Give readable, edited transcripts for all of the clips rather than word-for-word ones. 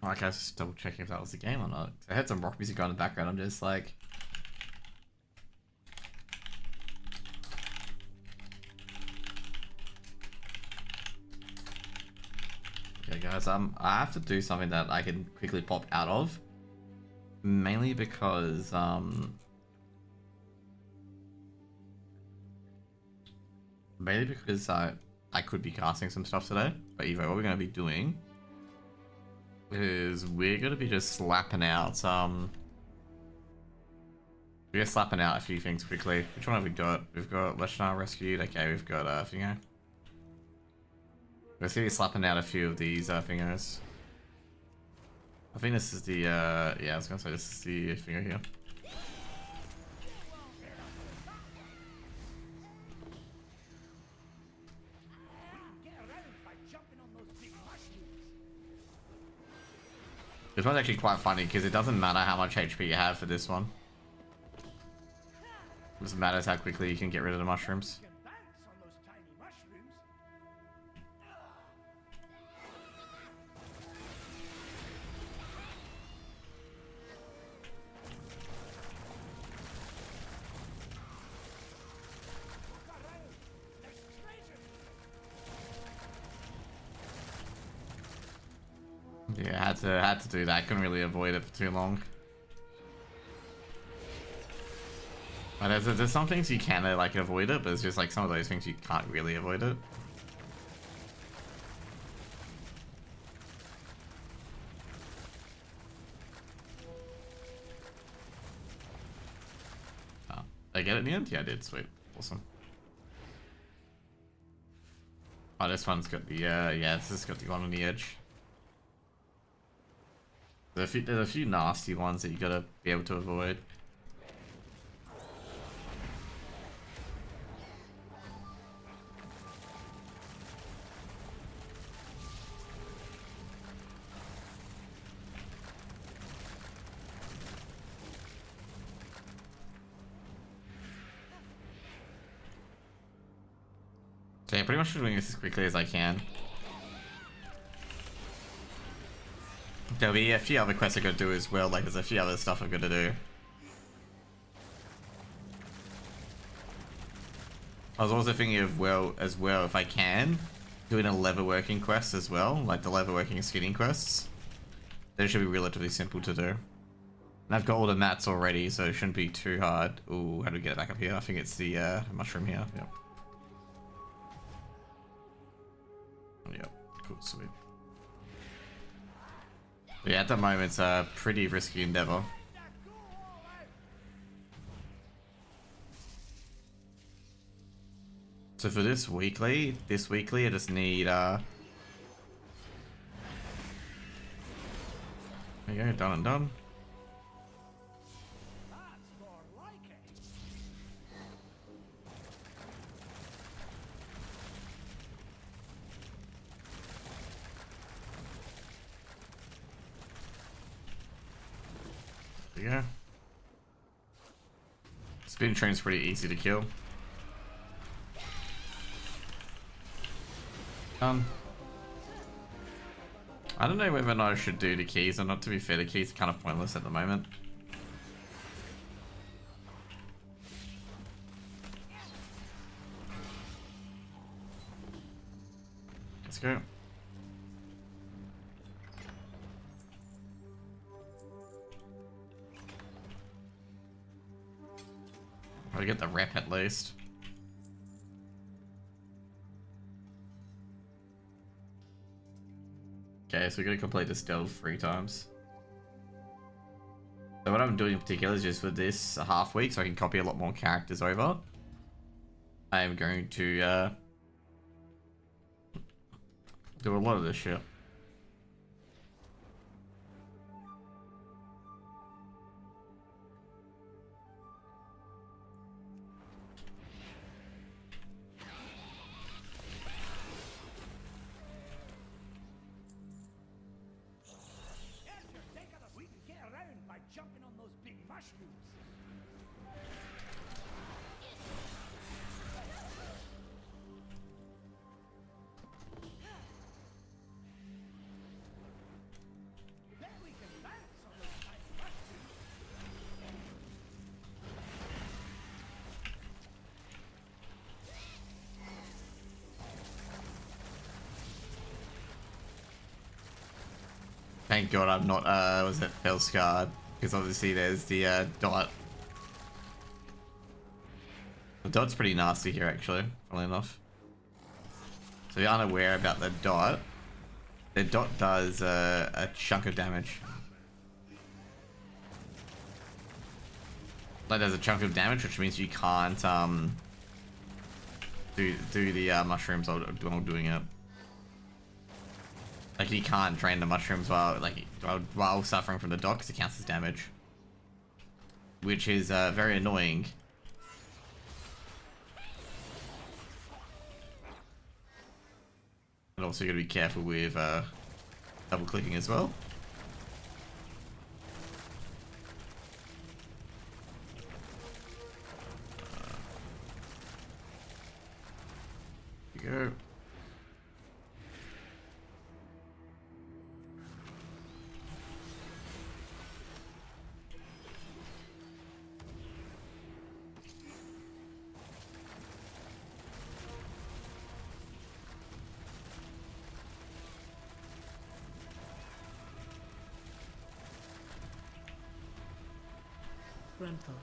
Like, I was just double checking if that was the game or not. I had some rock music on in the background. I'm just like, okay, guys. I have to do something that I can quickly pop out of, mainly because I could be casting some stuff today. But either what we're gonna be doing is we're gonna be just slapping out we're just slapping out a few things quickly. Which one have we got? We've got Leshnar rescued. Okay, we've got Thingo. We're see slapping out a few of these thingos. I think this is the yeah, I was gonna say this is the Thingo here. This one's actually quite funny because it doesn't matter how much HP you have for this one. It just matters how quickly you can get rid of the mushrooms. Yeah, had to do that. Couldn't really avoid it for too long. But there's some things you can like avoid it, but it's just like some of those things you can't really avoid it. Oh, did I get it in the end? Yeah, I did. Sweet, awesome. Oh, this one's got the yeah, this has got the one on the edge. There's a few nasty ones that you gotta be able to avoid. So yeah, pretty much doing this as quickly as I can. There'll be a few other quests I gotta do as well, like there's a few other stuff I've gotta do. I was also thinking of, well, if I can, doing a leather working quest as well, like the leather working and skinning quests. They should be relatively simple to do. And I've got all the mats already, so it shouldn't be too hard. Ooh, how do we get it back up here? I think it's the mushroom here. Yep. Yep, cool, sweet. But yeah, at the moment it's a pretty risky endeavor. So for this weekly I just need there you go, done and done. There you go. Spin train's pretty easy to kill. I don't know whether or not I should do the keys or not. To be fair, the keys are kind of pointless at the moment. Let's go. I'll get the rep at least. Okay, so we're gonna complete the stealth 3 times. So what I'm doing in particular is just for this half week, so I can copy a lot more characters over. I am going to do a lot of this shit. Thank God I'm not, was it fell scarred? Because obviously there's the, dot. The dot's pretty nasty here, actually, funnily enough. So if you're unaware about the dot does, a chunk of damage. Like, there's a chunk of damage, which means you can't, do the, mushrooms while doing it. Like, you can't drain the mushrooms while suffering from the dot, because it counts as damage. Which is, very annoying. And also, you gotta be careful with, double clicking as well. Here you go. Rental.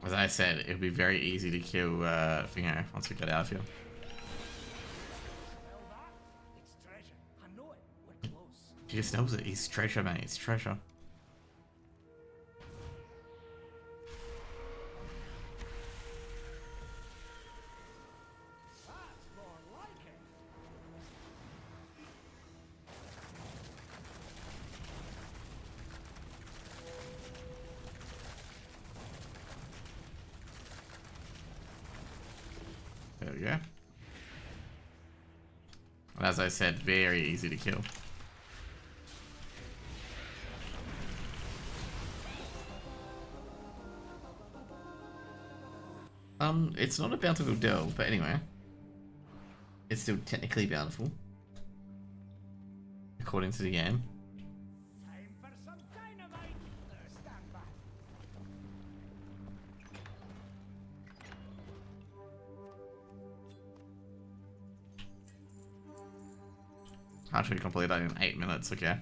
As I said, it would be very easy to kill Finger once we get out of here. It's treasure. I know it. We're close. He just knows it. He's treasure, mate. It's treasure. That's more like it. There we go. And as I said, very easy to kill. It's not a bountiful delve, but anyway. It's still technically bountiful. According to the game. Time for some dynamite. Stand back. Actually complete that in 8 minutes, okay.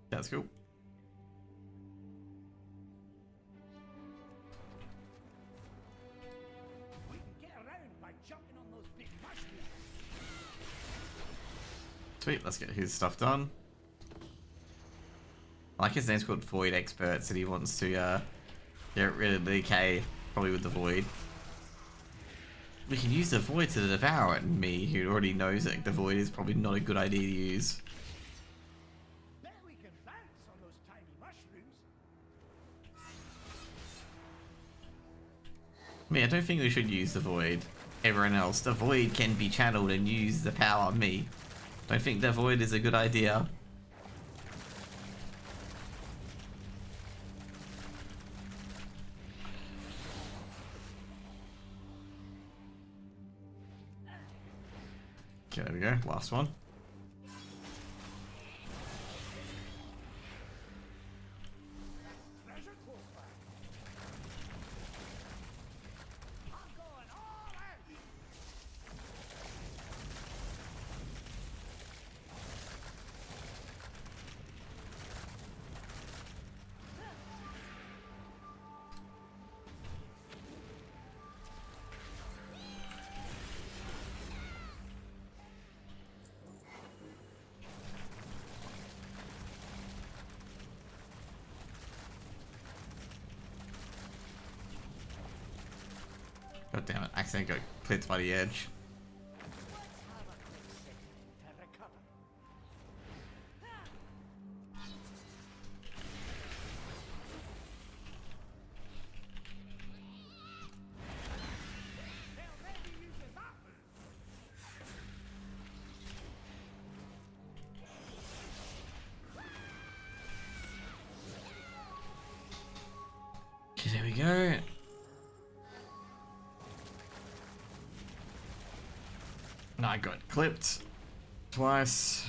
That's cool. We can get around by jumping on those big mushrooms. Sweet, let's get his stuff done. I like his name's called Void Expert, so he wants to get rid of the decay, probably with the Void. We can use the Void to devour it, and me, who already knows that the Void is probably not a good idea to use. Bet we can bounce on those tiny mushrooms. I mean, I don't think we should use the Void. Everyone else, the Void can be channeled and use the power on me. Don't think the Void is a good idea. Okay, there we go. Last one. Treasure close by. I'm going all out. God damn it, accidentally got clipped by the edge. Let's have a quick second to recover. Okay, there we go. No, I got clipped twice.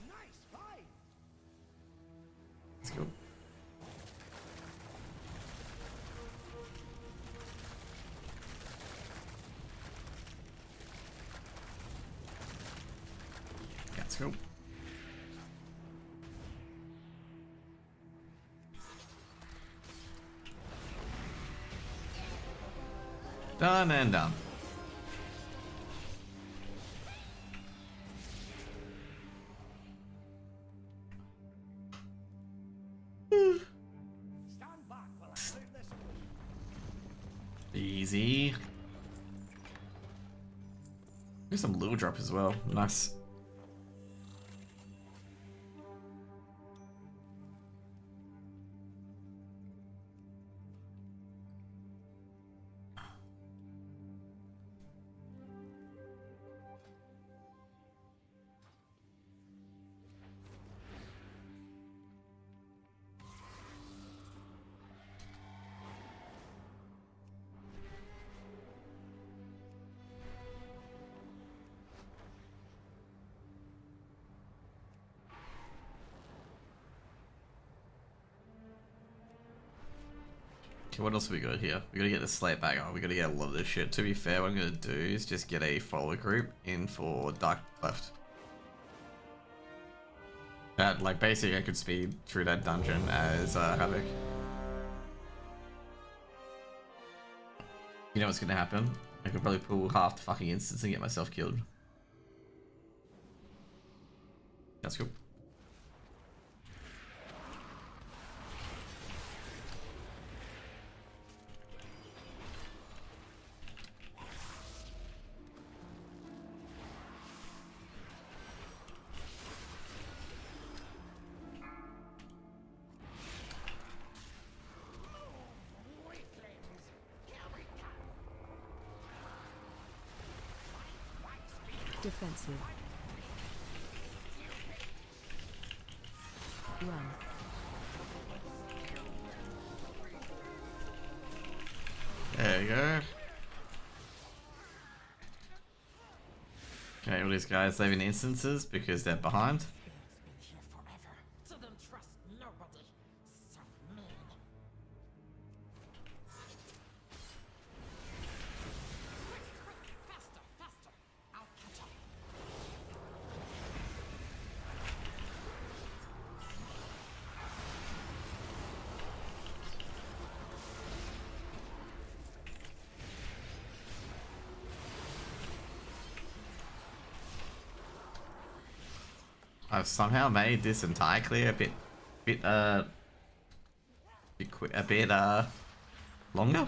Nice fight. Let's go. Let's go. Done and done. Stand back while I clear this way. Easy. There's some little drop as well. Nice. Okay, what else have we got here? We gotta get the slate back on. We gotta get a lot of this shit. To be fair, what I'm gonna do is just get a follow group in for dark left. That, like, basically I could speed through that dungeon as Havoc. You know what's gonna happen? I could probably pull half the fucking instance and get myself killed. That's cool. Defensive. Run. There you go. Okay, all these guys leaving instances because they're behind. Been here forever. Didn't trust nobody. So mean. Quick, faster, faster. I'll catch up. I've somehow made this entire clear a bit longer.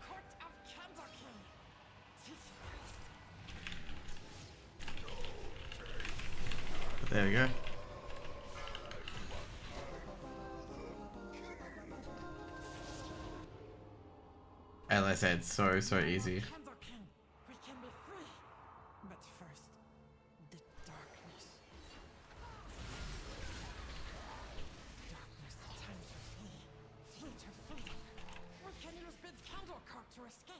Court of Candlekin. There we go. As I said, so easy. Candle King, we can be free. But first, the darkness. Darkness, time to flee. Flee to freedom. We can use the candle cart to escape.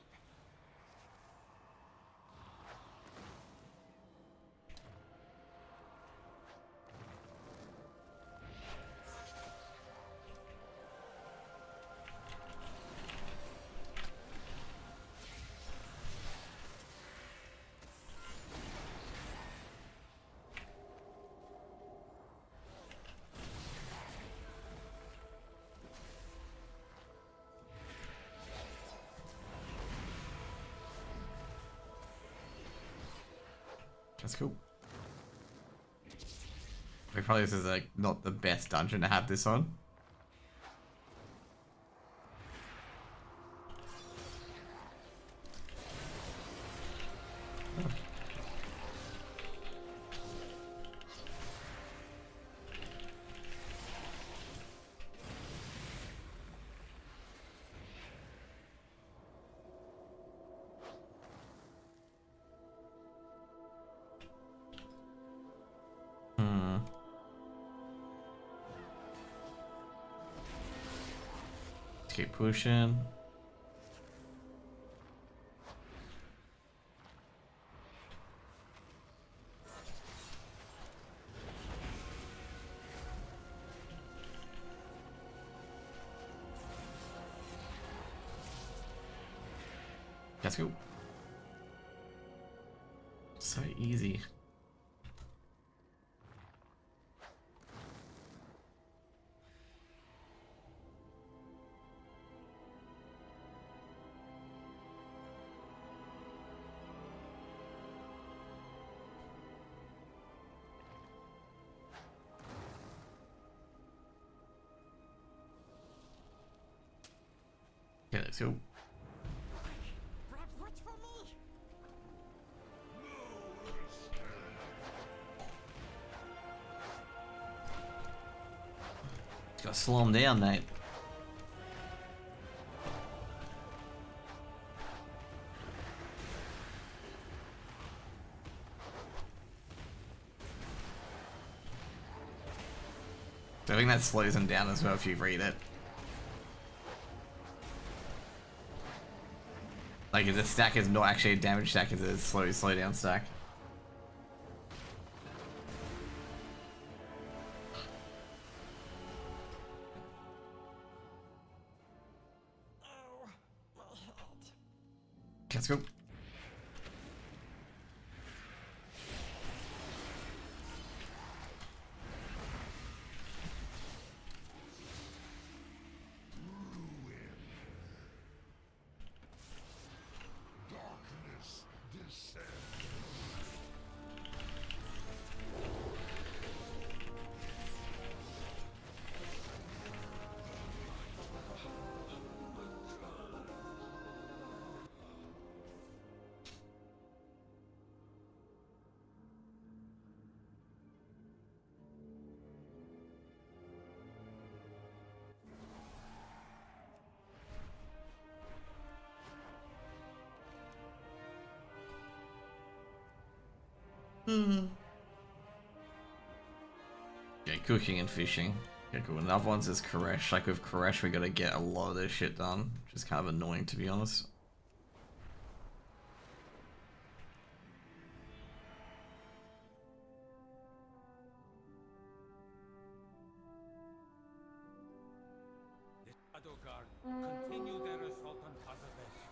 That's cool. Probably this is like not the best dungeon to have this on. Keep pushing. Let's go. So easy. Okay, let's go. Grab wood for me. Gotta slow him down, mate. I think that slows him down as well if you read it. Like the stack is not actually a damage stack, it's a slow down stack. Oh, my head. Let's go. Darkness descends. Okay, cooking and fishing. Okay, cool. Another one's is Koresh. Like with Koresh, we gotta get a lot of this shit done, which is kind of annoying to be honest. The Shadow Guard continue their assault on Kazavesh.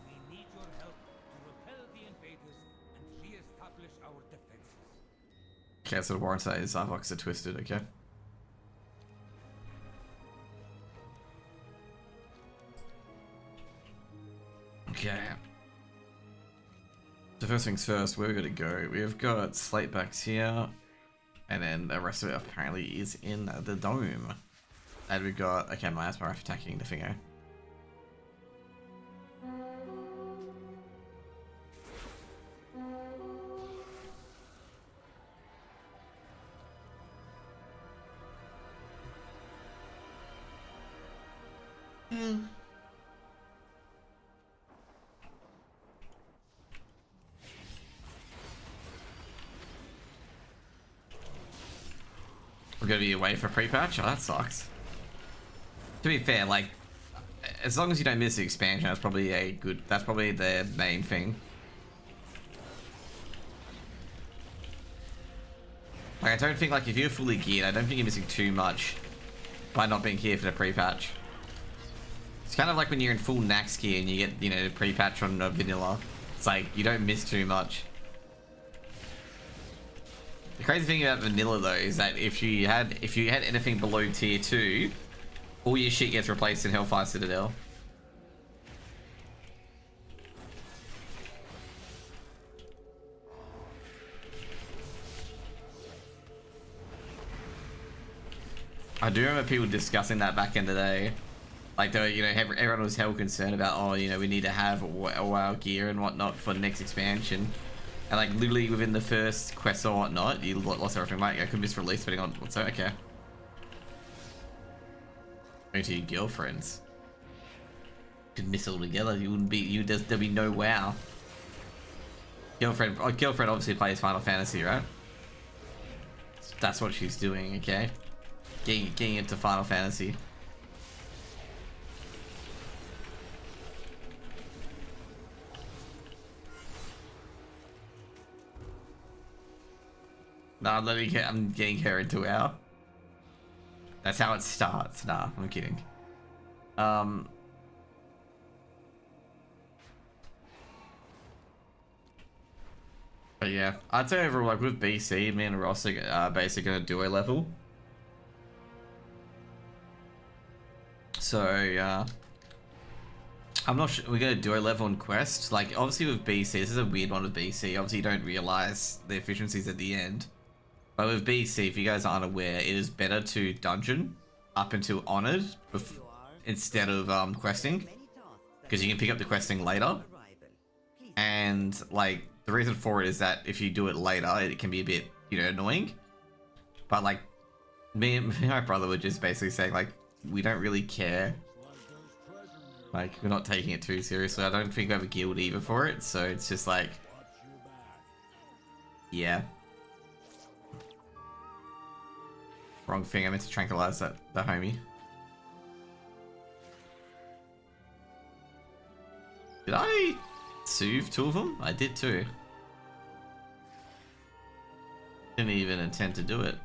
We need your help to repel the invaders and re-establish our defenses. Okay, so the warrant that is Avox are twisted, okay. Okay. So first things first, where we gotta go? We've got slate backs here, and then the rest of it apparently is in the dome. And we've got, okay, my Asmaraf attacking the thingo. gonna be away for pre-patch. Oh, that sucks. To be fair, like, as long as you don't miss the expansion, that's probably a good. That's probably the main thing. Like, I don't think, like, if you're fully geared, I don't think you're missing too much by not being here for the pre-patch. It's kind of like when you're in full Nax gear and you get, you know, the pre-patch on vanilla. It's like, you don't miss too much. The crazy thing about vanilla, though, is that if you had anything below tier 2, all your shit gets replaced in Hellfire Citadel. I do remember people discussing that back in the day. Like, you know, everyone was hell concerned about, oh, you know, we need to have WoW gear and whatnot for the next expansion. And, like, literally within the first quest or whatnot, you lost everything. Like, I could miss release depending on what's okay. Going to your girlfriends. Could miss all together. You wouldn't be. There'd be no WoW. Girlfriend obviously plays Final Fantasy, right? That's what she's doing. Okay. Getting into Final Fantasy. No, I'm getting her into WoW. That's how it starts. Nah, I'm kidding. But yeah, I'd say overall, like with BC, me and Ross are basically gonna do a level. So I'm not sure we're gonna do a level on quest. Like obviously with BC, this is a weird one with BC. Obviously you don't realize the efficiencies at the end. But with BC, if you guys aren't aware, it is better to dungeon up until honored instead of questing, because you can pick up the questing later. And like the reason for it is that if you do it later, it can be a bit, you know, annoying. But like me and my brother were just basically saying like we don't really care. Like we're not taking it too seriously. I don't think we have a guild either for it, so it's just like, yeah. Wrong thing, I meant to tranquilize the homie. Did I soothe two of them? I did too. Didn't even intend to do it.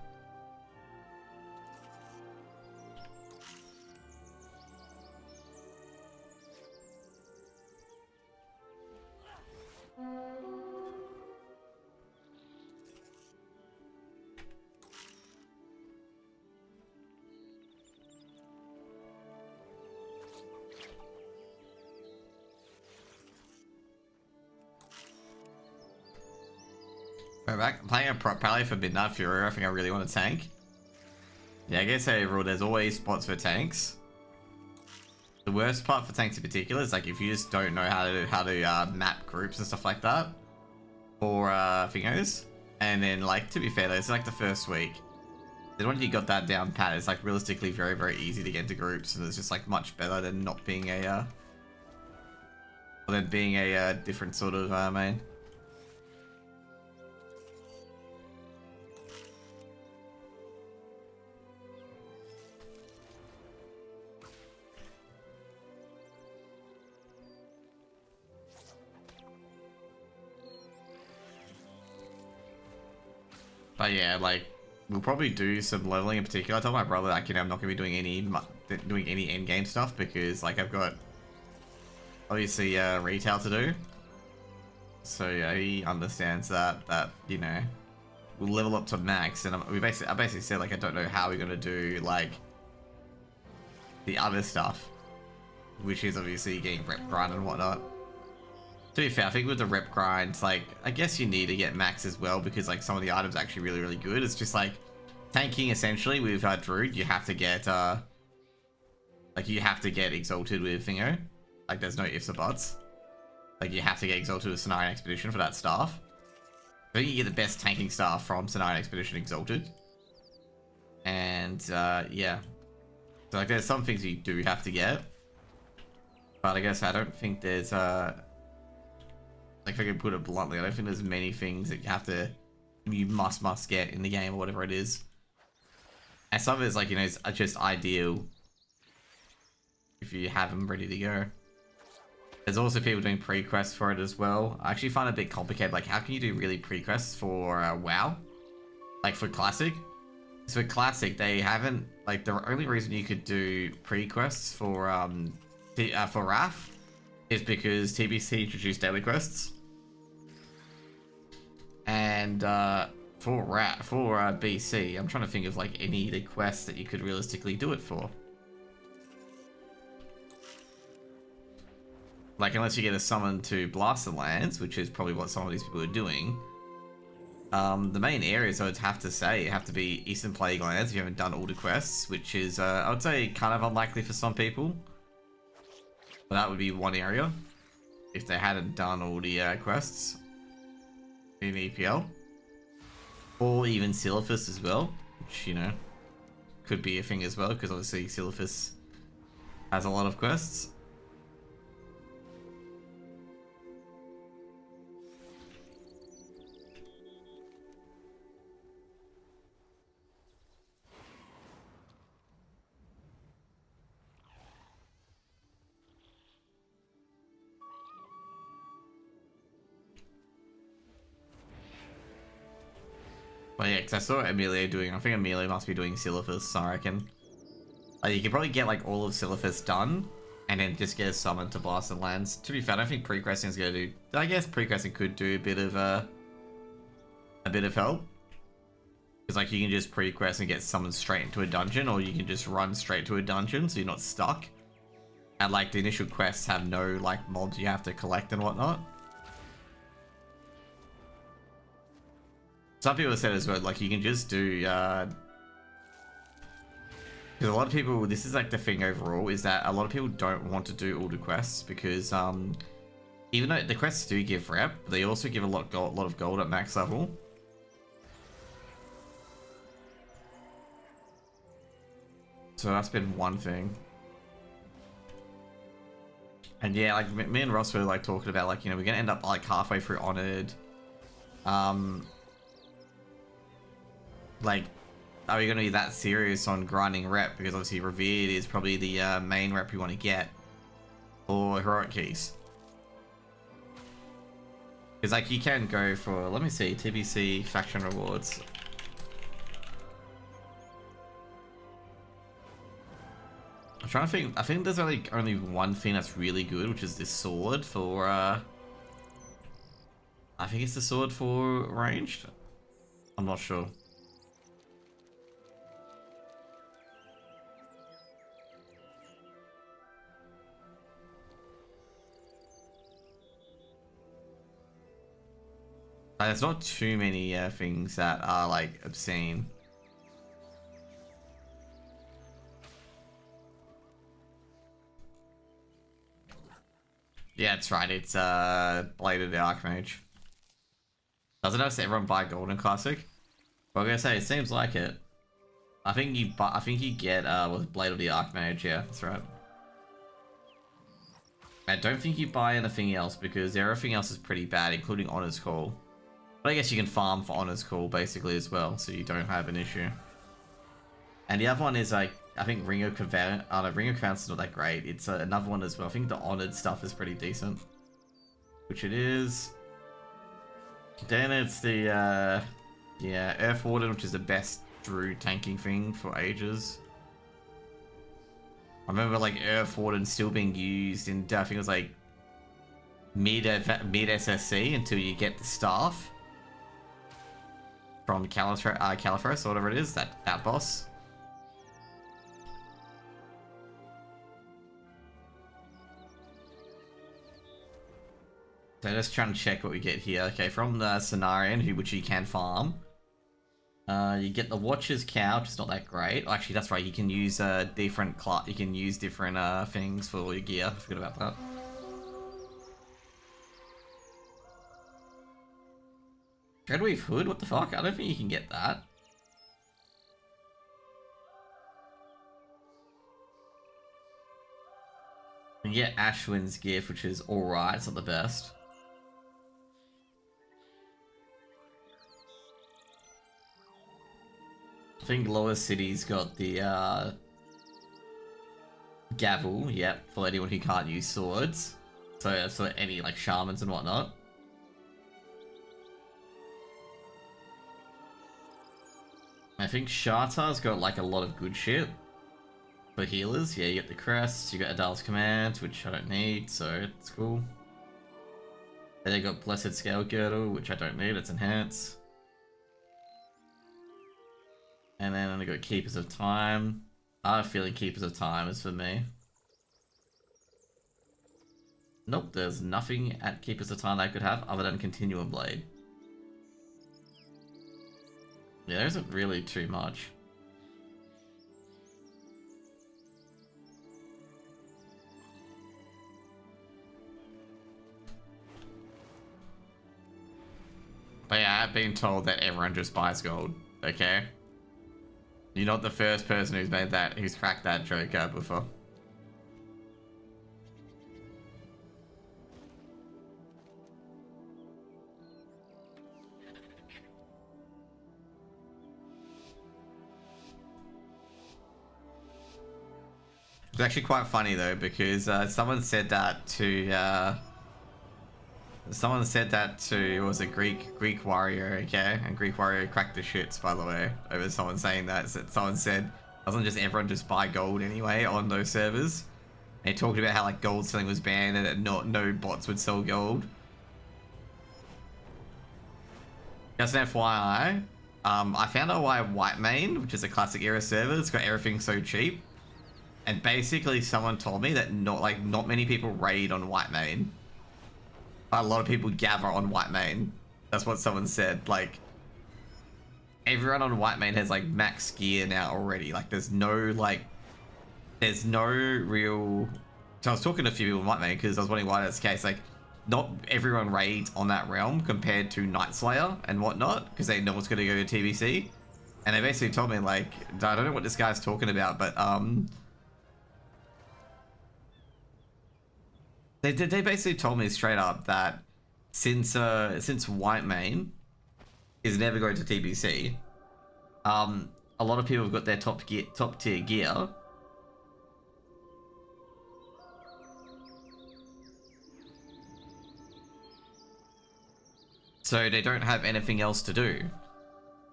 We're back. I'm playing a Pally for Midnight Fury. I think I really want to tank. Yeah, I guess overall there's always spots for tanks. The worst part for tanks in particular is like if you just don't know how to map groups and stuff like that, or thingos. And then like to be fair though, it's like the first week. Then once you got that down pat, it's like realistically very, very easy to get into groups, and it's just like much better than not being a different sort of main. But yeah, like we'll probably do some leveling in particular. I told my brother like, you know, I'm not gonna be doing any end game stuff because like I've got obviously retail to do. So yeah, he understands that you know we'll level up to max, and I basically said like I don't know how we're gonna do like the other stuff, which is obviously getting rep grind and whatnot. To be fair, I think with the rep grind, like, I guess you need to get max as well because, like, some of the items are actually really, really good. It's just, like, tanking, essentially, with Druid, you have to get, you have to get exalted with Thingo. Like, there's no ifs or buts. Like, you have to get exalted with Cenarian Expedition for that staff. I think you get the best tanking staff from Cenarian Expedition exalted. And, yeah. So, like, there's some things you do have to get. But I guess I don't think there's, like if I can put it bluntly, I don't think there's many things that you must get in the game or whatever it is. And some of it's like, you know, it's just ideal if you have them ready to go. There's also people doing pre-quests for it as well. I actually find it a bit complicated. Like, how can you do really pre-quests for WoW? Like, for Classic? So for Classic, they haven't... Like, the only reason you could do pre-quests for RAF is because TBC introduced daily quests. And for BC, I'm trying to think of, like, any of the quests that you could realistically do it for. Like, unless you get a summon to Blast the Lands, which is probably what some of these people are doing. The main areas I would have to say have to be Eastern Plague Lands if you haven't done all the quests, which is, I would say, kind of unlikely for some people. But that would be one area, if they hadn't done all the quests in EPL. Or even Silphus as well, which, you know, could be a thing as well, because obviously Silphus has a lot of quests. But yeah, because I saw Amelia doing, I think Amelia must be doing Silphus, I reckon. You could probably get like all of Silphus done, and then just get a summon to Blast the Lands. To be fair, I don't think pre-questing is going to do, I guess pre-questing could do a bit of help. Because like you can just pre-quest and get summoned straight into a dungeon, or you can just run straight to a dungeon so you're not stuck. And like the initial quests have no like mobs you have to collect and whatnot. Some people have said as well, like you can just do, because a lot of people, this is like the thing overall, is that a lot of people don't want to do all the quests because even though the quests do give rep, they also give a lot of gold at max level. So that's been one thing. And yeah, like me and Ross were like talking about like, you know, we're gonna end up like halfway through Honored. Like, are we going to be that serious on grinding rep? Because obviously Revered is probably the main rep you want to get. Or Heroic Keys. Because like you can go for, let me see, TBC faction rewards. I'm trying to think, I think there's only one thing that's really good, which is this sword for, I think it's the sword for ranged. I'm not sure. There's not too many things that are like obscene. Yeah, that's right. It's Blade of the Archmage. Doesn't have to everyone buy Golden Classic? Well, I'm gonna say it seems like it. I think you get with Blade of the Archmage. Yeah, that's right. I don't think you buy anything else because everything else is pretty bad, including Honor's Call. But I guess you can farm for Honor's Call basically as well, so you don't have an issue. And the other one is like, I think Ring of Conveyance. Ring of Conveyance is not that great. It's another one as well. I think the Honored stuff is pretty decent. Which it is. Then it's the, yeah, Earth Warden, which is the best Druid tanking thing for ages. I remember like Earth Warden still being used in, I think it was like mid SSC until you get the staff. From Caliphorus or whatever it is, that boss. So just trying to check what we get here. Okay, from the scenario, which you can farm. You get the Watcher's Cow, which is not that great. Actually, that's right. You can use different things for your gear. I forgot about that. Dreadweave Hood? What the fuck? I don't think you can get that. You get Ashwin's Gift, which is alright. It's not the best. I think lower cities got the gavel, yep, for anyone who can't use swords. So any like shamans and whatnot. I think Shartar's got like a lot of good shit for healers. Yeah, you get the crest, you got Adal's command, which I don't need, so it's cool. And they got Blessed Scale Girdle, which I don't need, it's enhanced. And then I got Keepers of Time. I have a feeling Keepers of Time is for me. Nope, there's nothing at Keepers of Time that I could have other than Continuum Blade. Yeah, there isn't really too much. But yeah, I've been told that everyone just buys gold, okay? You're not the first person who's cracked that joke out before. It's actually quite funny though, because someone said that to it was a Greek warrior, okay? And Greek warrior cracked the shits, by the way, over someone saying that. So someone said, doesn't just everyone just buy gold anyway on those servers? And he talked about how like gold selling was banned and that no bots would sell gold. Just an FYI, I found out why Whitemane, which is a classic era server, it's got everything so cheap. And basically someone told me that not many people raid on Whitemane. A lot of people gather on Whitemane. That's what someone said. Like, everyone on Whitemane has like max gear now already. Like, there's no real. So I was talking to a few people on Whitemane because I was wondering why that's the case. Like, not everyone raids on that realm compared to Night Slayer and whatnot because they know what's going to go to TBC. And they basically told me like, I don't know what this guy's talking about, but They basically told me straight up that since Whitemane is never going to TBC, a lot of people have got their top tier gear. So they don't have anything else to do.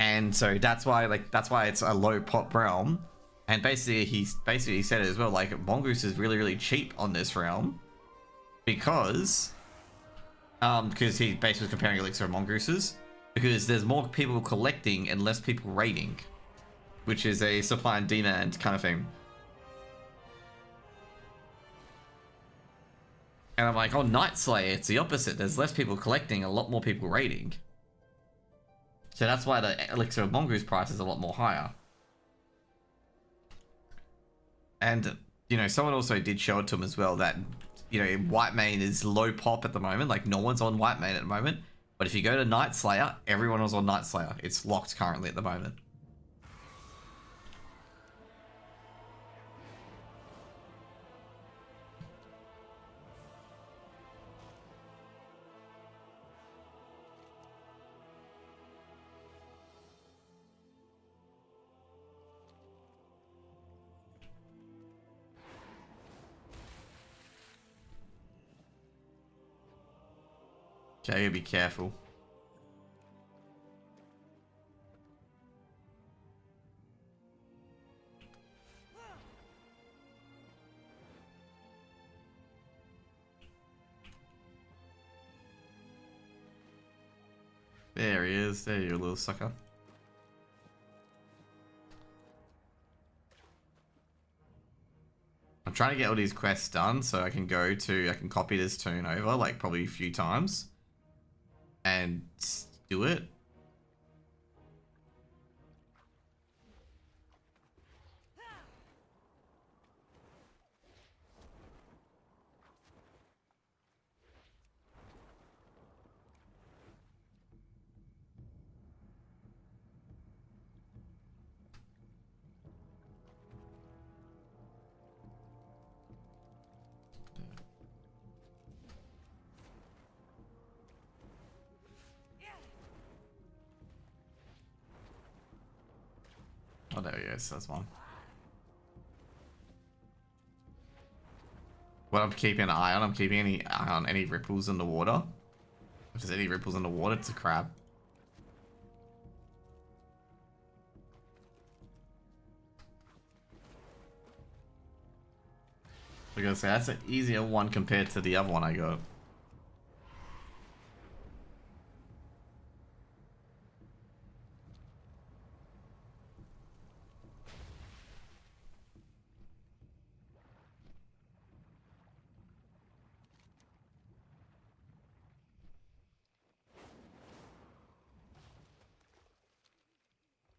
And so that's why it's a low pop realm. And basically he said it as well, like Mongoose is really cheap on this realm. Because he basically was comparing Elixir and Mongooses, because there's more people collecting and less people raiding, which is a supply and demand kind of thing. And I'm like, oh, Night Slayer, it's the opposite. There's less people collecting, a lot more people raiding. So that's why the Elixir of Mongoose price is a lot more higher. And, you know, someone also did show it to him as well that, you know, Whitemane is low pop at the moment. Like, no one's on Whitemane at the moment. But if you go to Night Slayer, everyone is on Night Slayer. It's locked currently at the moment. Okay, be careful. There he is. There you little sucker. I'm trying to get all these quests done so I can copy this tune over like probably a few times. And do it. Oh, there he is. That's one. What I'm keeping an eye on, I'm keeping any eye on any ripples in the water. If there's any ripples in the water, it's a crab. I gotta say, that's an easier one compared to the other one I got.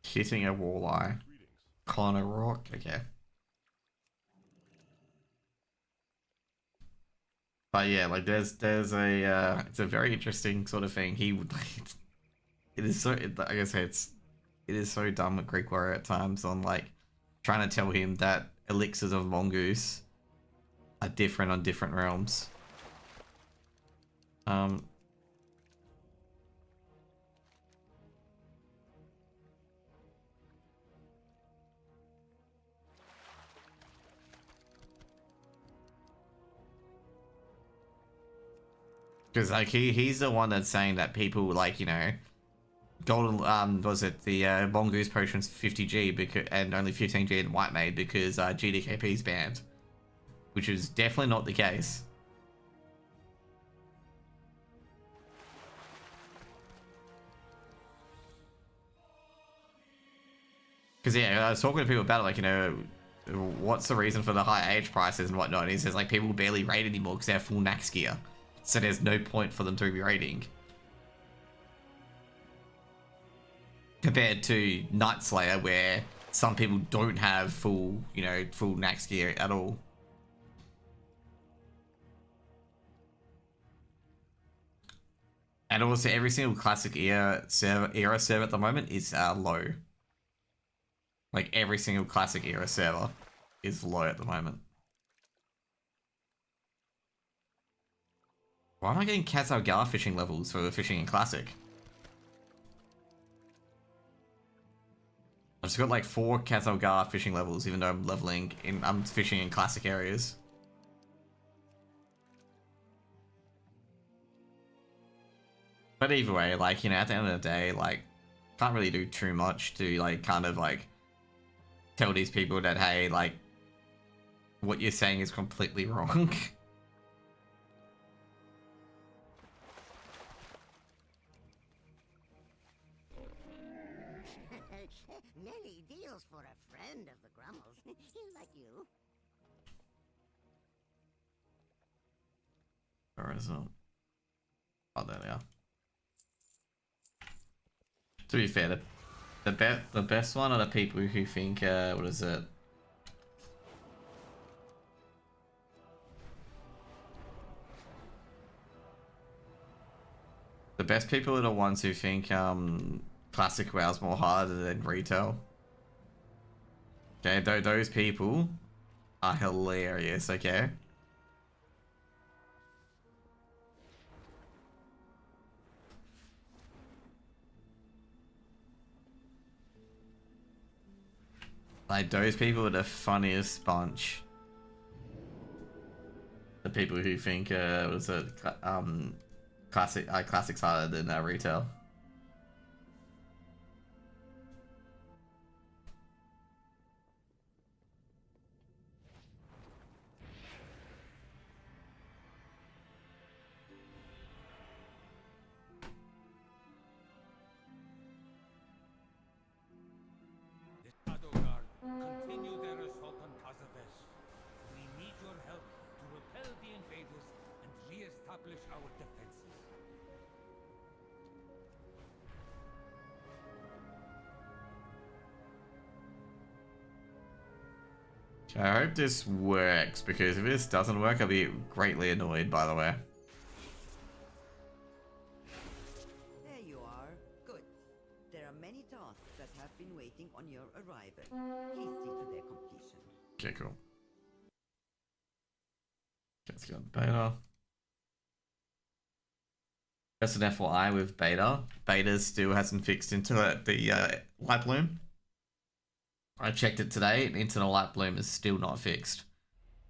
Hitting a walleye. Calling a rock. Okay. But yeah, like there's a it's a very interesting sort of thing. He would it is so like I say it is so dumb with Greek Warrior at times on like trying to tell him that elixirs of mongoose are different on different realms. Because like he's the one that's saying that people like, you know, golden was it the mongoose potion's 50G because and only 15G in white made because GDKP is banned, which is definitely not the case. Because yeah, I was talking to people about it, like, you know, what's the reason for the high age prices and whatnot. And he says like people barely raid anymore because they have full Nax gear, so there's no point for them to be raiding. Compared to Night Slayer, where some people don't have full, you know, full Nax gear at all. And also, every single classic era server at the moment is low. Like every single classic era server is low at the moment. Why am I getting Kazalgar fishing levels for fishing in classic? I've just got like 4 Kazalgar fishing levels, even though I'm fishing in classic areas. But either way, like, you know, at the end of the day, like, can't really do too much to, like, kind of, like, tell these people that, hey, like, what you're saying is completely wrong. Many deals for a friend of the Grummels. Like you. Where is it? Oh, there they are. To be fair, the best one are the people who think, what is it? The best people are the ones who think, classic WoW's more harder than retail. Okay, those people are hilarious, okay? Like, those people are the funniest bunch. The people who think, was it, classic's harder than retail. The Shadow Guard continue their assault on Tazavesh. We need your help to repel the invaders and re-establish our defenses. I hope this works, because if this doesn't work, I'll be greatly annoyed, by the way. There you are. Good. There are many tasks that have been waiting on your arrival. Please see to their completion. Okay, cool. Let's go beta. Just an FYI with beta. Beta still hasn't fixed into the light bloom. I checked it today, and Into the Light Bloom is still not fixed.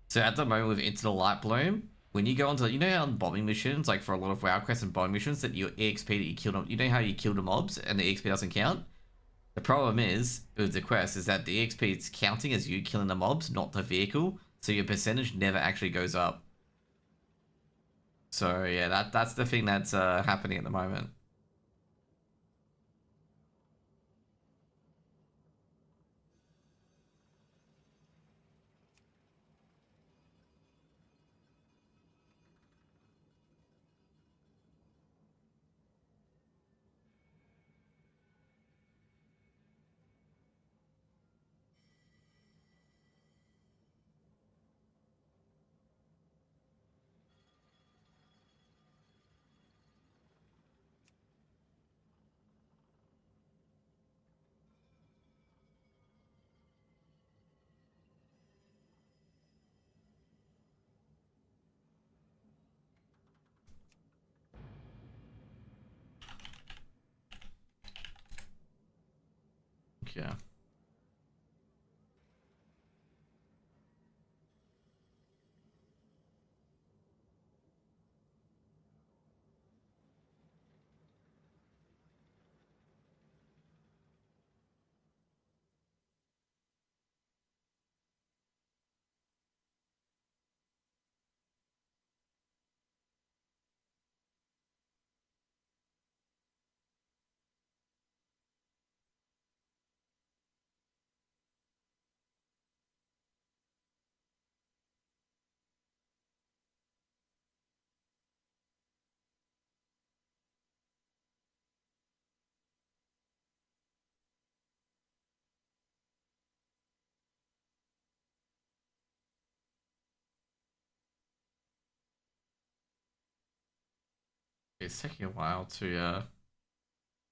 So at the moment with Into the Light Bloom, when you go onto, you know how on bombing missions, like for a lot of WoW quests and bombing missions, that your EXP that you killed, you know how you kill the mobs and the EXP doesn't count? The problem is, with the quest, is that the EXP is counting as you killing the mobs, not the vehicle, so your percentage never actually goes up. So yeah, that's the thing that's happening at the moment. Yeah. It's taking a while to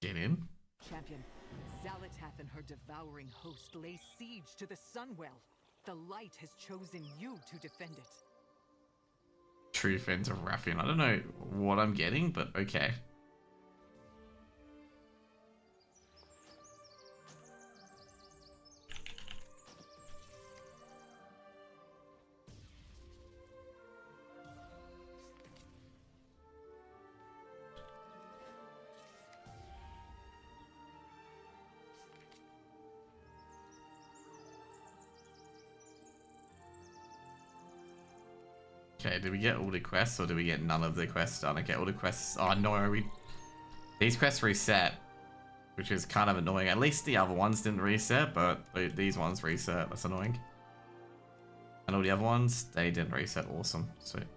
get in. Champion, Zalatath and her devouring host lay siege to the Sunwell. The light has chosen you to defend it. True Fens of Raffian. I don't know what I'm getting, but okay. Okay, did we get all the quests or did we get none of the quests done? Okay, all the quests. Oh no, these quests reset, which is kind of annoying. At least the other ones didn't reset, but these ones reset. That's annoying. And all the other ones, they didn't reset. Awesome. Sweet.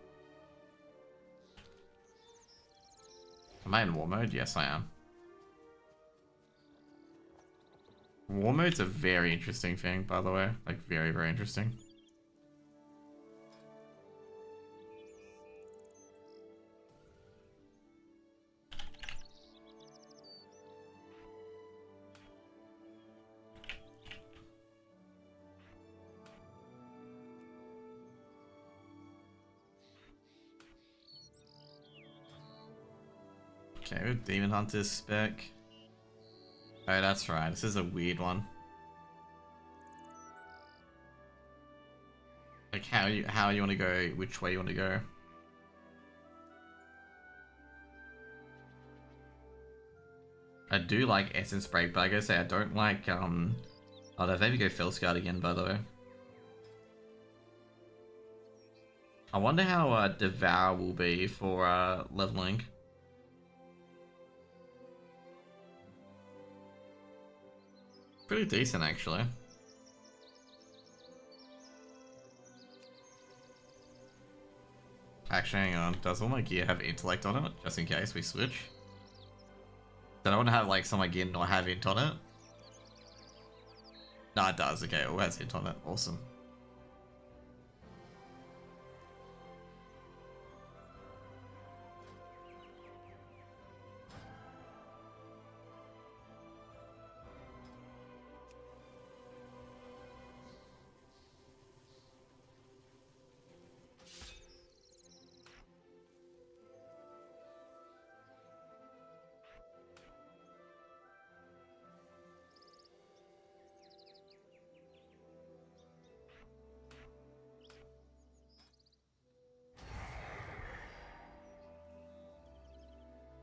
Am I in war mode? Yes, I am. War mode's a very interesting thing, by the way. Like, very, very interesting. Okay, with Demon Hunter's spec. Oh, that's right. This is a weird one. Like how you want to go, which way you want to go. I do like Essence Break, but I gotta say I don't like oh, they've maybe go Felskard again, by the way. I wonder how Devour will be for leveling. Pretty decent, actually. Actually, hang on. Does all my gear have intellect on it? Just in case we switch. Then I want to have like some of my gear not have int on it. No, it does. Okay, it all has int on it. Awesome.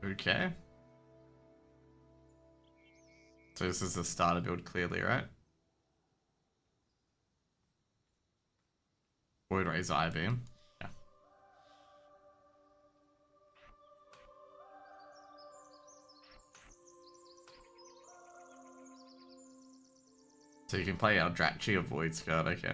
Okay. So this is the starter build clearly, right? Void Rays Eye Beam. Yeah. So you can play Eldrachi or Void Guard, okay.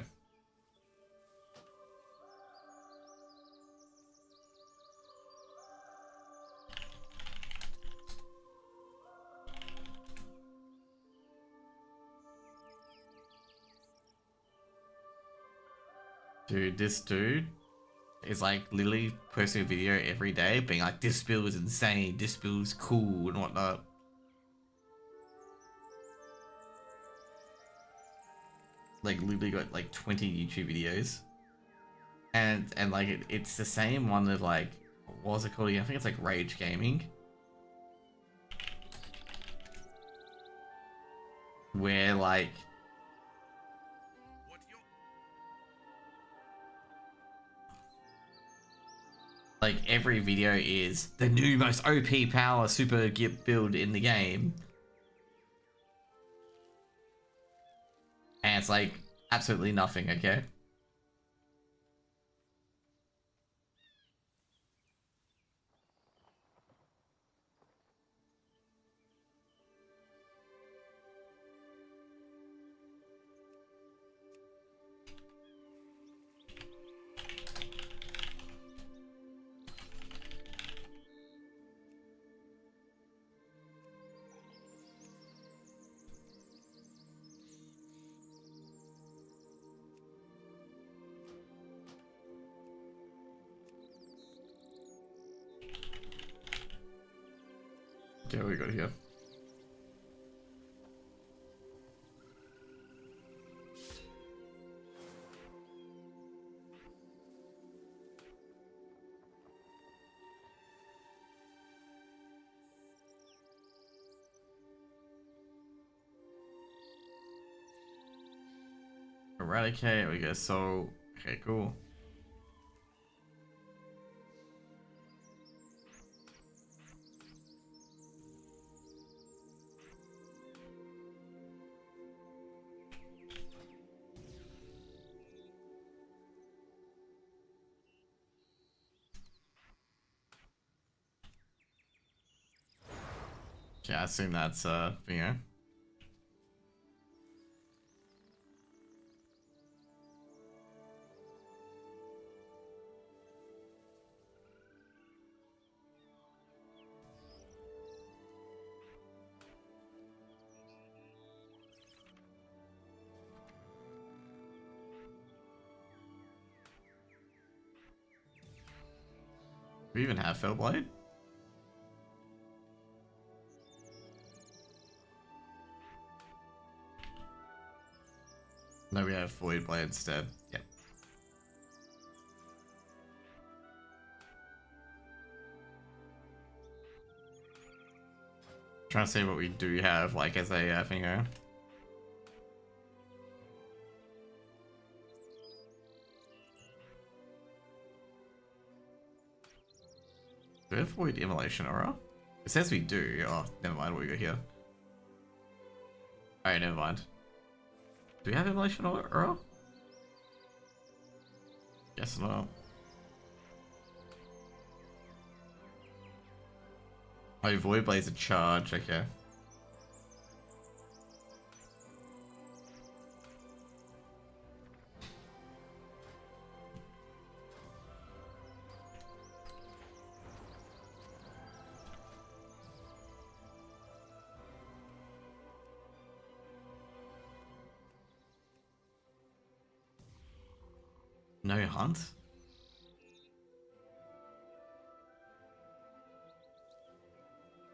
Dude, this dude is like literally posting a video every day being like, this build is insane, this build is cool and whatnot. Like literally got like 20 YouTube videos. And like it's the same one of like, what was it called again? I think it's like Rage Gaming. Where like every video is the new most OP power super git build in the game. And it's like absolutely nothing, okay? Okay, what we got here? Eradicate, we go so okay, cool. Okay, I assume that's Vingo. We even have Fellblade? No, we have Void Blade instead. Yep. Trying to see what we do have, like, as a Vingo. Do we have Void Immolation Aura? It says we do. Oh, never mind what we got here. Alright, never mind. Do we have Immolation Aura? Guess not. Oh, Void Blade's a charge, okay. No hunt?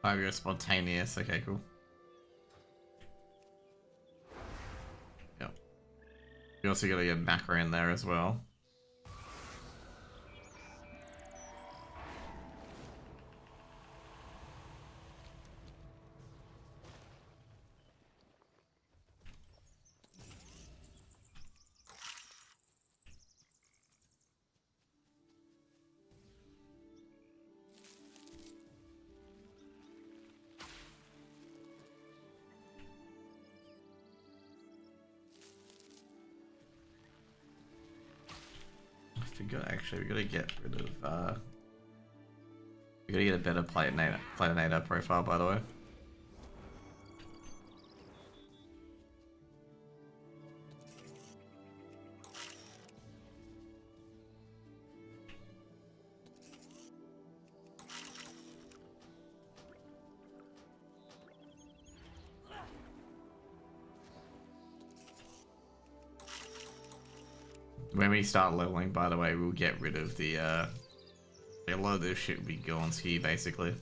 Oh, we got spontaneous. Okay, cool. Yep. We also got to get macro in there as well. got actually? We gotta get rid of we gotta get a better Platinator profile, by the way. When we start leveling, by the way, we'll get rid of the, a lot of this shit will be gone ski, basically.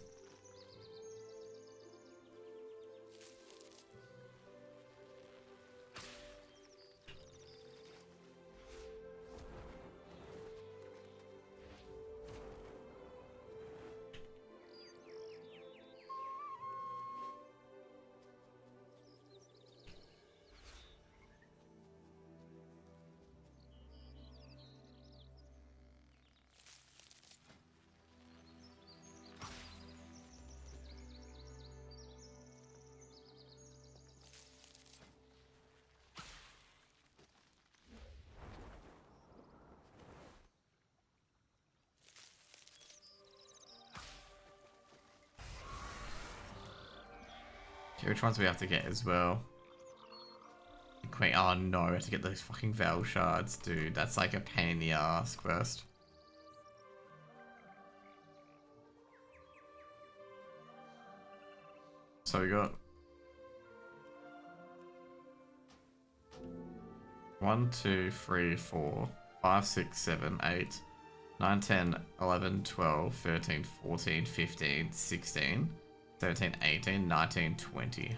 Okay, which ones we have to get as well? Queen. Oh no, we have to get those fucking Veil shards, dude. That's like a pain in the ass quest. So we got 1, 2, 3, 4, 5, 6, 7, 8, 9, 10, 11, 12, 13, 14, 15, 16, 17, 18, 19, 20.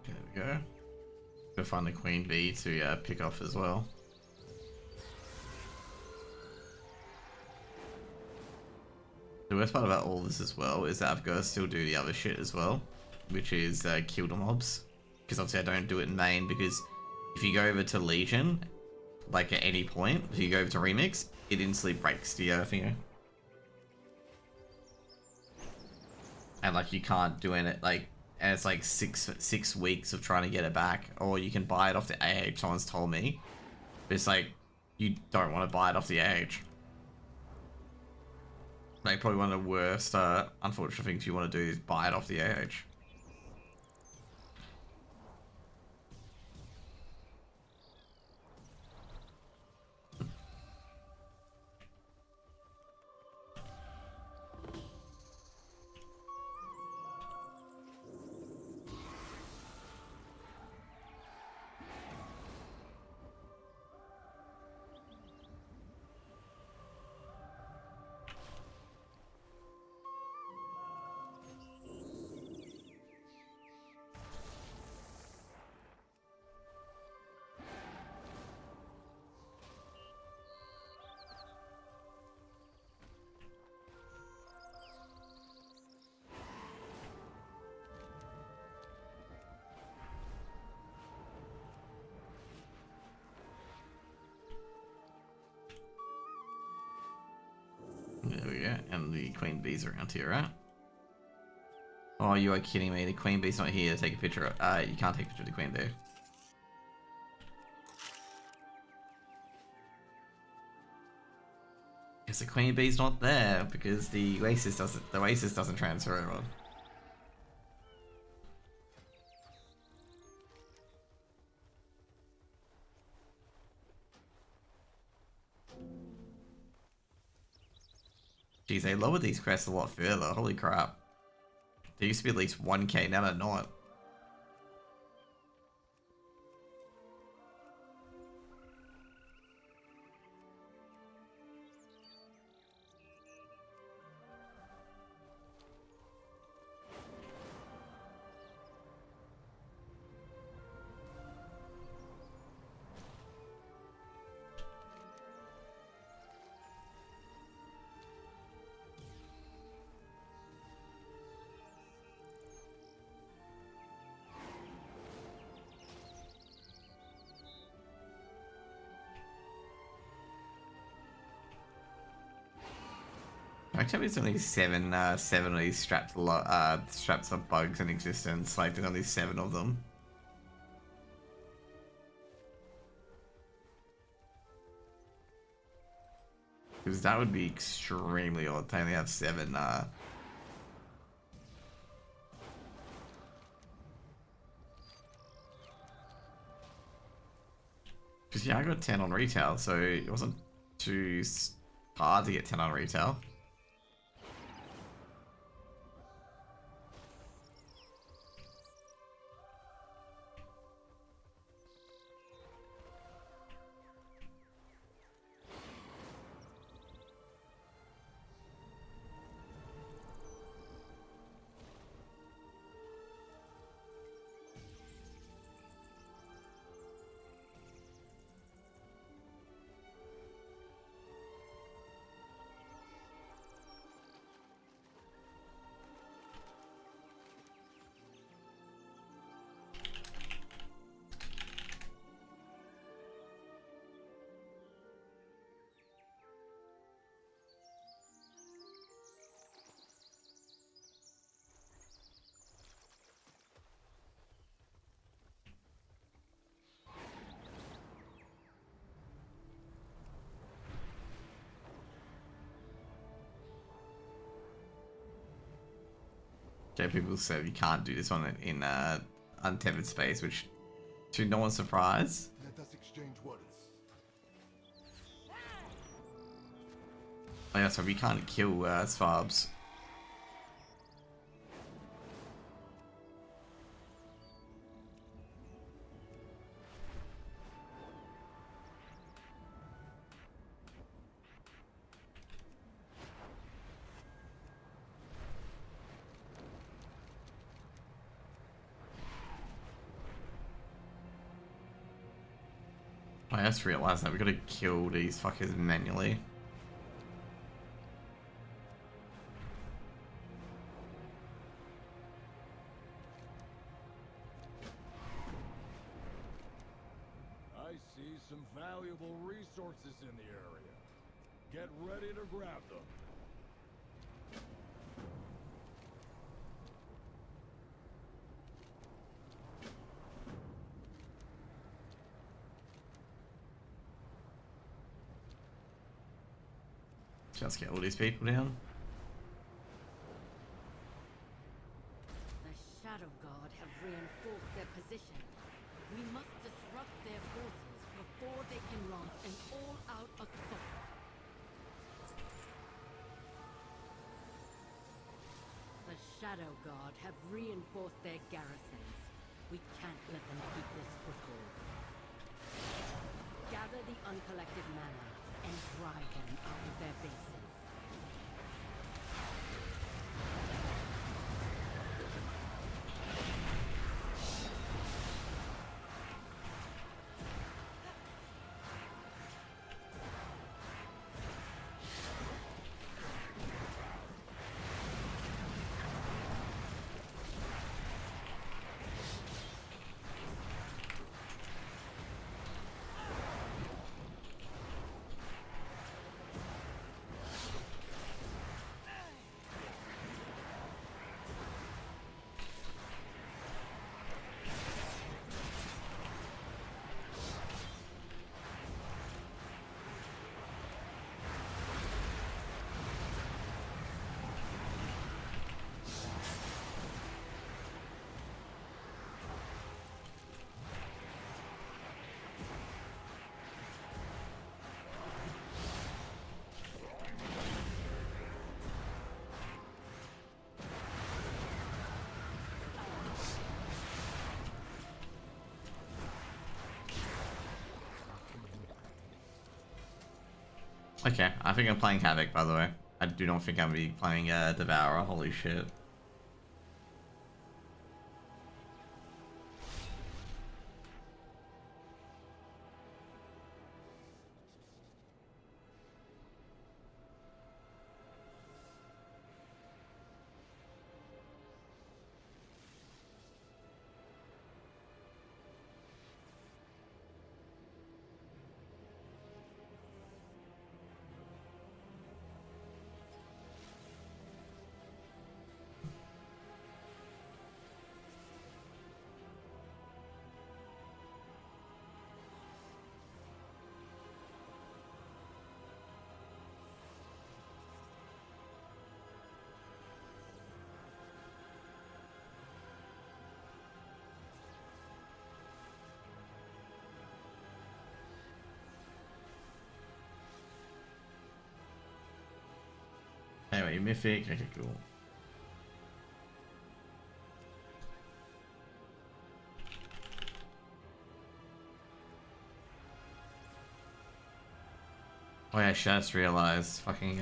There we go. Go find the Queen Bee to pick off as well. The worst part about all this as well is that I've got to still do the other shit as well, which is kill the mobs. Because obviously I don't do it in main, because if you go over to Legion, like at any point, if you go over to Remix, it instantly breaks the thing. And like you can't do it, like, and it's like six weeks of trying to get it back, or you can buy it off the AH. Someone's told me, but it's like you don't want to buy it off the AH. Like probably one of the worst unfortunate things you want to do is buy it off the AH. queen bees around here, right? Oh, you are kidding me. The queen bee's not here to take a picture of... you can't take a picture of the queen bee. Because the queen bee's not there, because the oasis doesn't transfer over. Jeez, they lowered these quests a lot further. Holy crap. There used to be at least 1k, now they're not. Actually, there's only seven of these straps of bugs in existence. Like, there's only 7 of them. Because that would be extremely odd to only have 7, Because, yeah, I got 10 on retail, so it wasn't too hard to get 10 on retail. Okay, people said you can't do this one in untethered space, which, to no one's surprise. Let us exchange words. Oh yeah, so we can't kill Svarbs. I just realised that we gotta kill these fuckers manually. I see some valuable resources in the area. Get ready to grab them. Just get all these people down. The Shadow Guard have reinforced their position. We must disrupt their forces before they can launch an all-out assault. The Shadow Guard have reinforced their garrisons. We can't let them keep this foothold. Gather the uncollected mana and drive them out of their bases. Okay, I think I'm playing Havoc, by the way. I do not think I'm going to be playing Devourer. Holy shit. Anyway, Mythic. Okay, cool. Oh yeah, I just realized. Fucking,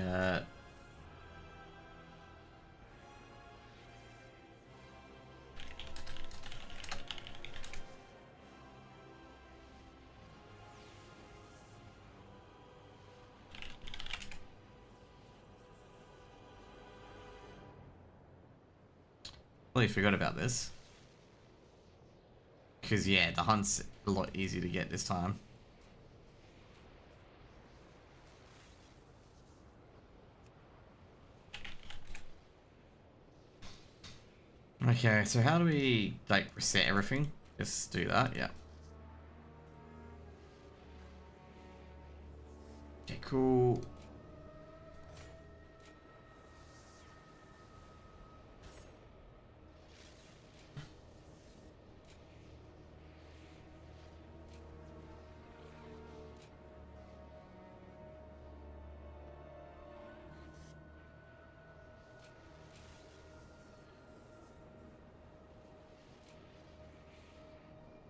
Totally forgot about this. Because, yeah, the hunt's a lot easier to get this time. Okay, so how do we, like, reset everything? Just do that, yeah. Okay, cool.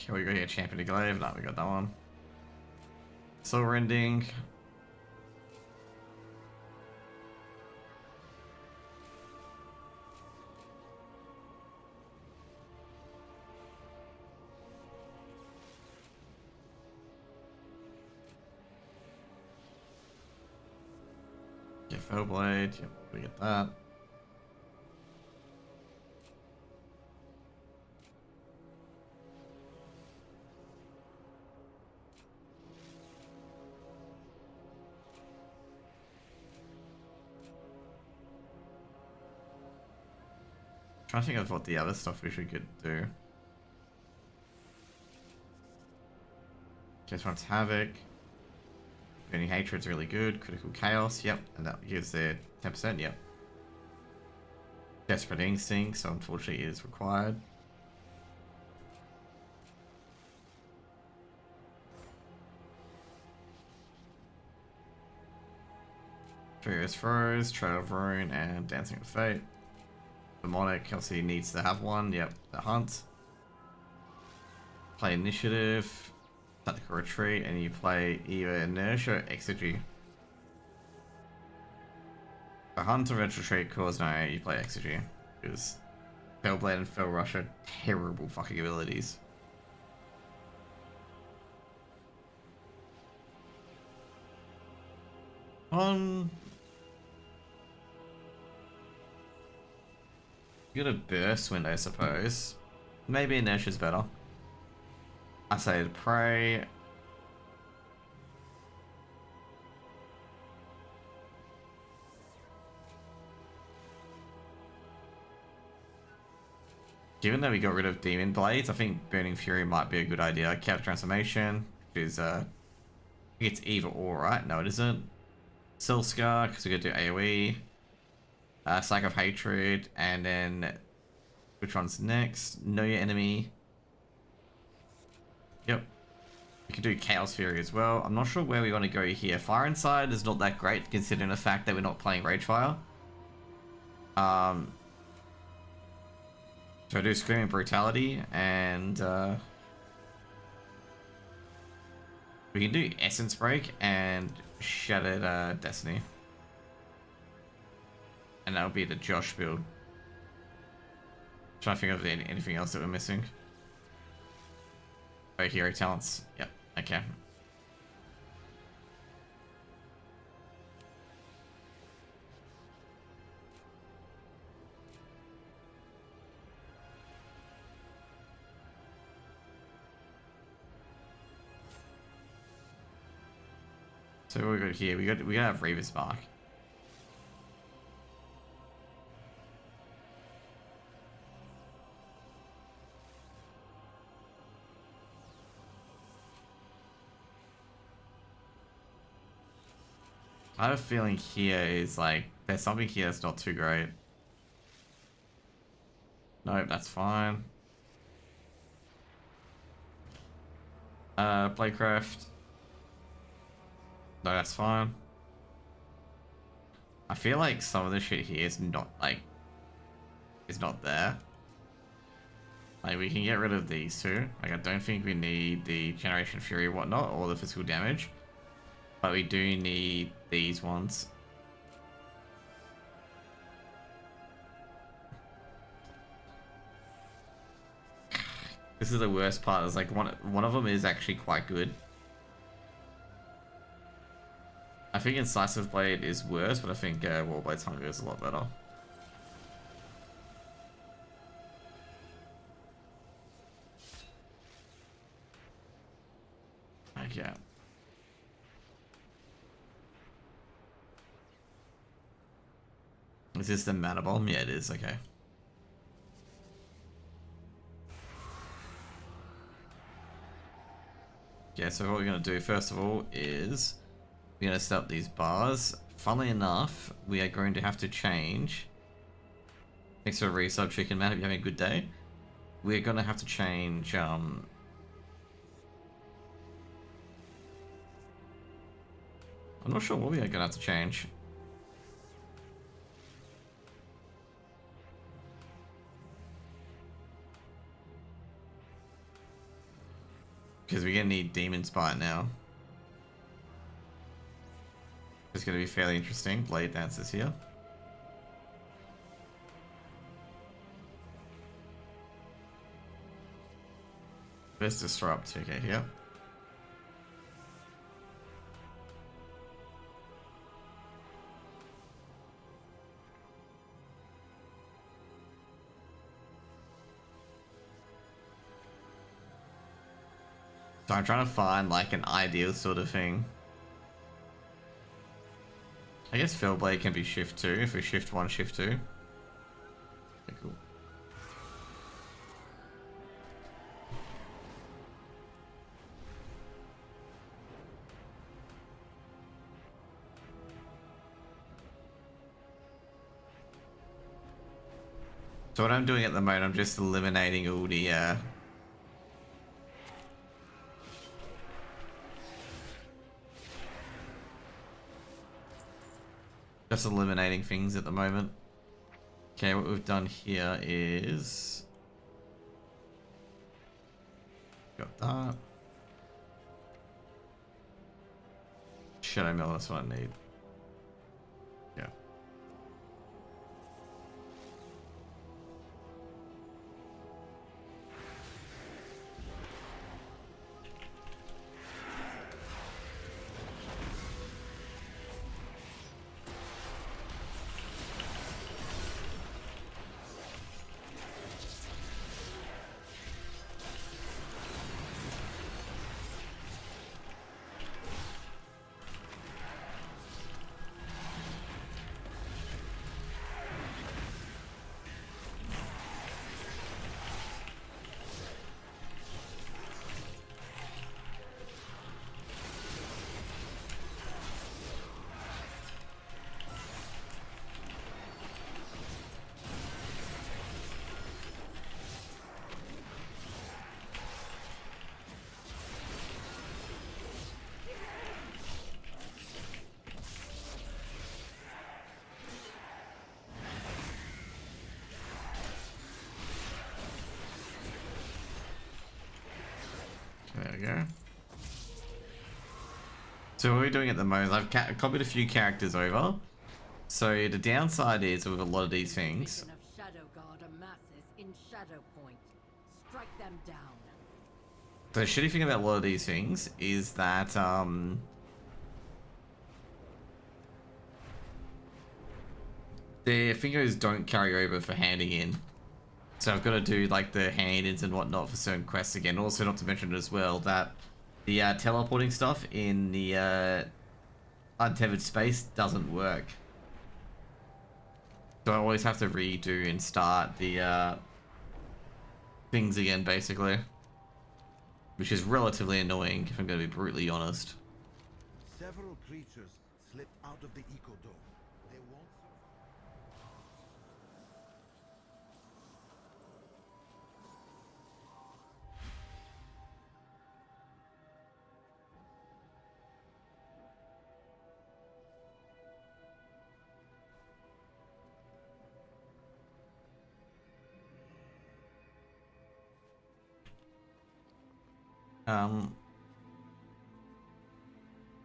Okay, we got here Champion of Glaive. No, we got that one. Silver Ending. Get Fellblade. Yep, we get that. Trying to think of what the other stuff we should could do. Just runs Havoc. Burning Hatred's really good. Critical Chaos, yep. And that gives their 10%, yep. Desperate Instinct, so unfortunately it is required. Furious Throws, Trail of Ruin, and Dancing with Fate. Demonic obviously needs to have one, yep. The Hunt. Play Initiative. Tactical Retreat, and you play either Inertia or Exegy. The Hunt or Retreat cause no, you play Exegy. Because Fellblade and Fell Rush are terrible fucking abilities. You got a burst window, I suppose. Maybe Inertia's better. I say to pray. Given that we got rid of Demon Blades, I think Burning Fury might be a good idea. Counter Transformation, which is, I think it's either or, right? No, it isn't. Soul Scar, because we got to do AoE. Cycle of Hatred, and then which one's next? Know Your Enemy. Yep. We can do Chaos Fury as well. I'm not sure where we want to go here. Fire Inside is not that great considering the fact that we're not playing Ragefire. So I do Screaming Brutality, and we can do Essence Break, and Shattered Destiny. And that'll be the Josh build. Trying to think of anything else that we're missing. Oh, hero talents. Yep, okay. So what we got here? We gotta have Reaver's Mark. I have a feeling here is like there's something here that's not too great. Nope, that's fine. Playcraft. No, that's fine. I feel like some of the shit here is not like is not there. Like we can get rid of these two. Like I don't think we need the Generation Fury or whatnot or the physical damage. But we do need these ones. This is the worst part. Is like one of them is actually quite good. I think Incisive Blade is worse, but I think Warblade's Hunger is a lot better. Okay. Is this the Mana Bomb? Yeah, it is. Okay. Yeah, so what we're going to do first of all is we're going to set up these bars. Funnily enough, we are going to have to change. Thanks for a resub, Chicken Man. Hope you're having a good day. We're going to have to change. I'm not sure what we are going to have to change. Because we're going to need Demon Spite now. It's going to be fairly interesting. Blade Dancer's here. Let's disrupt. Okay, here. So I'm trying to find like an ideal sort of thing. I guess Fellblade can be shift 2 if we shift 1, shift 2. Okay, cool. So what I'm doing at the moment, I'm just eliminating all the just eliminating things at the moment. Okay, what we've done here is got that. Shadow Mill, that's what I need. Yeah. There we go. So what we're doing at the moment, I've copied a few characters over. So the downside is with a lot of these things. Legion of Shadow Guard amasses in Shadow Point. Strike them down. The shitty thing about a lot of these things is that their fingers don't carry over for handing in. So I've got to do like the hand-ins and whatnot for certain quests again. Also, not to mention as well that the teleporting stuff in the untethered space doesn't work. So I always have to redo and start the things again, basically. Which is relatively annoying, if I'm going to be brutally honest. Several creatures slipped out of the eco dome. They won't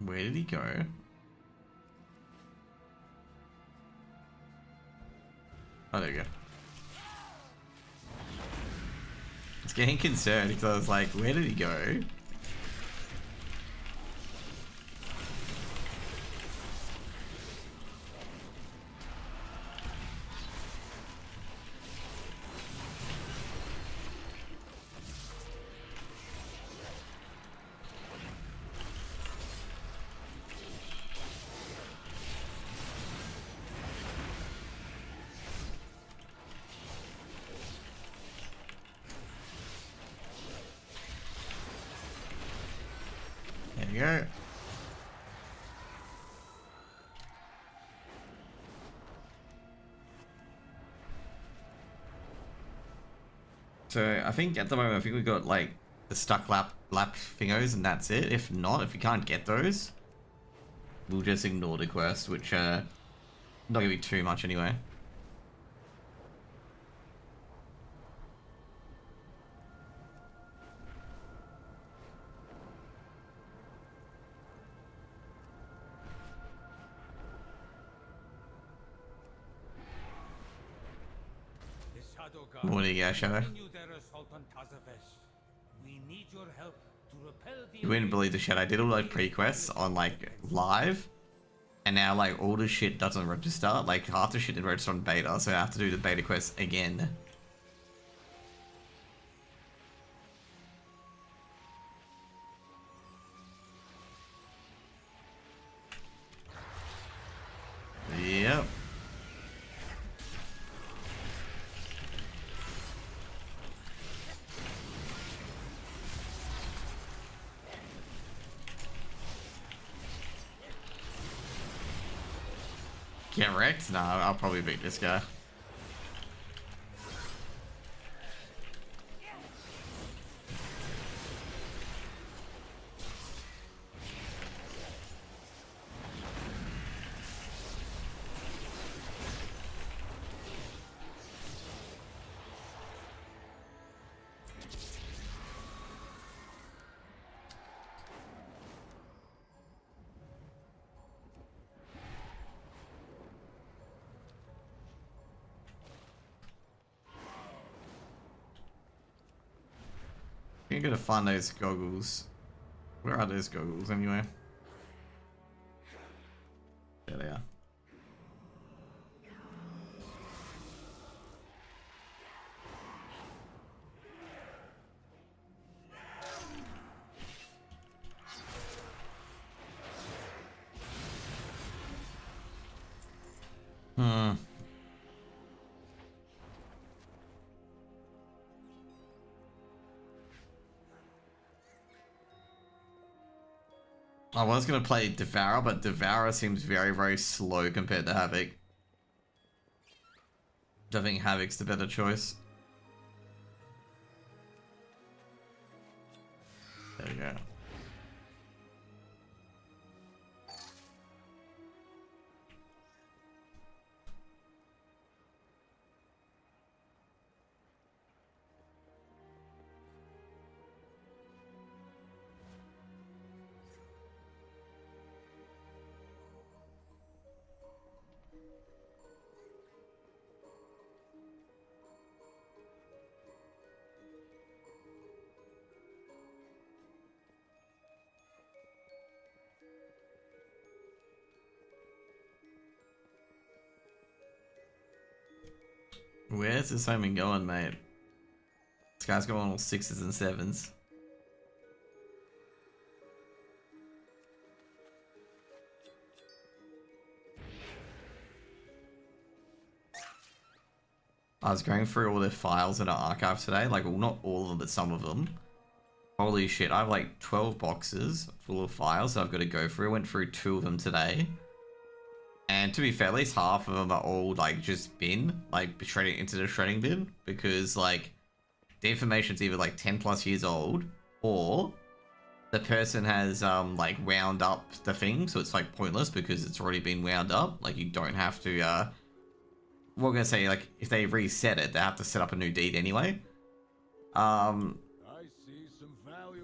Where did he go? Oh, there we go. It's getting concerned because I was like, where did he go? There you go. So I think at the moment, I think we've got like the stuck lap thingos and that's it. If not, if we can't get those, we'll just ignore the quest, which not gonna be too much anyway. The Shadow Guard What do you got, Shadow? continue their assault on Tazavesh. We need your help to repel the You wouldn't believe the shit. I did all those pre-quests on like live, and now like all the shit doesn't register. Like half the shit didn't register on beta, so I have to do the beta quest again. Yep. Get wrecked? No, I'll probably beat this guy. You're gonna find those goggles. Where are those goggles anyway? There they are. I was going to play Devour, but Devour seems very, very slow compared to Havoc. I think Havoc's the better choice. There we go. Where's this homing going, mate? This guy's going all 6s and 7s. I was going through all the files in our archive today, like, well, not all of them, but some of them. Holy shit, I have like 12 boxes full of files that I've got to go through. I went through 2 of them today. And to be fair, at least half of them are all like just bin, like shredding into the shredding bin, because like the information's either like 10 plus years old, or the person has like wound up the thing, so it's like pointless because it's already been wound up. Like you don't have to we're gonna say like if they reset it, they have to set up a new deed anyway.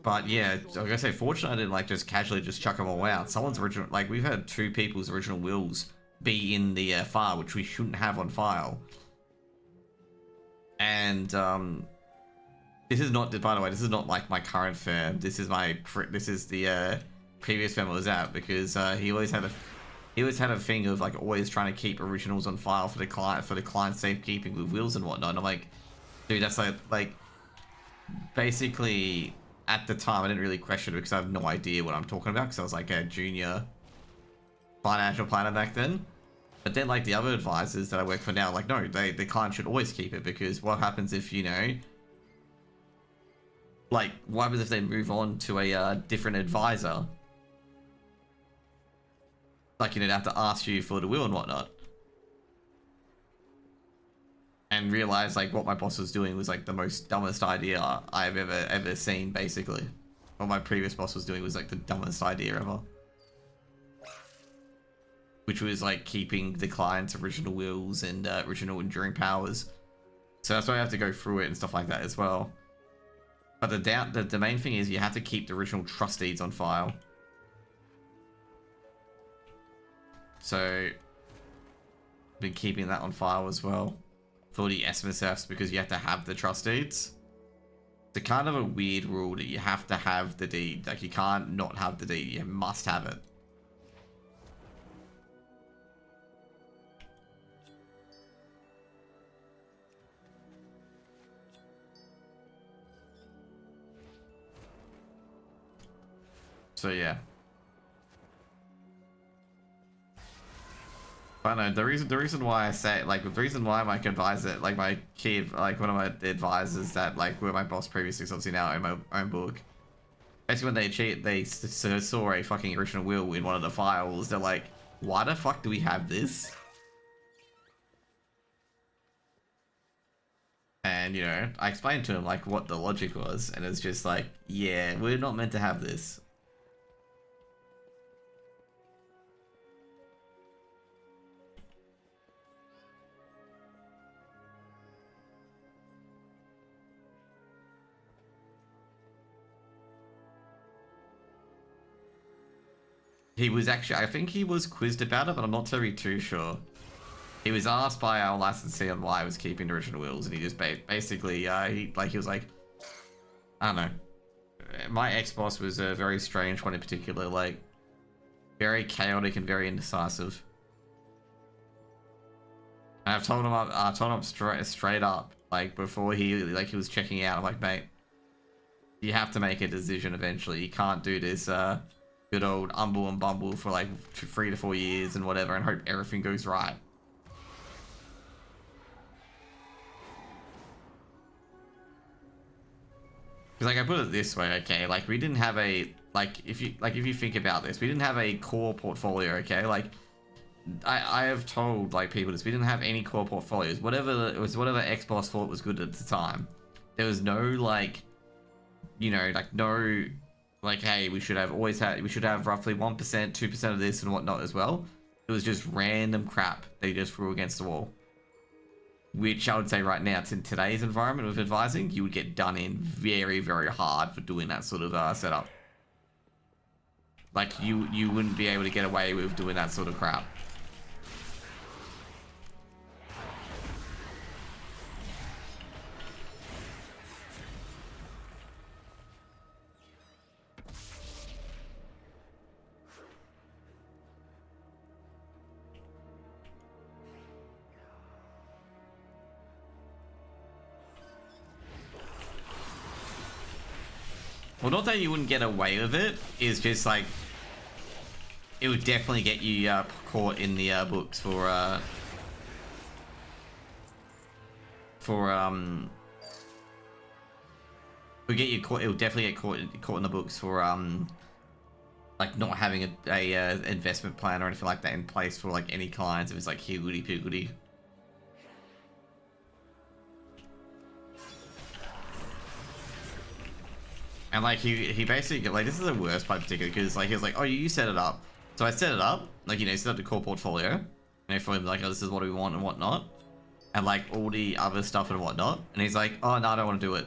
But yeah, I was gonna say, fortunately I didn't like just casually just chuck them all out. Someone's original, like we've had 2 people's original wills be in the file, which we shouldn't have on file. And this is not, by the way, this is not like my current firm. This is my, this is the previous firm I was at, because he always had a thing of like always trying to keep originals on file for the client safekeeping with wills and whatnot. And I'm like, dude, that's like basically. At the time, I didn't really question it because I have no idea what I'm talking about, because I was like a junior financial planner back then. But then, like, the other advisors that I work for now, like, no, the client should always keep it, because what happens if, you know, like, what happens if they move on to a different advisor? Like, you know, they have to ask you for the will and whatnot. And realize like what my boss was doing was like the most dumbest idea I've ever seen, basically. What my previous boss was doing was like the dumbest idea ever. Which was like keeping the client's original wills and original enduring powers. So that's why I have to go through it and stuff like that as well. But the main thing is you have to keep the original trust deeds on file. So I've been keeping that on file as well. For the SMSFs, because you have to have the trust deeds. It's kind of a weird rule that you have to have the deed. Like, you can't not have the deed. You must have it. So, yeah. I know the reason why I say, like, the reason why my advisor, like my key, like one of my advisors that like were my boss previously, so obviously now I own my own book. Basically, when they saw a fucking original will in one of the files, they're like, "Why the fuck do we have this?" And you know, I explained to him like what the logic was, and it's just like, "Yeah, we're not meant to have this." He was actually, I think he was quizzed about it, but I'm not terribly too sure. He was asked by our licensee on why he was keeping the original wills, and he just basically, he was like, I don't know. My ex-boss was a very strange one in particular, like, very chaotic and very indecisive. And I've told him, straight up, like, before he was checking out, I'm like, mate, you have to make a decision eventually. You can't do this, good old umble and bumble for like 3 to 4 years and whatever and hope everything goes right. Because like I put it this way, okay, like we didn't have a, like if you think about this, we didn't have a core portfolio, okay? Like I have told like people this, we didn't have any core portfolios. Whatever ex-boss thought was good at the time. There was no like, you know, like no like, hey, we should have roughly 1%, 2% of this and whatnot as well. It was just random crap they just threw against the wall. Which I would say right now, in today's environment with advising, you would get done in very, very hard for doing that sort of setup. Like, you wouldn't be able to get away with doing that sort of crap. Well, not that you wouldn't get away with it, is just like it would definitely get you caught in the books would get you caught. It would definitely get caught in the books for like not having a investment plan or anything like that in place for like any clients if it's like higgledy piggledy. And like he basically, like, this is the worst part particularly because like he was like, oh, you set it up. So I set it up, like, you know, set up the core portfolio, you know, for him, like, oh, this is what we want and whatnot, and like all the other stuff and whatnot. And he's like, oh no, I don't want to do it.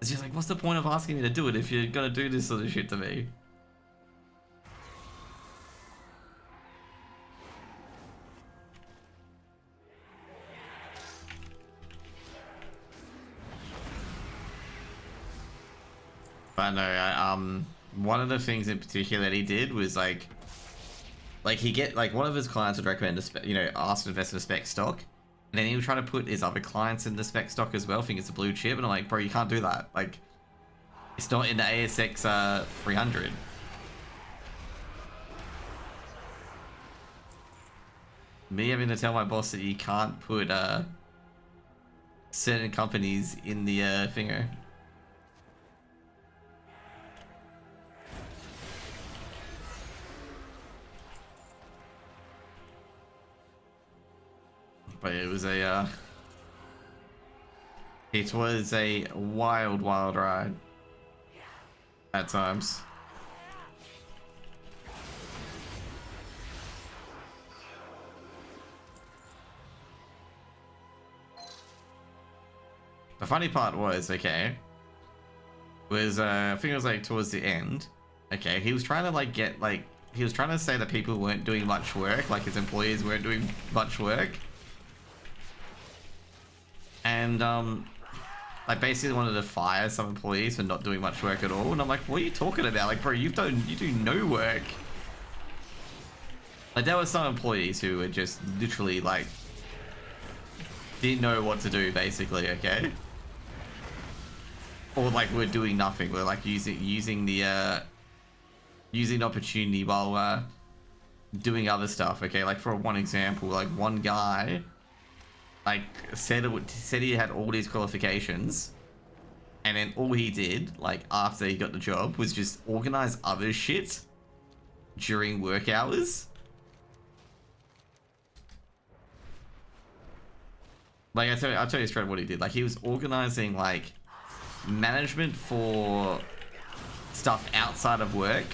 It's just like, what's the point of asking me to do it if you're gonna do this sort of shit to me? But no, one of the things in particular that he did was like he get, like, one of his clients would recommend ask to invest in a spec stock, and then he would try to put his other clients in the spec stock as well, think it's a blue chip, and I'm like, bro, you can't do that. Like, it's not in the ASX 300. Me having to tell my boss that you can't put certain companies in the thinger. But it was a wild ride at times. The funny part was, I think it was like towards the end, okay, he was trying to he was trying to say that people weren't doing much work, like his employees weren't doing much work. And like basically wanted to fire some employees for not doing much work at all. And I'm like, what are you talking about? Like, bro, you do no work. Like, there were some employees who were just literally like didn't know what to do, basically, okay? Or like we're doing nothing. We're like using the opportunity while doing other stuff, okay? Like, for one example, like one guy like said he had all these qualifications, and then all he did, like, after he got the job was just organize other shit during work hours. Like, I'll tell you straight what he did. Like, he was organizing like management for stuff outside of work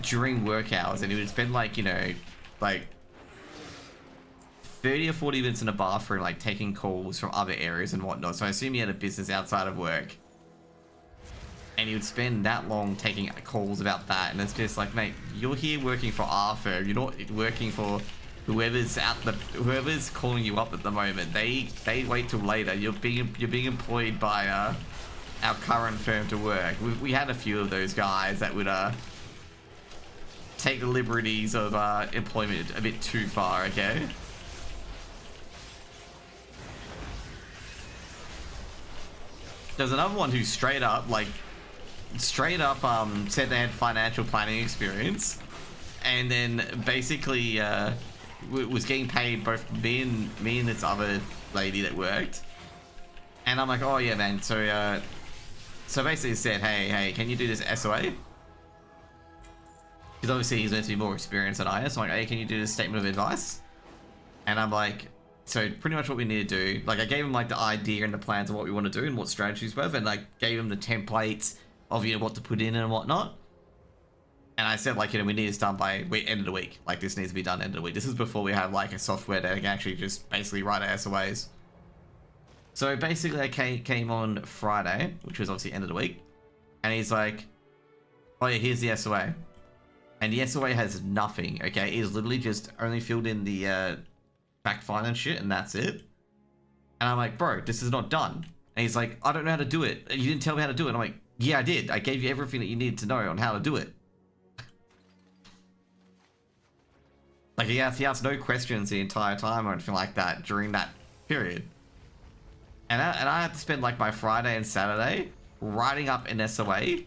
during work hours, and he would spend like, you know, like 30 or 40 minutes in a bathroom, like taking calls from other areas and whatnot. So I assume he had a business outside of work, and he would spend that long taking calls about that. And it's just like, mate, you're here working for our firm. You're not working for whoever's calling you up at the moment. They wait till later. You're being employed by our current firm to work. We had a few of those guys that would take the liberties of employment a bit too far, okay? There's another one who straight up said they had financial planning experience, and then basically was getting paid, both me and this other lady that worked. And I'm like, oh yeah, man. So basically said, hey, can you do this SOA? Because obviously he's meant to be more experienced than I am. So I'm like, hey, can you do this statement of advice? And I'm like, so pretty much what we need to do, like, I gave him like the idea and the plans of what we want to do and what strategies were, and like gave him the templates of, you know, what to put in and whatnot. And I said, like, you know, we need this done by end of the week. Like, this needs to be done end of the week. This is before we have like a software that can actually just basically write our SOAs. So basically I came on Friday, which was obviously end of the week, and he's like, oh yeah, here's the SOA. And the SOA has nothing, okay? It's literally just only filled in the fact finance shit, and that's it. And I'm like, bro, this is not done. And he's like, I don't know how to do it. You didn't tell me how to do it. I'm like, yeah, I did. I gave you everything that you needed to know on how to do it. Like, he asked no questions the entire time or anything like that during that period. And I had to spend like my Friday and Saturday writing up an SOA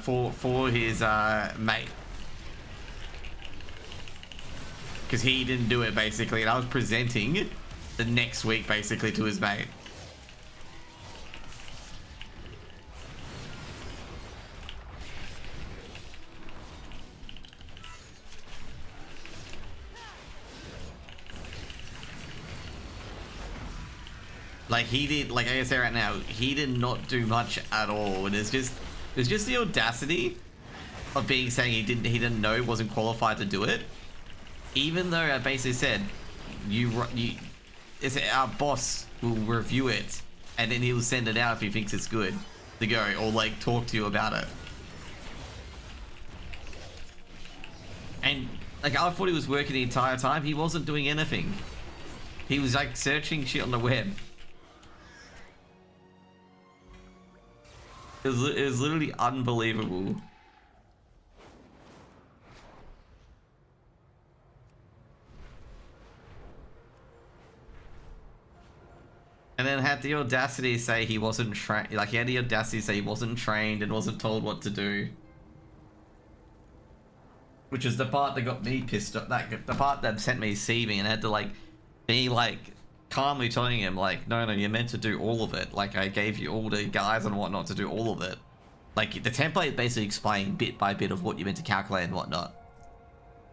for his mate, because he didn't do it basically, and I was presenting the next week basically to his mate. Like he did, like I say right now, he did not do much at all, and it's just the audacity of saying he didn't know, wasn't qualified to do it, even though I basically said it's our boss will review it and then he'll send it out if he thinks it's good to go, or like talk to you about it. And like I thought he was working the entire time. He wasn't doing anything. He was like searching shit on the web. It was literally unbelievable. And then had the audacity to say he wasn't trained. Like he had the audacity to say he wasn't trained and wasn't told what to do. Which is the part that got me pissed off. Like the part that sent me seething, and I had to like be like calmly telling him like, no, you're meant to do all of it. Like I gave you all the guys and whatnot to do all of it. Like the template basically explained bit by bit of what you meant to calculate and whatnot,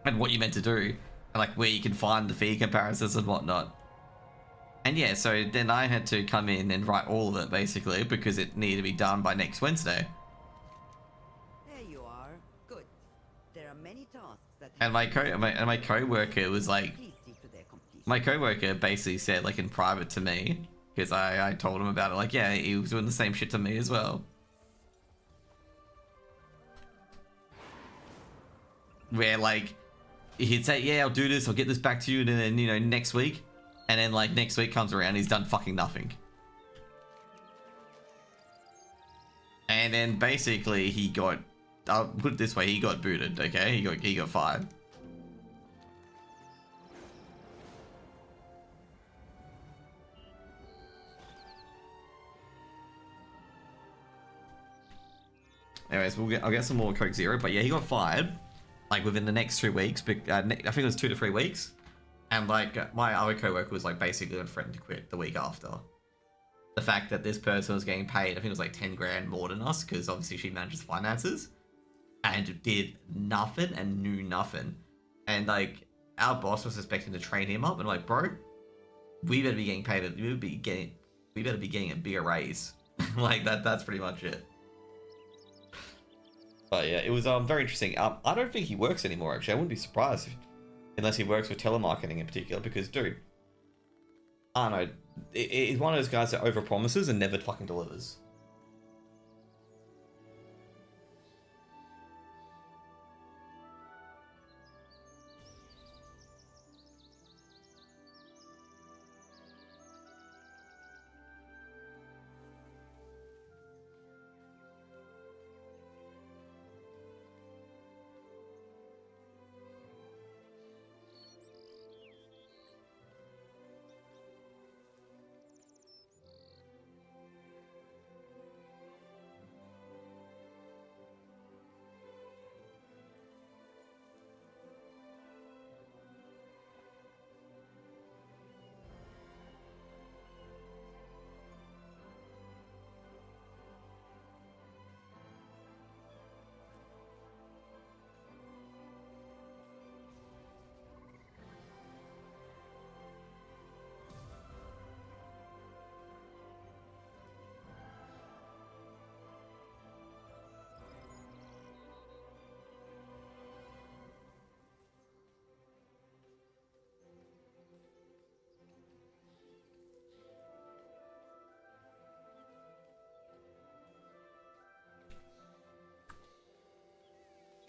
and what you meant to do, and like where you can find the fee comparisons and whatnot. And yeah, so then I had to come in and write all of it basically because it needed to be done by next Wednesday. There you are. Good. There are many tasks that. And my co-worker was like, Please see to their completion. my co-worker basically said like in private to me, because I told him about it, like yeah, he was doing the same shit to me as well. Where like he'd say, yeah, I'll do this, I'll get this back to you, and then, you know, next week. And then like next week comes around, he's done fucking nothing. And then basically he got, I'll put it this way, he got booted, okay? He got fired. Anyways, I'll get some more Coke Zero, but yeah, he got fired like within the next 2 weeks. I think it was 2 to 3 weeks. And like my other coworker was like basically threatened to quit the week after. The fact that this person was getting paid, I think it was like 10 grand more than us, because obviously she manages finances, and did nothing and knew nothing. And like our boss was expecting to train him up, and like, bro, we better be getting paid. We better be getting a bigger raise. Like that's pretty much it. But yeah, it was very interesting. I don't think he works anymore. Actually, I wouldn't be surprised unless he works with telemarketing in particular, because dude, I don't know, he's one of those guys that overpromises and never fucking delivers.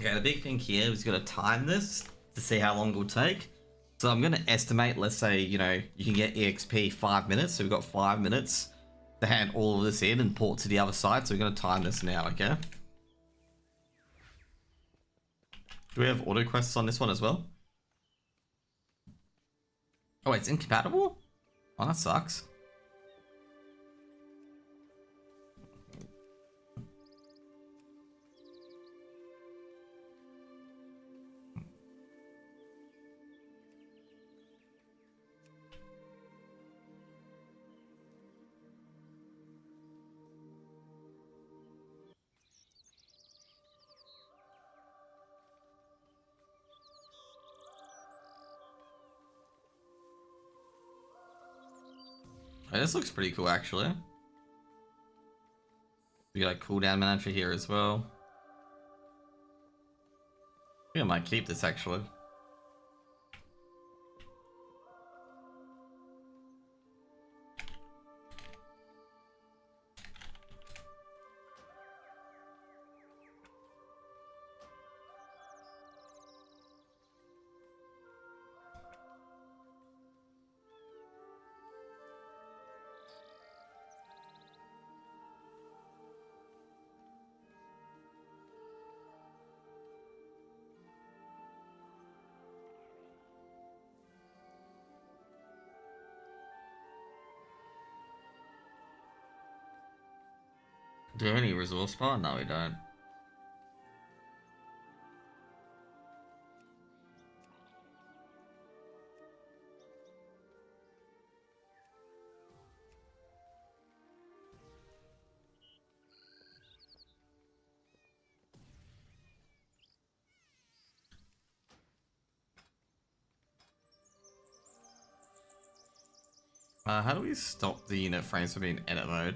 Okay, the big thing here is going to time this to see how long it will take. So I'm going to estimate, let's say, you know, you can get EXP 5 minutes. So we've got 5 minutes to hand all of this in and port to the other side. So we're going to time this now, okay? Do we have auto quests on this one as well? Oh, it's incompatible? Oh, that sucks. Oh, this looks pretty cool actually. We got a cooldown manager here as well. I think I might keep this actually. Do we have any resource bar? No, we don't. How do we stop the unit frames from being in edit mode?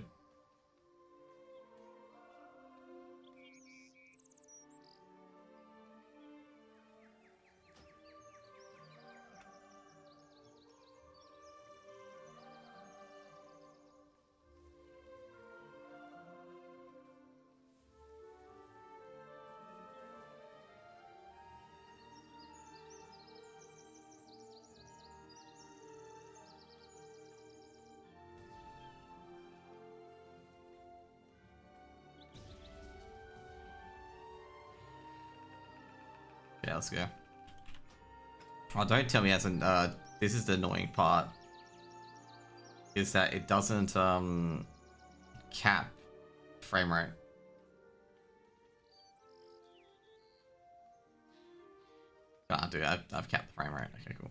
Yeah, let's go. Oh, don't tell me it hasn't, this is the annoying part. Is that it doesn't, cap frame rate. Ah, dude, I've capped the frame rate. Okay, cool.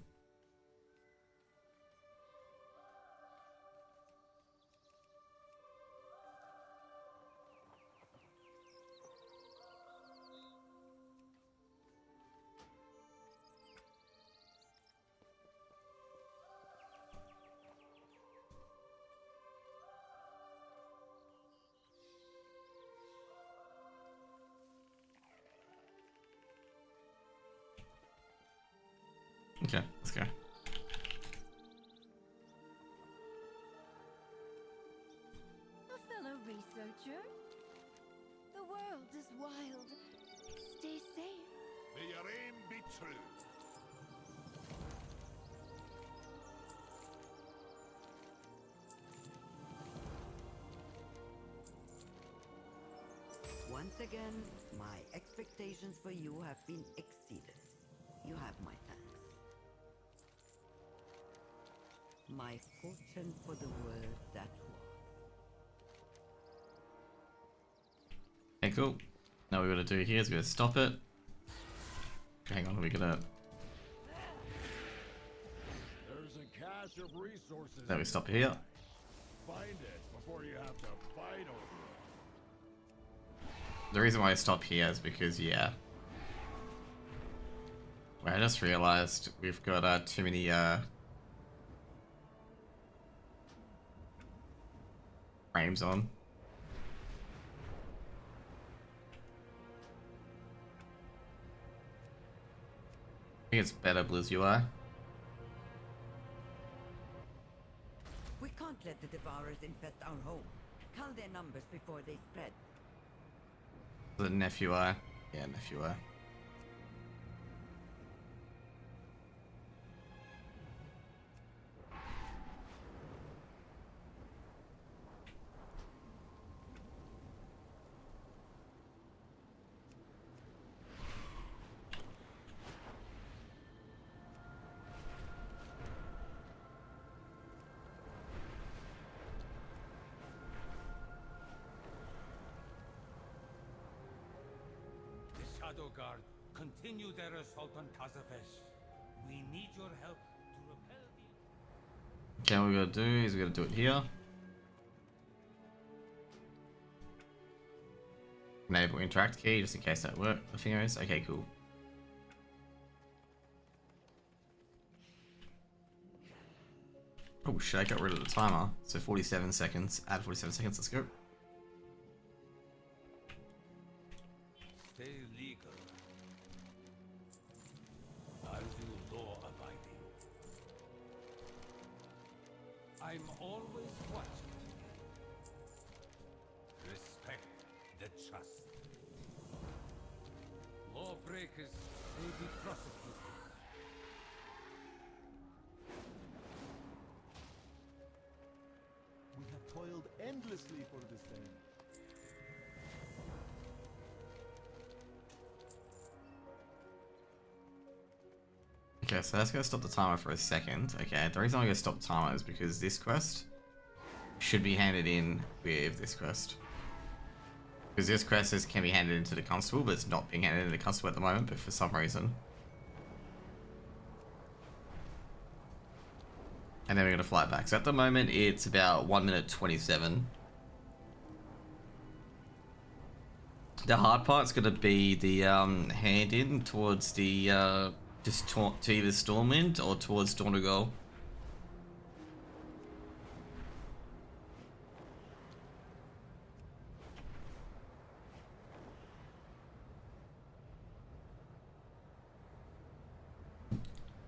Okay, let's go. A fellow researcher. The world is wild. Stay safe. May your aim be true. Once again, my expectations for you have been exceeded. You have my thanks. My fortune for the world that was. Okay, cool. Now what we're gonna do here is we're gonna stop it. Hang on, we're gonna. There's a cache of resources. There we stop it here. Find it before you have to fight over it. The reason why I stop here is because, yeah. Well, I just realized we've got too many frames on. I think it's better Blizz UI. We can't let the Devourers infest our home. Count their numbers before they spread. The nephew UI. Yeah, nephew UI. Shadow Guard continue their assault on Tazafesh. We need your help to repel the... Okay, what we gotta do is we gotta do it here. Enable interact key just in case that works. The thing is, okay, cool. Oh shit, I got rid of the timer. So 47 seconds. Add 47 seconds, let's go. Stay legal. I'll do law abiding. I'm always watching. Respect the trust. Lawbreakers may be prosecuted. We have toiled endlessly for this day. Okay, so let's go stop the timer for a second. Okay, the reason I'm going to stop the timer is because this quest should be handed in with this quest. Because this quest can be handed into the constable, but it's not being handed into the constable at the moment, but for some reason. And then we're going to fly it back. So at the moment, it's about 1 minute 27. The hard part's going to be the hand in towards the just to either Stormwind or towards Dornegal.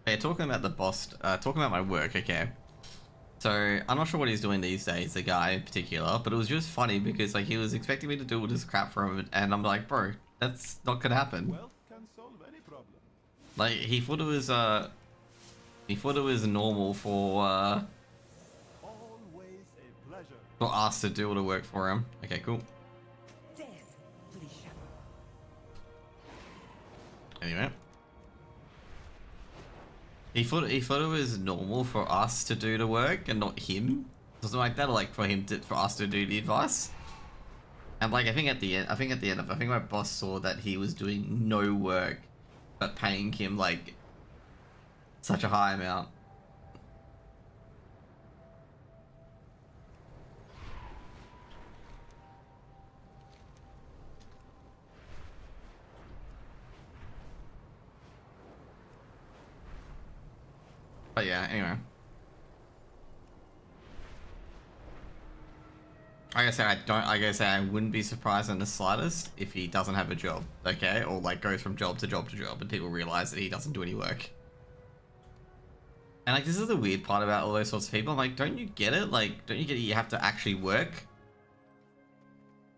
Okay, talking about the boss, talking about my work, okay. So, I'm not sure what he's doing these days, the guy in particular, but it was just funny because, like, he was expecting me to do all this crap for him, and I'm like, bro, that's not gonna happen. Wealth can solve any problem. Like, he thought it was normal for Always a pleasure. us to do all the work for him. Okay, cool. There, Felicia. Anyway. He thought it was normal for us to do the work and not him. Something like that, or like for us to do the advice. And like I think at the end, my boss saw that he was doing no work, but paying him like such a high amount. But yeah, anyway. Like I said, I wouldn't be surprised in the slightest if he doesn't have a job, okay? Or like goes from job to job to job and people realize that he doesn't do any work. And like, this is the weird part about all those sorts of people. I'm like, don't you get it? Like, don't you get it? You have to actually work?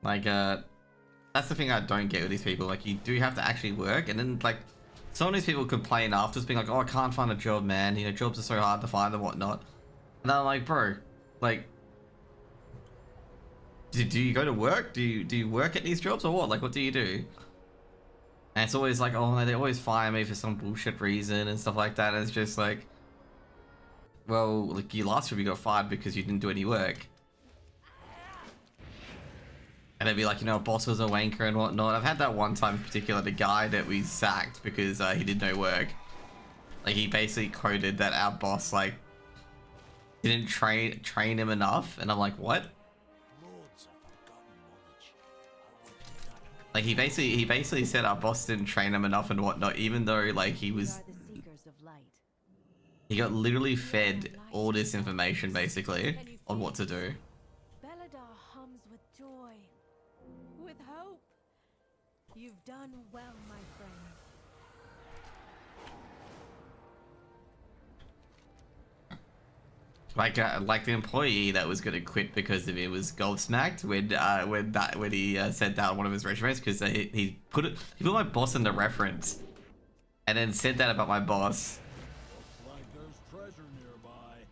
Like, that's the thing I don't get with these people. Like, you do have to actually work, and then like, some of these people complain afterwards, being like, oh, I can't find a job, man. You know, jobs are so hard to find and whatnot. And I'm like, bro, like, do you go to work? Do you work at these jobs or what? Like, what do you do? And it's always like, oh, no, they always fire me for some bullshit reason and stuff like that. And it's just like, well, like, you last job you got fired because you didn't do any work. And they'd be like, you know, boss was a wanker and whatnot. I've had that one time in particular, the guy that we sacked because he did no work. Like, he basically quoted that our boss, like, didn't train him enough. And I'm like, what? Like, he basically said our boss didn't train him enough and whatnot, even though, like, he got literally fed all this information, basically, on what to do. You've done well, my friend. Like the employee that was gonna quit because of it was gobsmacked when he said that on one of his resumes, because he put my boss in the reference, and then said that about my boss. Looks like there's treasure nearby.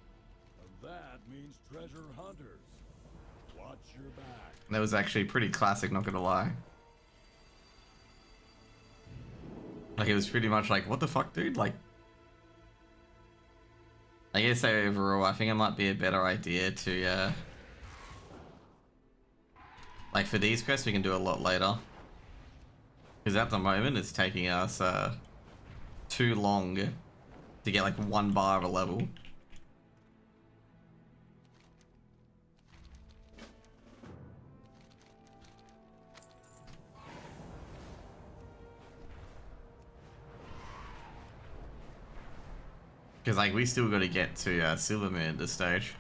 And that means treasure hunters. Watch your back. That was actually pretty classic, not gonna lie. Like, it was pretty much like, what the fuck, dude? Like, I guess overall, I think it might be a better idea to, like, for these quests, we can do a lot later. Because at the moment, it's taking us, too long to get, like, 1 bar of a level. Because like we still got to get to Silvermoon at this stage.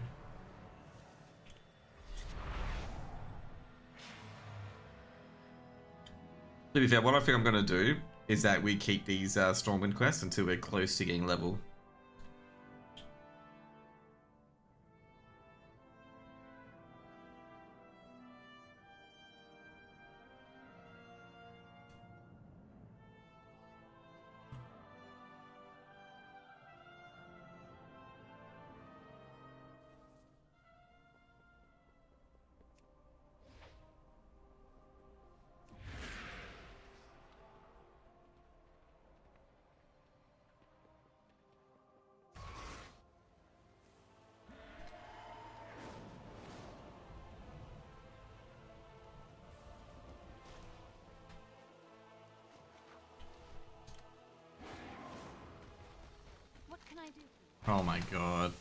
To be fair, what I think I'm going to do is that we keep these Stormwind quests until we're close to getting level. What can I do? Oh my god.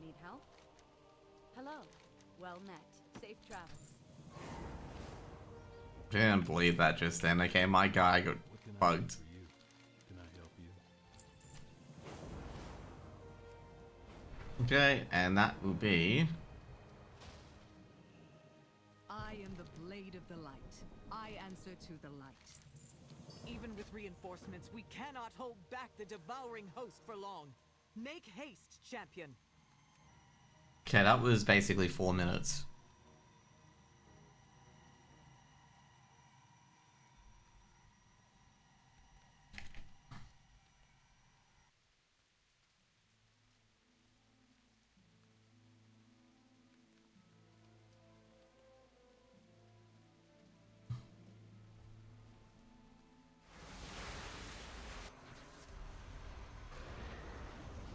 Need help? Hello. Well met. Safe travels. Didn't believe that just then. Okay, my guy got bugged. Okay, and that will be... I am the blade of the light. I answer to the light. Even with reinforcements, we cannot hold back the devouring host for long. Make haste, champion. Okay, that was basically 4 minutes.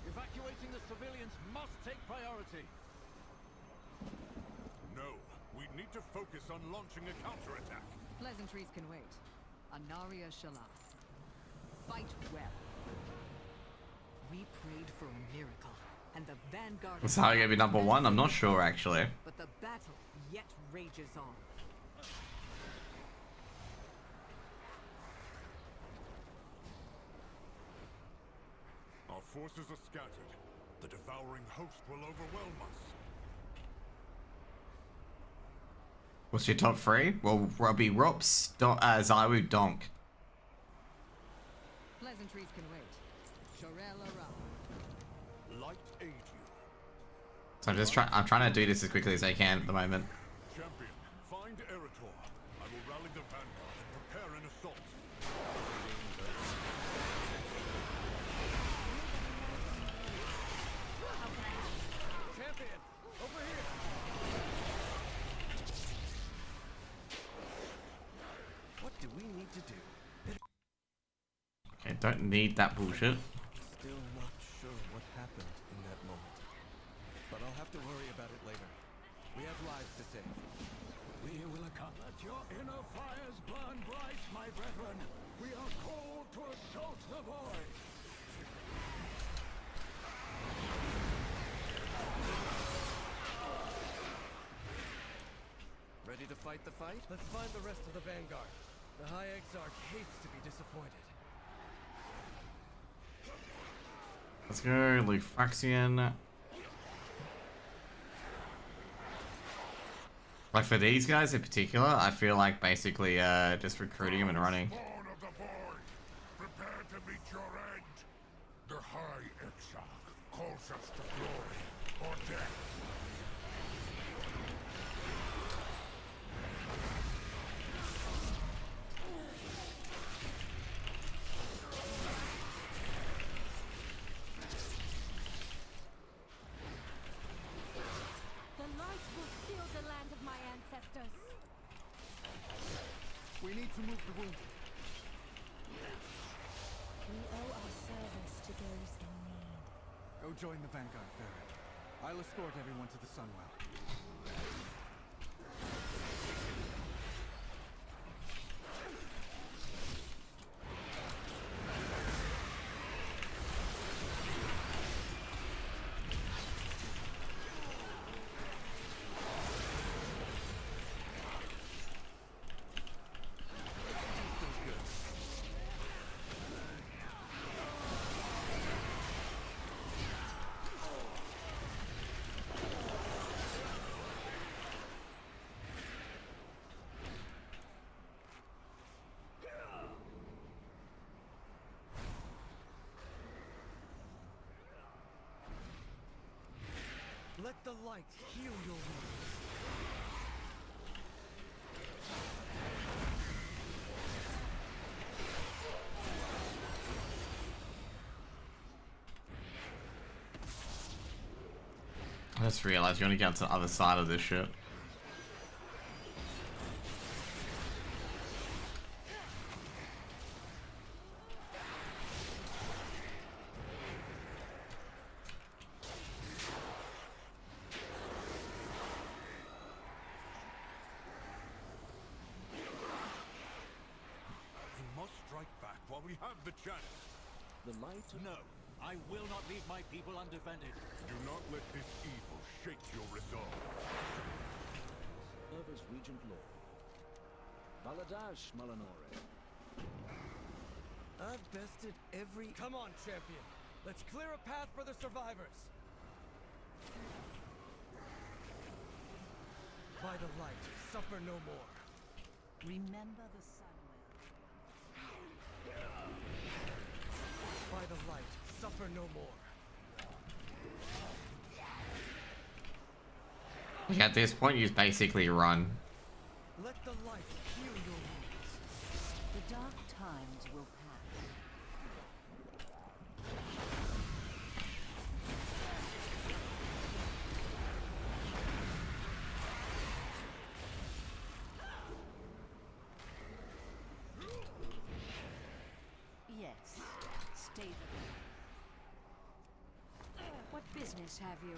Evacuating the civilians must take priority. No, we need to focus on launching a counterattack. Pleasantries can wait. Anaria Shala. Fight well. We prayed for a miracle, and the vanguard... That's how I gonna be number 1? I'm not sure, actually. But the battle yet rages on. Our forces are scattered. The devouring host will overwhelm us. What's your top 3? Well, Robbie, Rops, Zawu, Donk. Pleasantries can wait. Shorel around. Light aid you. So I'm trying to do this as quickly as I can at the moment. Champion, find Eretor. I will rally the vanguard and prepare an assault. Champion, over here. What do we need to do? Okay, don't need that bullshit. Still not sure what happened in that moment. But I'll have to worry about it later. We have lives to save. We will accomplish. Let your inner fires burn bright, my brethren. We are called to assault the void. Ready to fight the fight? Let's find the rest of the vanguard. The High Exarch hates to be disappointed. Let's go, Lufaxian. Like for these guys in particular, I feel like basically just recruiting them and running. Spawn of the void, prepare to meet your end. The High Exarch calls us to glory or death. The light will seal the land of my ancestors. We need to move the wounded. We owe our service to those in need. Go join the vanguard, Farron. I'll escort everyone to the Sunwell. Let the light heal your wounds. I just realized you only get to the other side of this shit. We must strike back while we have the chance. The light? No, I will not leave my people undefended. Do not let this evil shake your resolve. Serve as Regent Lord. Baladash Malanore. I've bested every... Come on, champion. Let's clear a path for the survivors. By the light, suffer no more. Remember the sun well. By the light, suffer no more. Yeah, at this point, you basically run. Let the light heal your wounds. The dark times will pass. Yes, stay there. What business have you?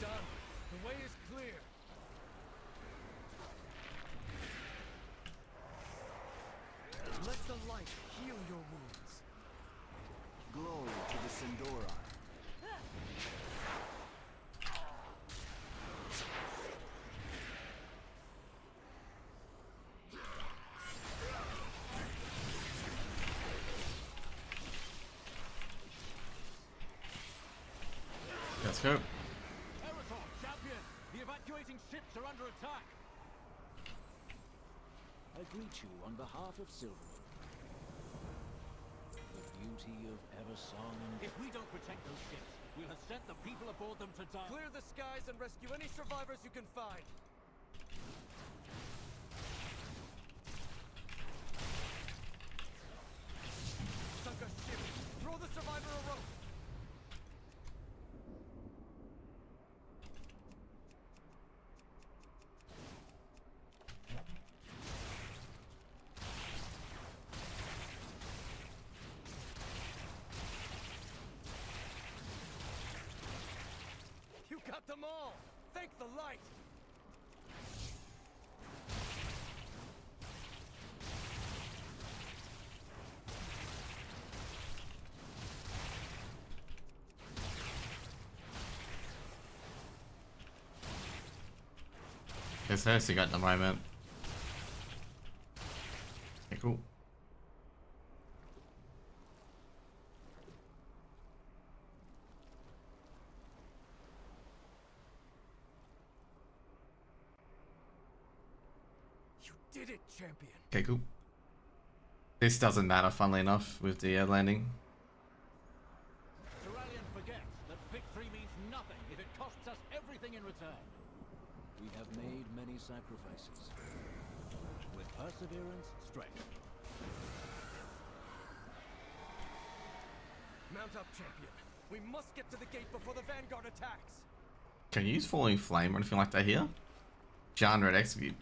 Done. The way is clear. Let the light heal your wounds. Glory to the Sindora. Let's go. Eversong, champion! The evacuating ships are under attack! I greet you on behalf of Silvermoon. The beauty of Eversong. If we don't protect those ships, we'll have sent the people aboard them to die. Clear the skies and rescue any survivors you can find. Sunk a ship. Throw the survivor a rope. You got them all! Thank the light! It's Hersey at the moment. Okay, cool. You did it, champion! Okay, cool. This doesn't matter, funnily enough, with the landing. Duralian forgets that victory means nothing if it costs us everything in return. We have made many sacrifices. With perseverance, strength. Mount up, champion. We must get to the gate before the Vanguard attacks. Can you use Falling Flame or anything like that here? Genre execute.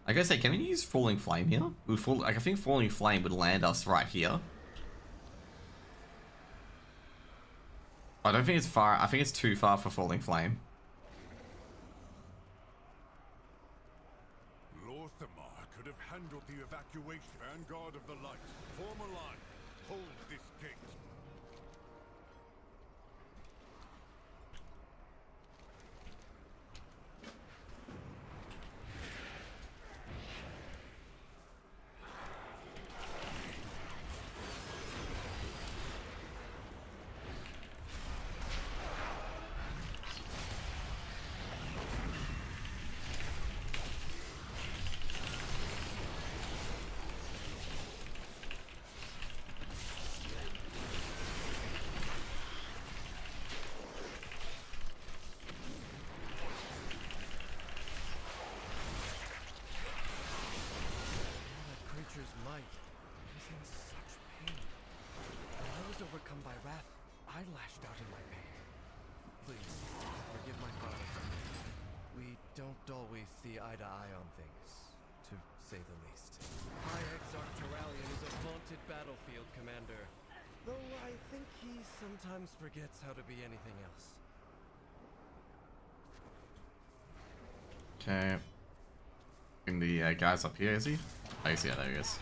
I gotta say, can we use Falling Flame here? Like, I think Falling Flame would land us right here. I don't think it's far. I think it's too far for Falling Flame. Lorthamar could have handled the evacuation. Vanguard of the Light, form a line. Hold this gate. I lashed out in my pain. Please, forgive my father. We don't always see eye to eye on things, to say the least. My Exarch Terralion is a vaunted battlefield commander, though I think he sometimes forgets how to be anything else. Okay. Bring the guys up here, is he? Oh, you see, yeah, there he is.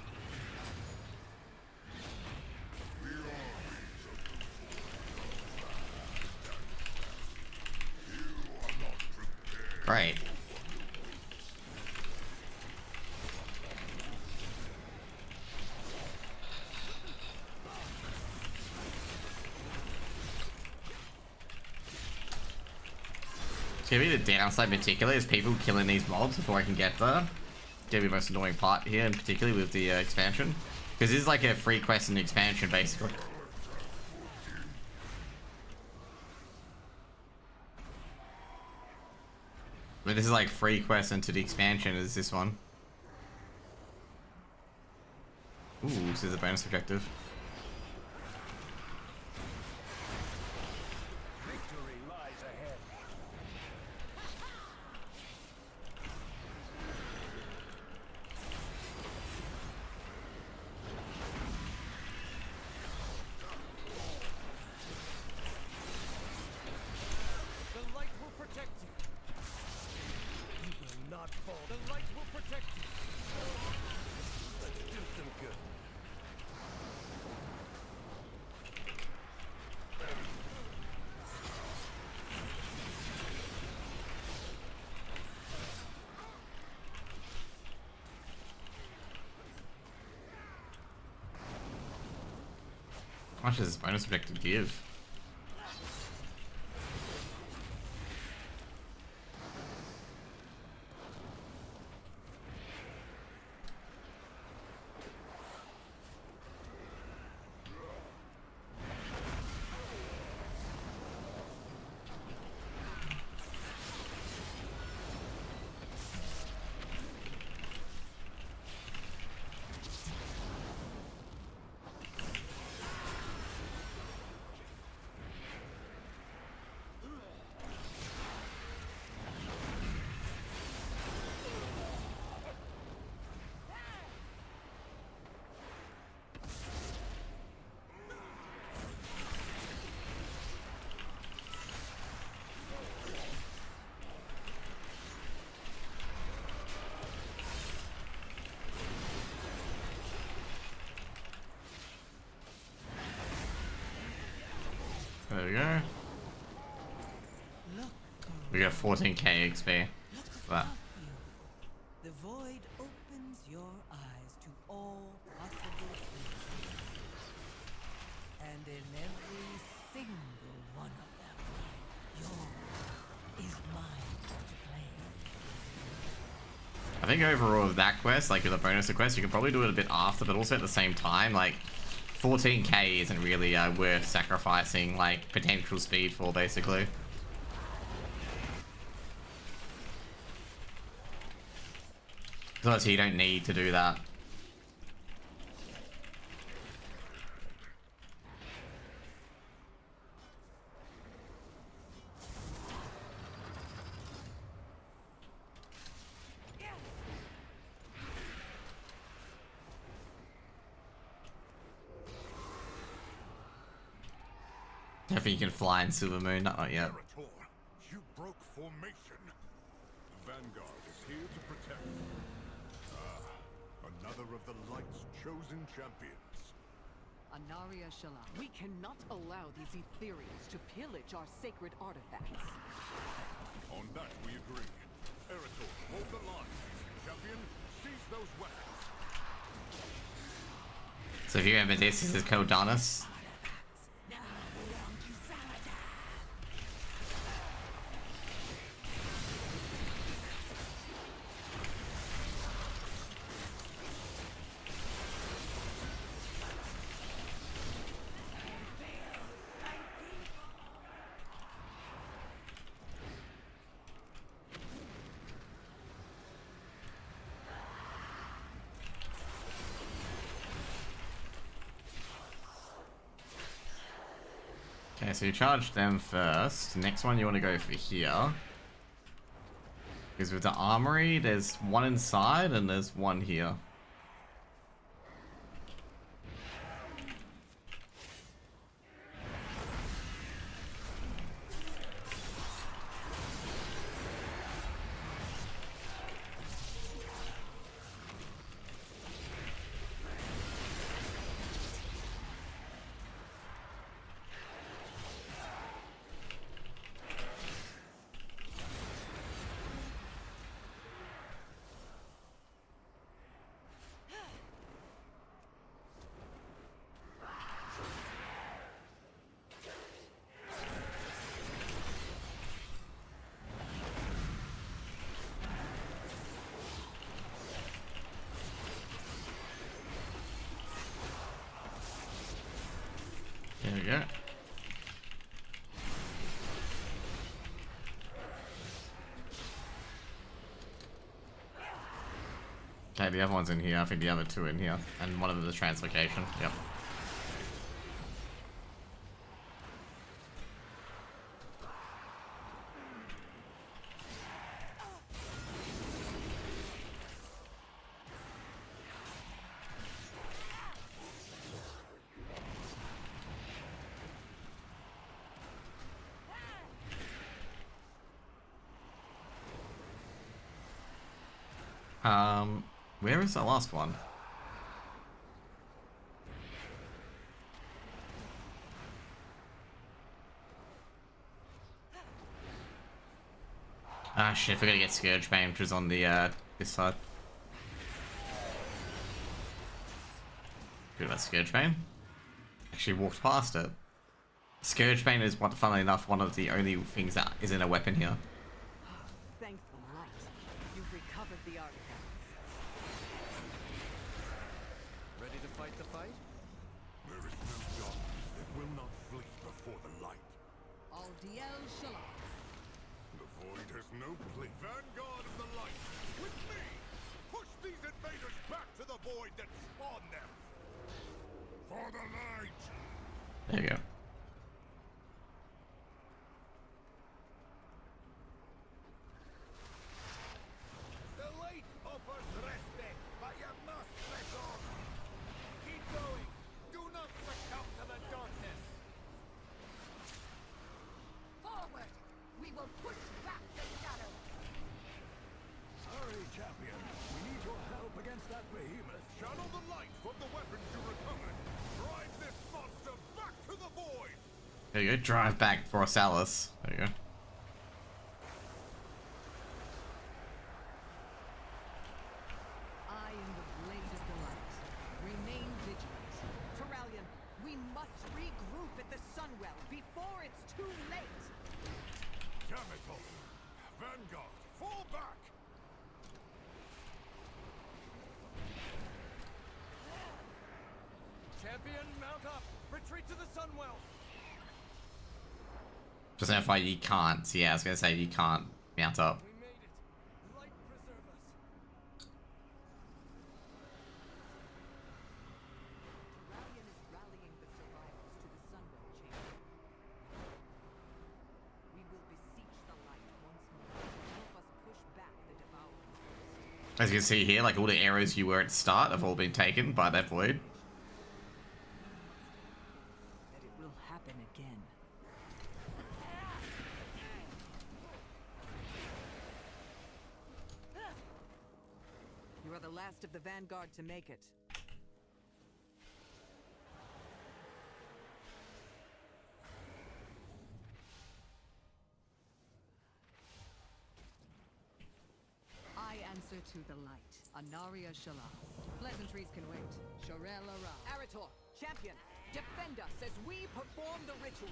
Great. Maybe the downside in particular is people killing these mobs before I can get there. Gonna be the most annoying part here, and particularly with the expansion. Because this is like a free quest in the expansion, basically. But this is like free quest into the expansion, is this one. Ooh, this is a bonus objective. Victory lies ahead. The light will protect you. You will not fall. The light will protect you. Let's do some good. How much does this bonus objective give? There we go. We got 14k XP. That. The void opens your eyes to all possible futures. And in every single one of them, yours is mine to play. I think overall with that quest, like with a bonus quest, you can probably do it a bit after, but also at the same time, like 14k isn't really worth sacrificing like potential speed for, basically. So obviously you don't need to do that. I think you can fly in Silvermoon, not yet. You broke formation. The Vanguard is here to protect. Another of the Light's chosen champions. Anaria Shala. We cannot allow these Ethereals to pillage our sacred artifacts. On that we agree. Eretor, hold the line. Champion, seize those weapons. So if you remember this is Kodanis. Okay, so you charge them first. Next one you want to go for here. Because with the armory, there's one inside and there's one here. There we go. Okay, the other one's in here. I think the other two are in here. And one of them is translocation. Yep. Where is the last one? Ah shit, we're gonna get Scourge Bane, which is on the this side. Good about Scourge Bane. Actually walked past it. Scourge Bane is, funnily enough, one of the only things that is in a weapon here. Thank the light. You've recovered the artifacts. Ready to fight the fight? There is no darkness that will not flee before the light. Aldiel Shalom. The void has no place. Vanguard of the light, with me! Push these invaders back to the void that spawned them! For the light! There you go. The light offers respite, but you must press on! Keep going! Do not succumb to the darkness! Forward! We will push back the shadow! Hurry, champion! We need your help against that behemoth! Channel the light from the weapons you recovered! Drive this monster back to the void! There you go. Drive back for Osalis. There you go. I am the blade of the light. Remain vigilant. Terralion, we must regroup at the Sunwell before it's too late. Damn it all! Vanguard, fall back! Champion, mount up! Retreat to the Sunwell! Just FYI, you can't. Yeah, I was gonna say you can't mount up. We made it! Light preserve us! Terralion is rallying the survivors to the Sunwell chamber. We will beseech the light once more to help us push back the Devourers. As you can see here, like all the arrows you were at the start have all been taken by that void. That it will happen again. You are the last of the Vanguard to make it. I answer to the light. Anaria Shala. Pleasantries can wait. Shorel Ara. Arator, champion, defend us as we perform the ritual.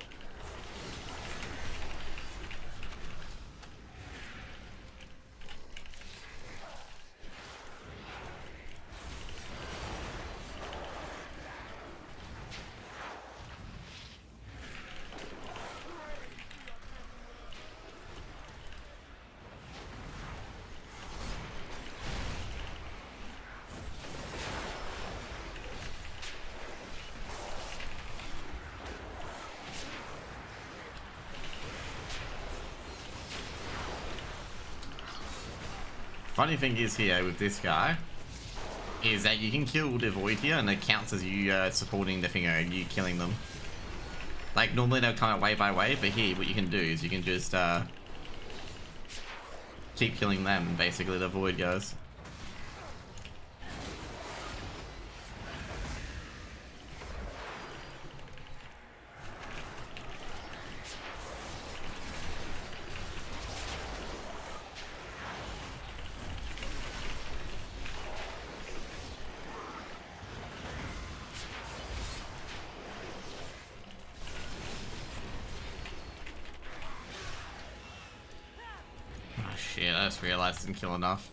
funny thing is here with this guy is that you can kill the void here and it counts as you supporting the finger and you killing them. Like normally they'll come out wave by wave, but here what you can do is you can just keep killing them and basically the void goes. Shit, I just realized I didn't kill enough.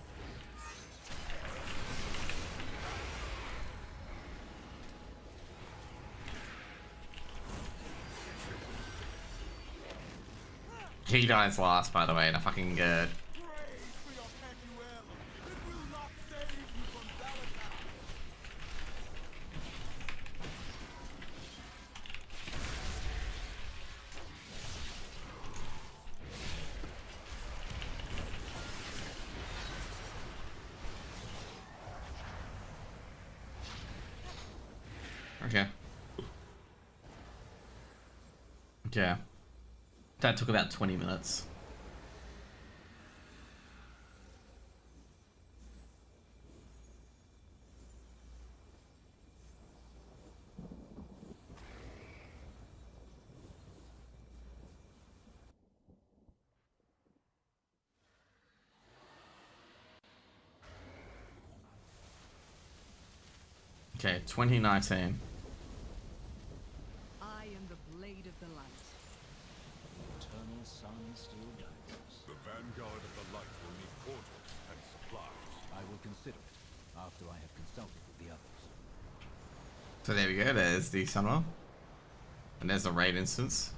He dies last, by the way, and I fucking okay. Okay. That took about 20 minutes. Okay, 2019. I am the blade of the light. Eternal sun still guides us. The vanguard of the light will need portals and supplies. I will consider it after I have consulted with the others. So there we go, there's the Sunwell. And there's the raid instance.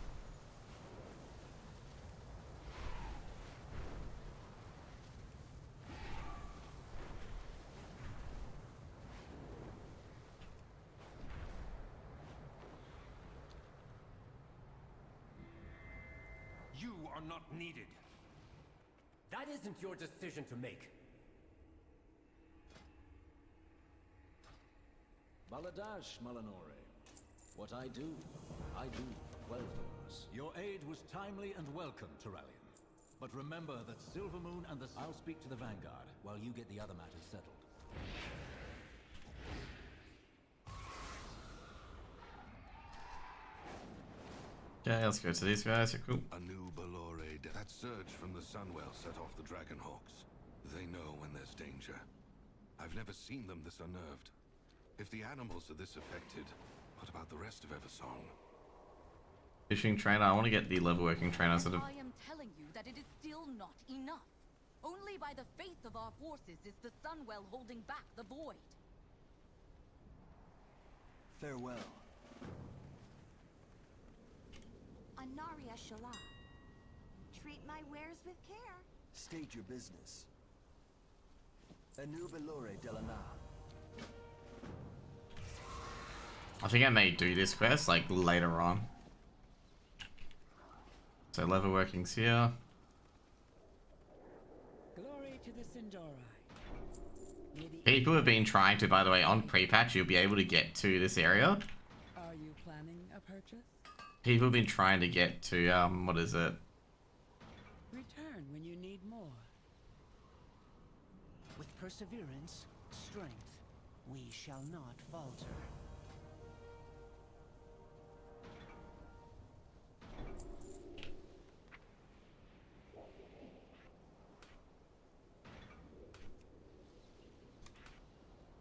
You are not needed. That isn't your decision to make. Baladash, Malanore. What I do for Quel'Thor's. Your aid was timely and welcome, Turallion. But remember that Silvermoon and the... I'll speak to the Vanguard while you get the other matters settled. Okay, let's go to these guys. You're cool. A new Balore. That surge from the Sunwell set off the Dragonhawks. They know when there's danger. I've never seen them this unnerved. If the animals are this affected, what about the rest of Eversong? Fishing trainer. I want to get the level working trainer. So I am telling you that it is still not enough. Only by the faith of our forces is the Sunwell holding back the void. Farewell. Anaria Shala. Treat my wares with care. State your business. Anu Belore Delana. I think I may do this quest like later on. So level working's here. Glory to the Sindori. People have been trying to, by the way, on pre-patch you'll be able to get to this area. Are you planning a purchase? People have been trying to get to, what is it? Return when you need more. With perseverance, strength, we shall not falter.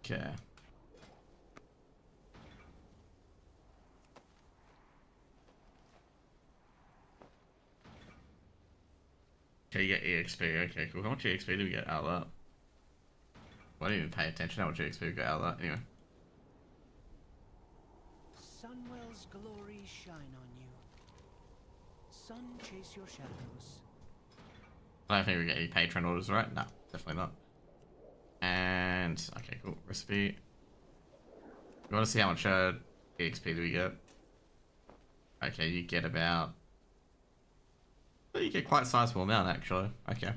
Okay. Okay, you get EXP. Okay, cool. How much EXP do we get out of that? Well, I didn't even pay attention how much EXP we got out of that. Anyway. Sunwell's glory shine on you. Sun chase your shadows. I don't think we get any patron orders, right? No, definitely not. And, okay, cool. Recipe. We want to see how much EXP do we get. Okay, you get about... Well, you get quite a sizable amount, actually. Okay.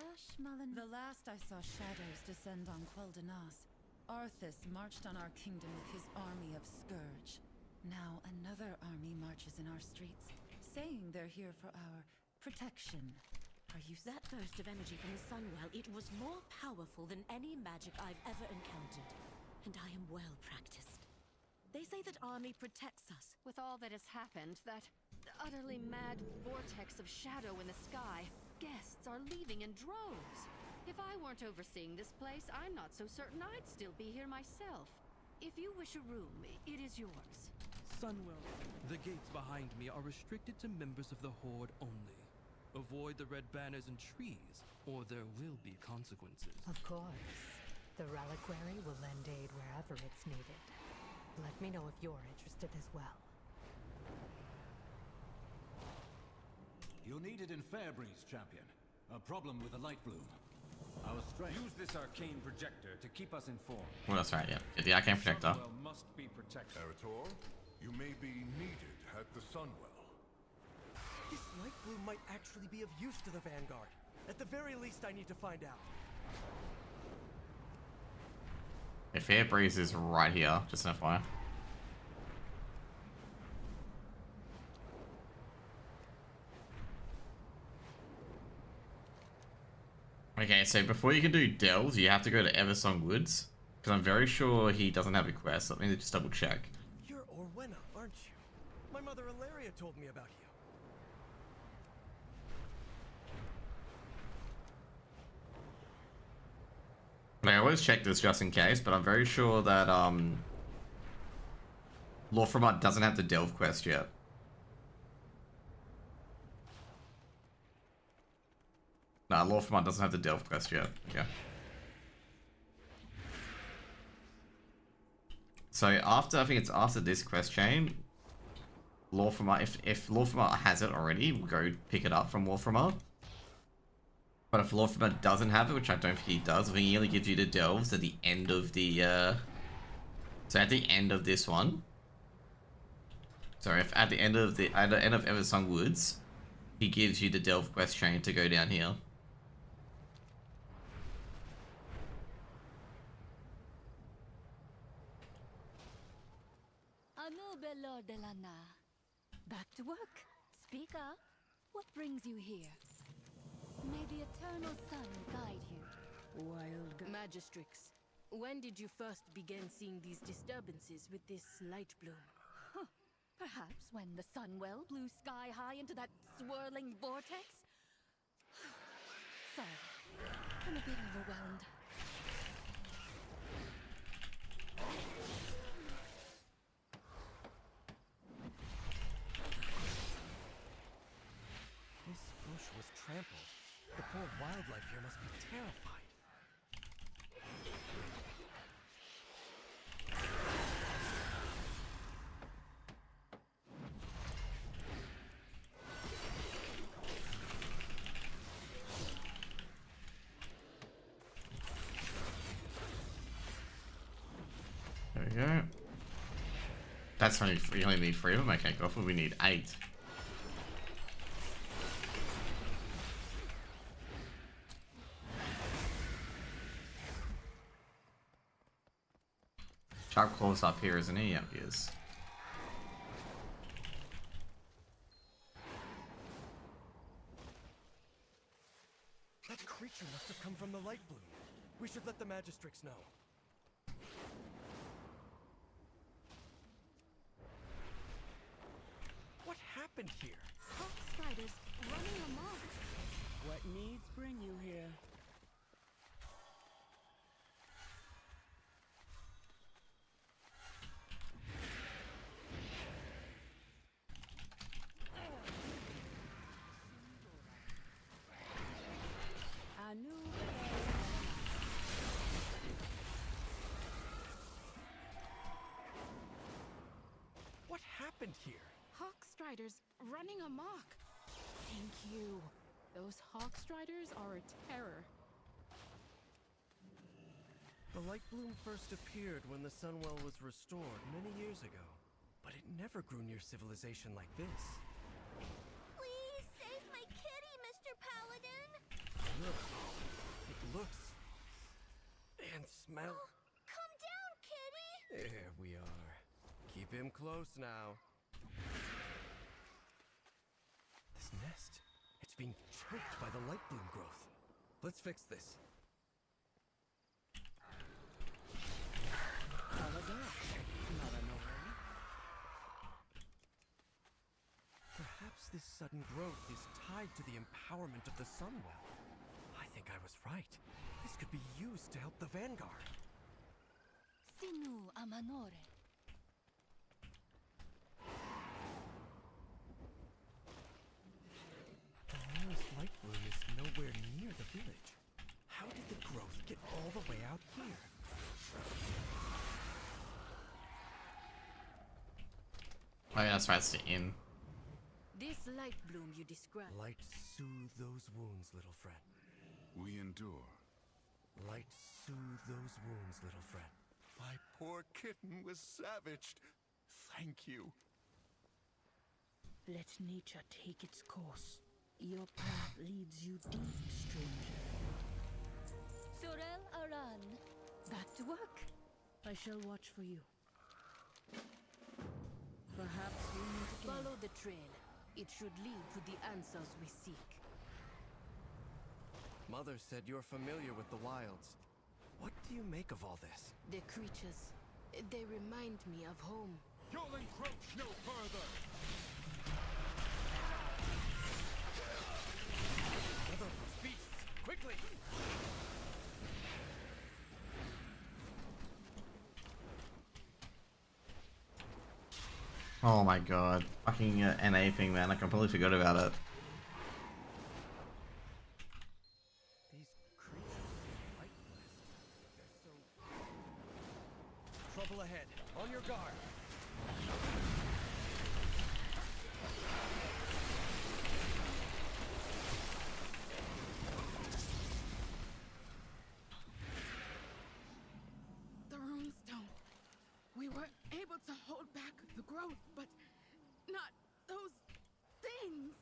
The last I saw shadows descend on Quel'Danas, Arthas marched on our kingdom with his army of Scourge. Now another army marches in our streets, saying they're here for our protection. Are you that burst of energy from the Sunwell? It was more powerful than any magic I've ever encountered, and I am well practiced. They say that army protects us. With all that has happened, that utterly mad vortex of shadow in the sky, guests are leaving in droves. If I weren't overseeing this place, I'm not so certain I'd still be here myself. If you wish a room, it is yours. Sunwell, the gates behind me are restricted to members of the Horde only. Avoid the red banners and trees, or there will be consequences. Of course. The reliquary will lend aid wherever it's needed. Let me know if you're interested as well. You'll need it in Fairbreeze, champion. A problem with the light bloom. Our strength. Use this arcane projector to keep us informed. Well, that's right, yeah. Get the arcane projector. Sunwell must be protected. Eritor, you may be needed at the Sunwell. This light bloom might actually be of use to the Vanguard. At the very least, I need to find out. If Air Breeze is right here, just an FYI. Okay, so before you can do delves, you have to go to Eversong Woods. Because I'm very sure he doesn't have a quest. Let me just double check. You're Orwenna, aren't you? My mother Ilaria told me about you. I always check this just in case, but I'm very sure that Lorframut doesn't have the delve quest yet. Nah, Lorframut doesn't have the delve quest yet. Yeah. So after, I think it's after this quest chain, Lorframut, if Lorframut has it already, we'll go pick it up from Lorframut. But if Lorframut doesn't have it, which I don't think he does, I think he only gives you the delves at the end of the, so at the end of this one. Sorry, if at the end of Eversong Woods, he gives you the delve quest chain to go down here. Back to work. Speak up. What brings you here? May the eternal sun guide you. Wild Magistrix, when did you first begin seeing these disturbances with this light bloom? Huh. Perhaps when the Sunwell blew sky high into that swirling vortex? Sorry, I'm a bit overwhelmed. This bush was trampled. The poor wildlife here must be terrified. There we go. That's only, you only need 3 of them? Okay, go for we need 8. Sharp Claw's up here, isn't he? Yep, he is. That creature must have come from the light bloom. We should let the Magistrix know. What happened here? Hawkstriders running amok. What needs bring you here? What happened here? Hawkstriders running amok. Thank you. Those Hawkstriders are a terror. The light bloom first appeared when the Sunwell was restored many years ago, but it never grew near civilization like this. Please save my kitty, Mr. Paladin! It looks and smells. Calm down, kitty! There we are. Keep him close now. This nest, it's being choked by the light bloom growth. Let's fix this. How was that? Not in a hurry. Perhaps this sudden growth is tied to the empowerment of the Sunwell. I think I was right. This could be used to help the Vanguard. Sinu amanore. The nearest light bloom is nowhere near the village. How did the growth get all the way out here? Oh yeah, that's right, it's the inn. This light bloom you describe. Light soothe those wounds, little friend. We endure. Light soothe those wounds, little friend. My poor kitten was savaged. Thank you. Let nature take its course. Your path leads you deep, stranger. Sorel Aran. Back to work. I shall watch for you. Perhaps we meet again. Follow the trail. It should lead to the answers we seek. Mother said you're familiar with the wilds. What do you make of all this? The creatures, they remind me of home. You'll encroach no further! Mother of those beasts! Quickly! Oh my god. Fucking NA thing, man. I completely forgot about it. These creatures are light blessed. They're so... Trouble ahead. On your guard. The runestone. We were able to hold back the growth, but not those things.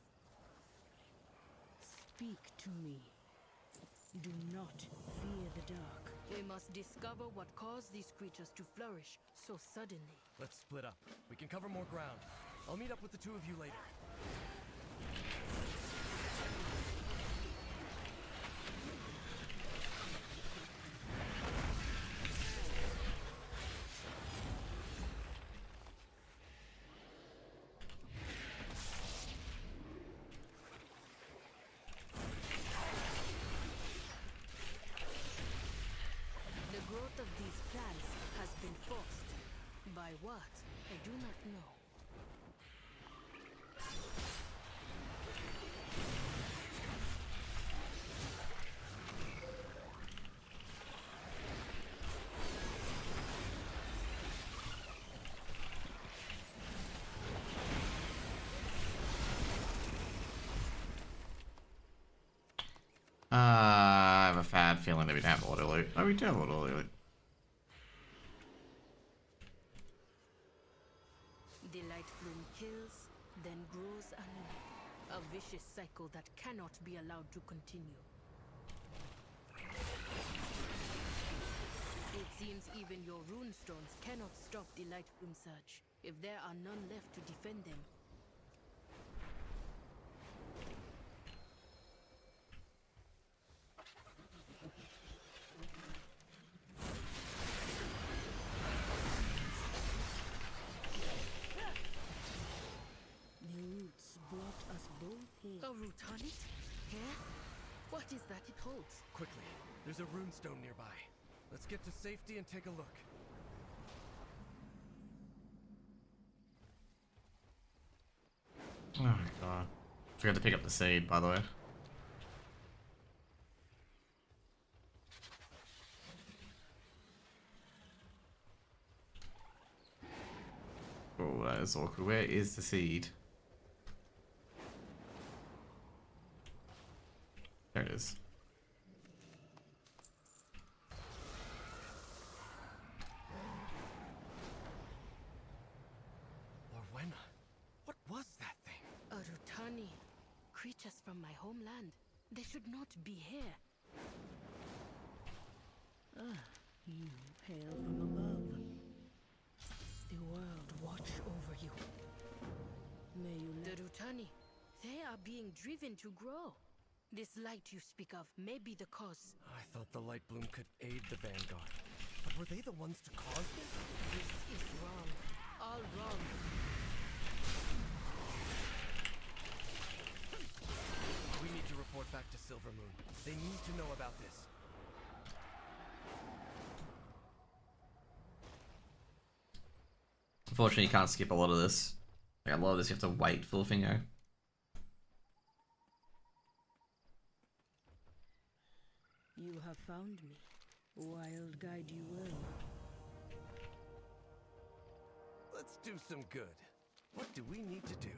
Speak to me. Do not fear the dark. We must discover what caused these creatures to flourish so suddenly. Let's split up. We can cover more ground. I'll meet up with the two of you later. The growth of these plants has been forced. By what? I do not know. I have a bad feeling that we don't have auto loot. Oh, we do have auto loot. The light bloom kills, then grows anew. A vicious cycle that cannot be allowed to continue. It seems even your runestones cannot stop the light bloom surge, if there are none left to defend them. The roots brought us both here. A root on it? Here? What is that it holds? Quickly, there's a runestone nearby. Let's get to safety and take a look. Oh my god. Forgot to pick up the seed, by the way. Oh, that is awkward. Where is the seed? There it is. Orwena, what was that thing? A Rutani. Creatures from my homeland. They should not be here. Ah, you hail from above. The world watch over you. May you the Rutani, they are being driven to grow. This light you speak of may be the cause. I thought the light bloom could aid the Vanguard. But were they the ones to cause this? This is wrong. All wrong. We need to report back to Silvermoon. They need to know about this. Unfortunately, you can't skip a lot of this. Like, a lot of this you have to wait for the thingo. You have found me. Wild guide you will. Let's do some good. What do we need to do?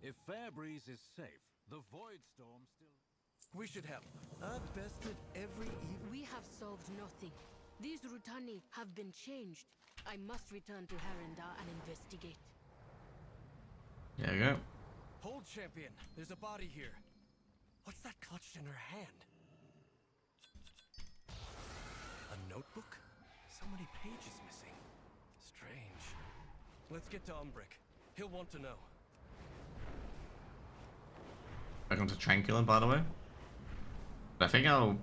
If Fairbreeze is safe, the Void Storm still... We should help. I've bested every evil... We have solved nothing. These Rutani have been changed. I must return to Harenda and investigate. There you go. Hold, champion. There's a body here. What's that clutched in her hand? A notebook? So many pages missing. Strange. Let's get to Umbrick. He'll want to know. Welcome to Tranquilin, by the way. But I think I'll...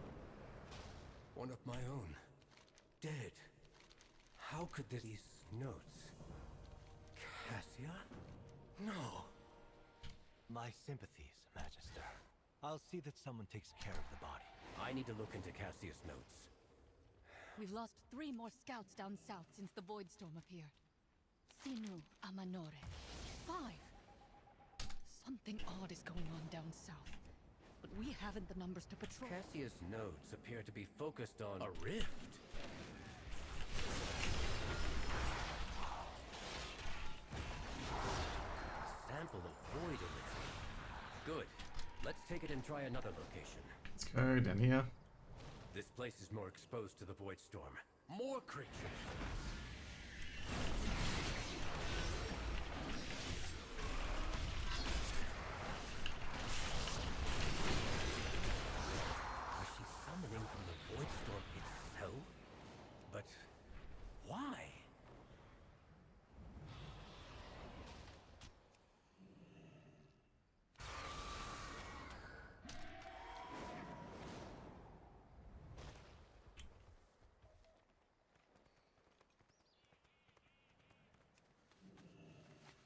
One of my own. Dead. How could there be notes? Cassia? No. My sympathies, Magister. I'll see that someone takes care of the body. I need to look into Cassia's notes. We've lost 3 more scouts down south since the Void Storm appeared. Sinu, Amanore. 5. Something odd is going on down south. But we haven't the numbers to patrol. Cassia's notes appear to be focused on a rift. Sample of void in the tree. Good. Let's take it and try another location. Let's go down here. This place is more exposed to the Void Storm. More creatures! Was she summoning from the Void Storm itself? But why?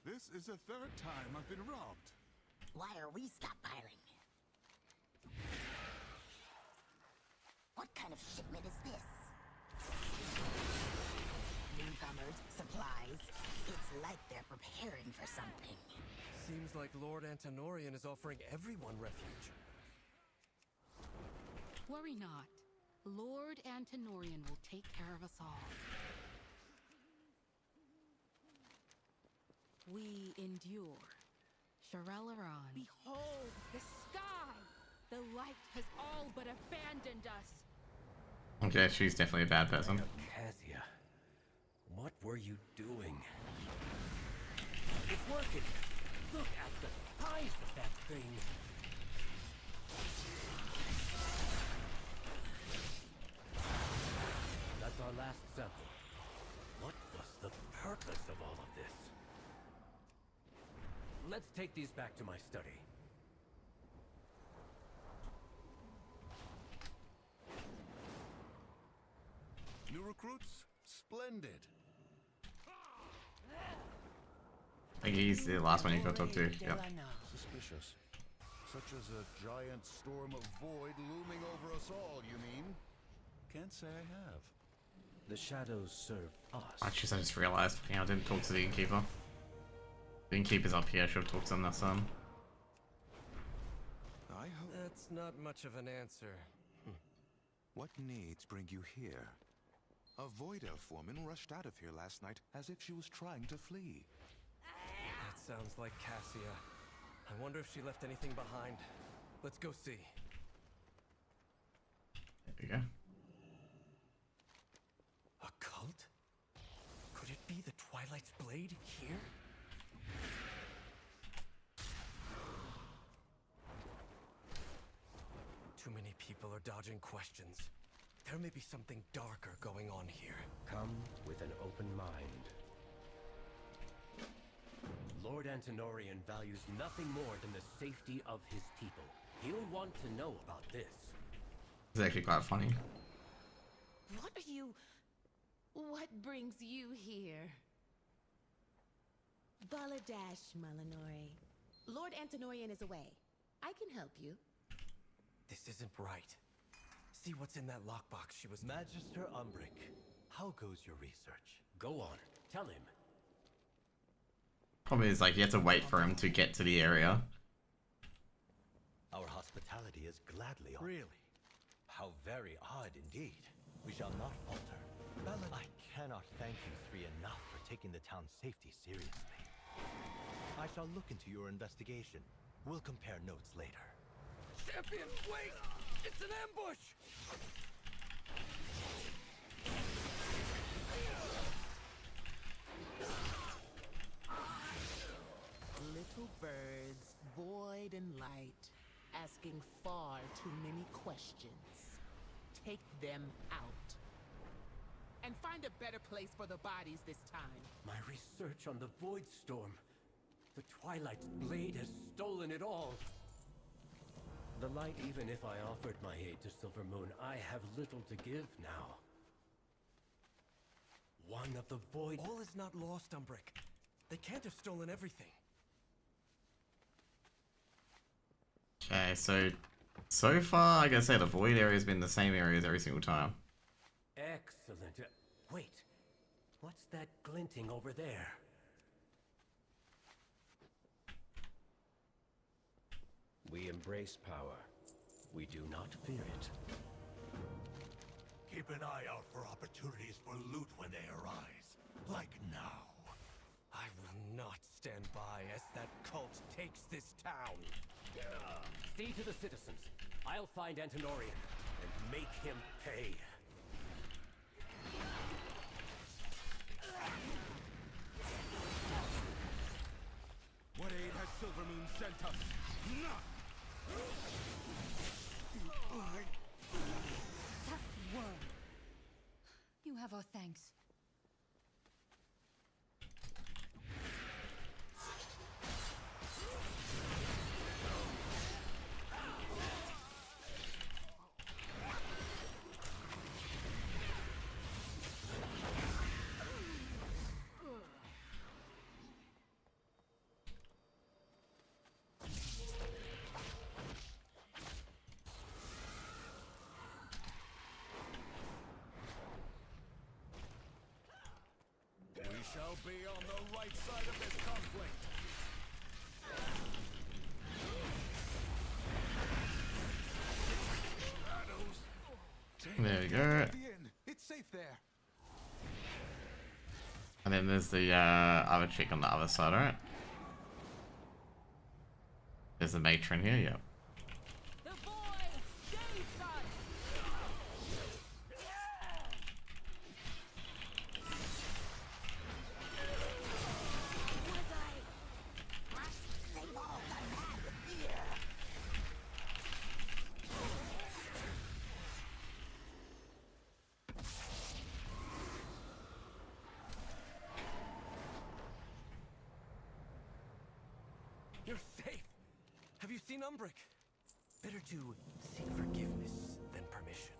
This is the 3rd time I've been robbed. Why are we stockpiling? What kind of shipment is this? Newcomers, supplies. It's like they're preparing for something. Seems like Lord Antonorian is offering everyone refuge. Worry not. Lord Antonorian will take care of us all. We endure. Sharelaran. Behold the sky! The light has all but abandoned us. Okay, she's definitely a bad person. Cassia, what were you doing? It's working! Look at the size of that thing! That's our last sample. What was the purpose of all of this? Let's take these back to my study. New recruits? Splendid. I think he's the last one you gotta talk to. Yep. Suspicious. Such as a giant storm of void looming over us all, you mean? Can't say I have. The shadows serve us. Actually, I just realized. I didn't talk to the innkeeper. The innkeeper's up here. I should have talked to him last time. I hope. That's not much of an answer. What needs bring you here? A Void Elf woman rushed out of here last night as if she was trying to flee. That sounds like Cassia. I wonder if she left anything behind. Let's go see. There we go. A cult? Could it be the Twilight's blade here? dodging questions. There may be something darker going on here. Come with an open mind. Lord Antonorian values nothing more than the safety of his people. He'll want to know about this. It's actually quite funny. What brings you here? Baladash, Malinore. Lord Antonorian is away. I can help you. This isn't right. See what's in that lockbox she was... Magister Umbric, how goes your research? Go on, tell him. Problem is, like, you have to wait for him to get to the area. Our hospitality is gladly offered. Really? How very odd indeed. We shall not falter. I cannot thank you three enough for taking the town's safety seriously. I shall look into your investigation. We'll compare notes later. Champion, wait! It's an ambush! Little birds, void and light, asking far too many questions. Take them out. And find a better place for the bodies this time. My research on the Void Storm. The Twilight's blade has stolen it all. The light, even if I offered my aid to Silvermoon, I have little to give now. One of the Void... All is not lost, Umbric. They can't have stolen everything. Okay, so far, like I said, the void area has been the same areas every single time. Excellent. Wait, what's that glinting over there? We embrace power. We do not fear it. Keep an eye out for opportunities for loot when they arise. Like now. I will not stand by as that cult takes this town. See to the citizens. I'll find Antonorian and make him pay. What aid has Silvermoon sent us? None! Tough worm. You have our thanks. Shall be on the right side of this conflict. There we go. It's safe there. And then there's the other chick on the other side, alright? There's the matron here, yep. You're safe. Have you seen Umbric? Better to seek forgiveness than permission.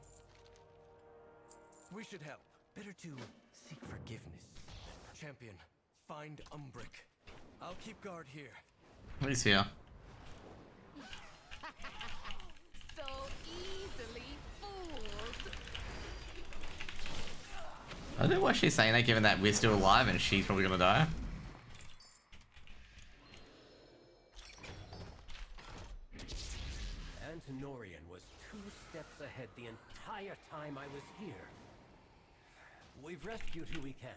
We should help. Better to seek forgiveness. Champion, find Umbric. I'll keep guard here. He's here. So easily fooled. I don't know why she's saying that, given that we're still alive and she's probably gonna die. Antonorian was 2 steps ahead the entire time I was here. We've rescued who we can.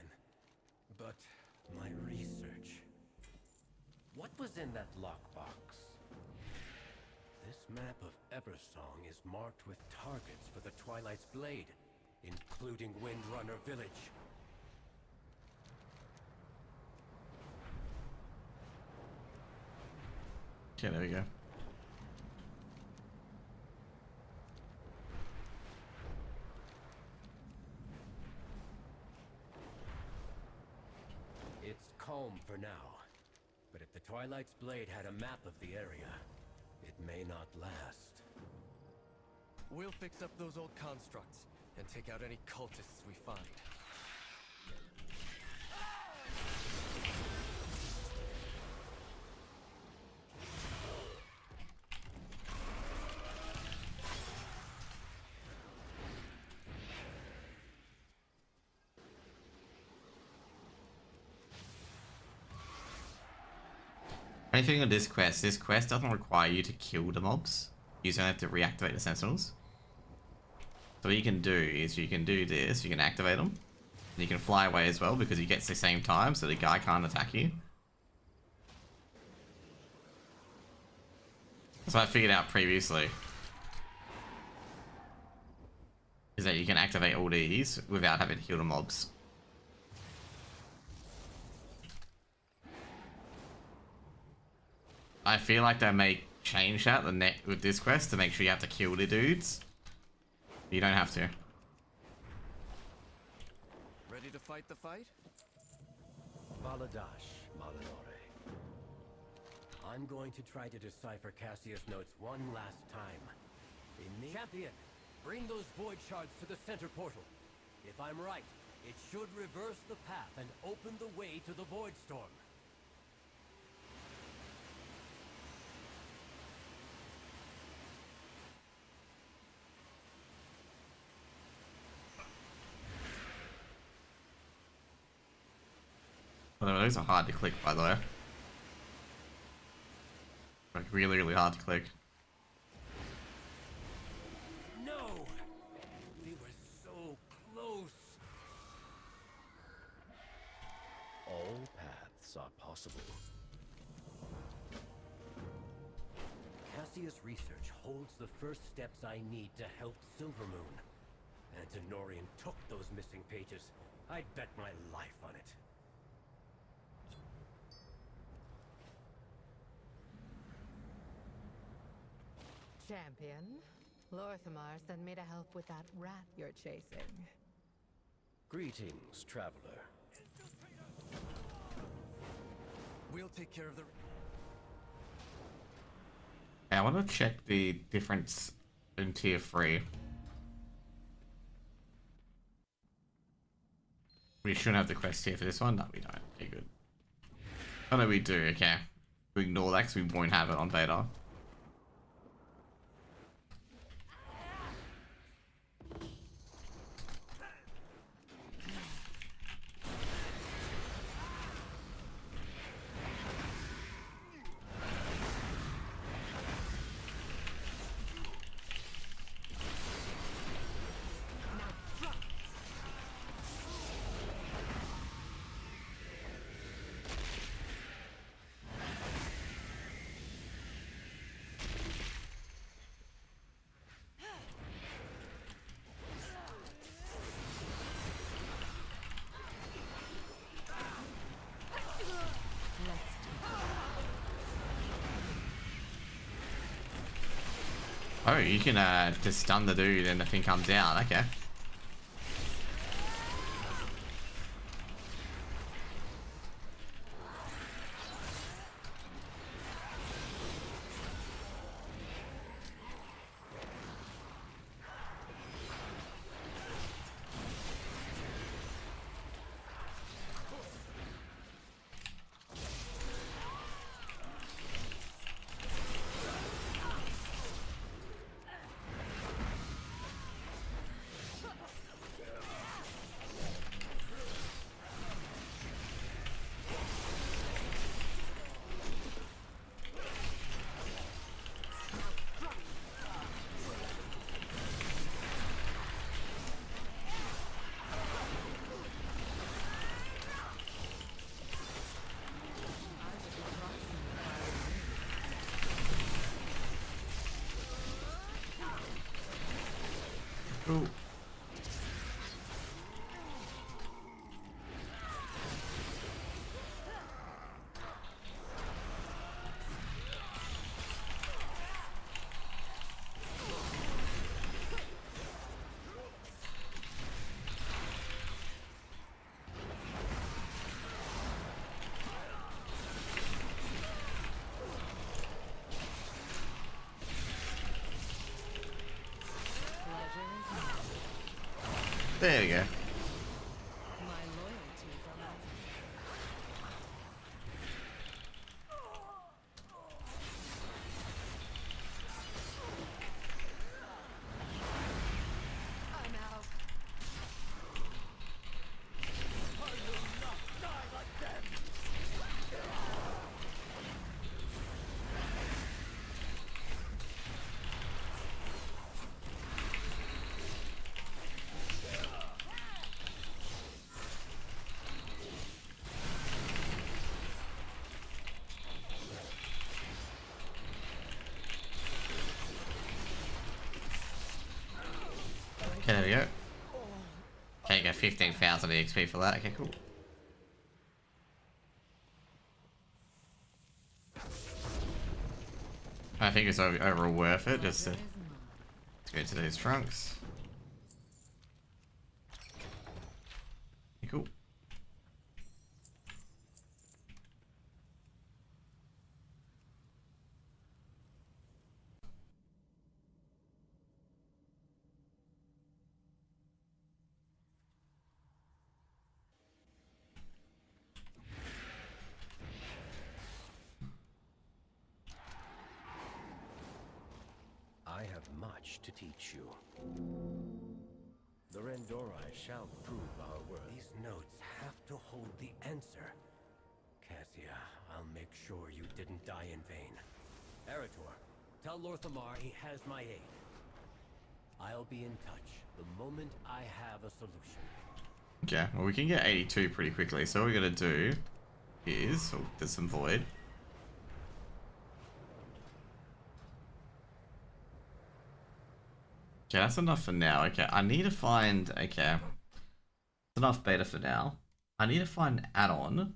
But my research... What was in that lockbox? This map of Eversong is marked with targets for the Twilight's Blade, including Windrunner Village. Okay, there we go. now. But if the Twilight's blade had a map of the area, it may not last. We'll fix up those old constructs and take out any cultists we find. Anything on this quest doesn't require you to kill the mobs. You just have to reactivate the sentinels. So what you can do is you can do this, you can activate them. And you can fly away as well because you get to the same time so the guy can't attack you. That's what I figured out previously. Is that you can activate all these without having to kill the mobs. I feel like they may change that with this quest to make sure you have to kill the dudes. You don't have to. Ready to fight the fight? Baladash, Malinore. I'm going to try to decipher Cassius' notes one last time. Champion, bring those void shards to the center portal. If I'm right, it should reverse the path and open the way to the Void Storm. Although those are hard to click, by the way. Like really, really hard to click. No! We were so close! All paths are possible. Cassius' research holds the first steps I need to help Silvermoon. Antinorian took those missing pages. I'd bet my life on it. Champion, Lorthamar sent me to help with that rat you're chasing. Greetings, traveler. We'll take care of the... Yeah, I want to check the difference in tier 3. We shouldn't have the quest here for this one. No, we don't. Okay, good. Oh no, we do. Okay. We ignore that because we won't have it on beta. Oh, you can just stun the dude and the thing comes down. Okay. There we go. My loyalty for life. I'm out. Okay, there we go. Okay, you get 15,000 EXP for that. Okay, cool. I think it's overall worth it just to go to these trunks. Okay, cool. I have much to teach you. The Rendorai shall prove our worth. These notes have to hold the answer. Cassia, I'll make sure you didn't die in vain. Eretor, tell Lorthamar he has my aid. I'll be in touch the moment I have a solution. Okay, well we can get 82 pretty quickly, so all we gotta do is... Oh, there's some void. Okay, that's enough for now. Okay, I need to find... Okay. That's enough beta for now. I need to find an add-on.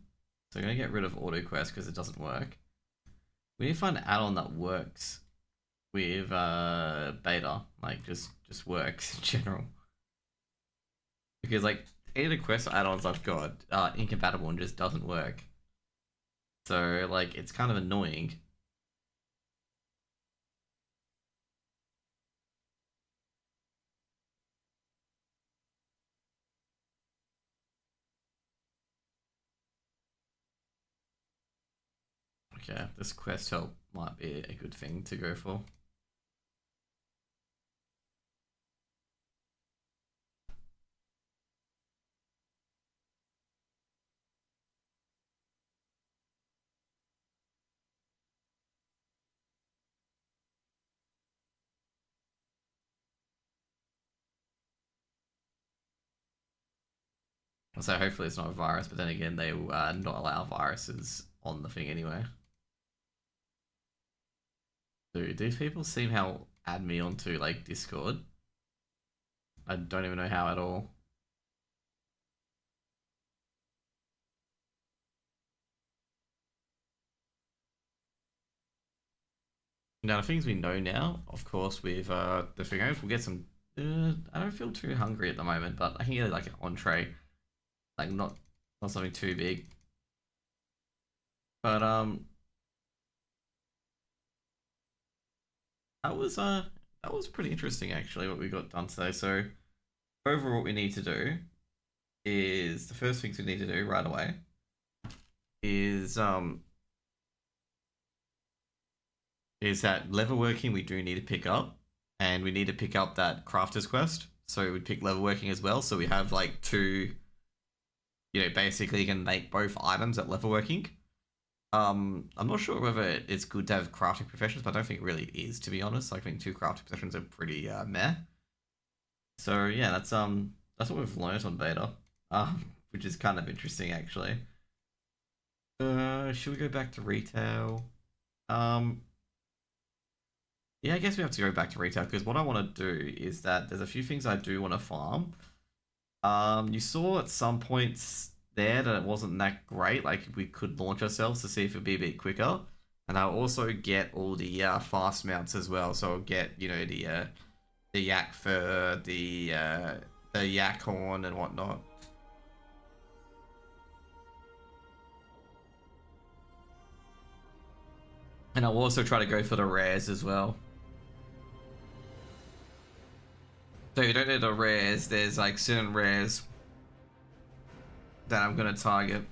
So I'm going to get rid of AutoQuest because it doesn't work. We need to find an add-on that works with beta. Like, just works in general. Because, like, any of the quest add-ons I've got are incompatible and just doesn't work. So, like, it's kind of annoying. Okay, this quest help might be a good thing to go for. So hopefully it's not a virus, but then again, they will not allow viruses on the thing anyway. Dude, these people seem how add me onto like Discord. I don't even know how at all. Now the things we know now, of course, with the fingers, we'll get some. I don't feel too hungry at the moment, but I can get like an entree, like not something too big. But that was pretty interesting actually what we got done today. So overall, what we need to do is the first things we need to do right away is that level working we do need to pick up, and we need to pick up that crafter's quest. So we pick level working as well. So we have like two, you know, basically you can make both items at level working. I'm not sure whether it's good to have crafting professions, but I don't think it really is, to be honest. I think two crafting professions are pretty meh. So yeah, that's what we've learned on beta, which is kind of interesting actually. Should we go back to retail? Yeah, I guess we have to go back to retail because what I want to do is that there's a few things I do want to farm. You saw at some points there that it wasn't that great. Like we could launch ourselves to see if it'd be a bit quicker, and I'll also get all the fast mounts as well. So I'll get, you know, the yak fur, the yak horn and whatnot. And I'll also try to go for the rares as well. So you don't need the rares, there's like certain rares that I'm gonna target.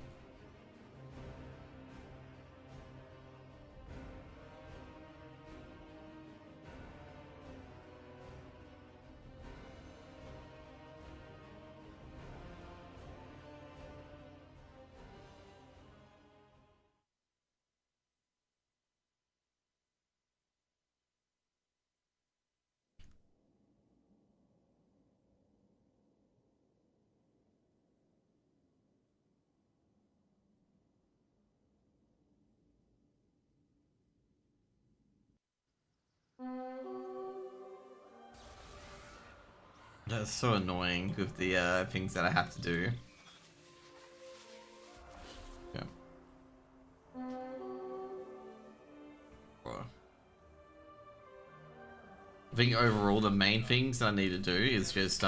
That's so annoying with the things that I have to do. Yeah. I think overall the main things that I need to do is just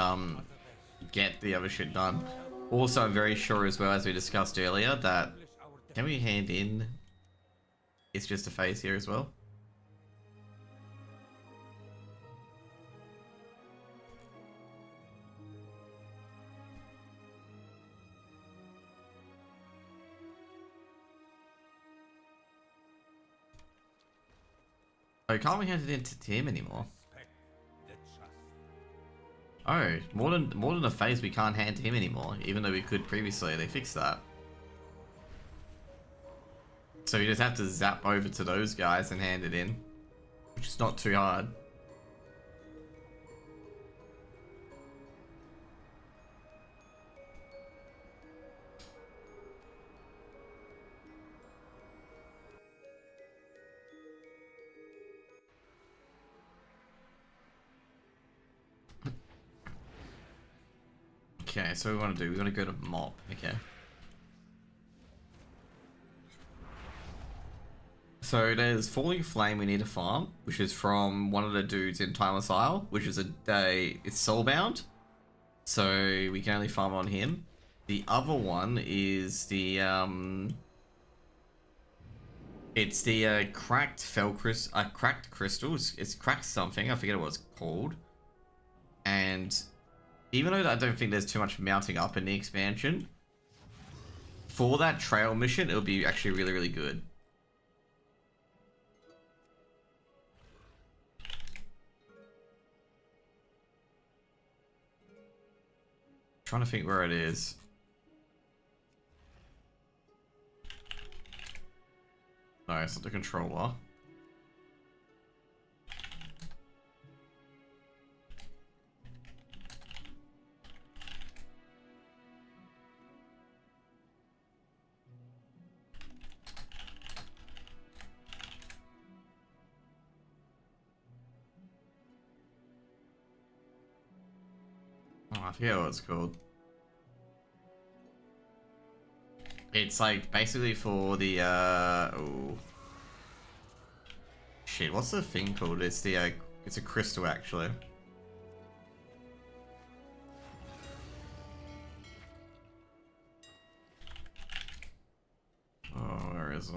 get the other shit done. Also, I'm very sure as well, as we discussed earlier, that can we hand in it's just a phase here as well? Oh, can't we hand it in to Tim anymore? Oh, more than a phase we can't hand to him anymore, even though we could previously. They fixed that. So you just have to zap over to those guys and hand it in, which is not too hard. Okay, so what we want to do, we want to go to Mop, okay. So there's Falling Flame we need to farm, which is from one of the dudes in Timeless Isle, which is it's soulbound. So we can only farm on him. The other one is the it's the cracked cracked crystals. It's cracked something, I forget what it's called. And even though I don't think there's too much mounting up in the expansion, for that trail mission, it'll be actually really, really good. Trying to think where it is. No, it's not the controller. Oh, I forget what it's called. It's like basically for the oh shit, what's the thing called? It's the it's a crystal actually. Oh, where is it?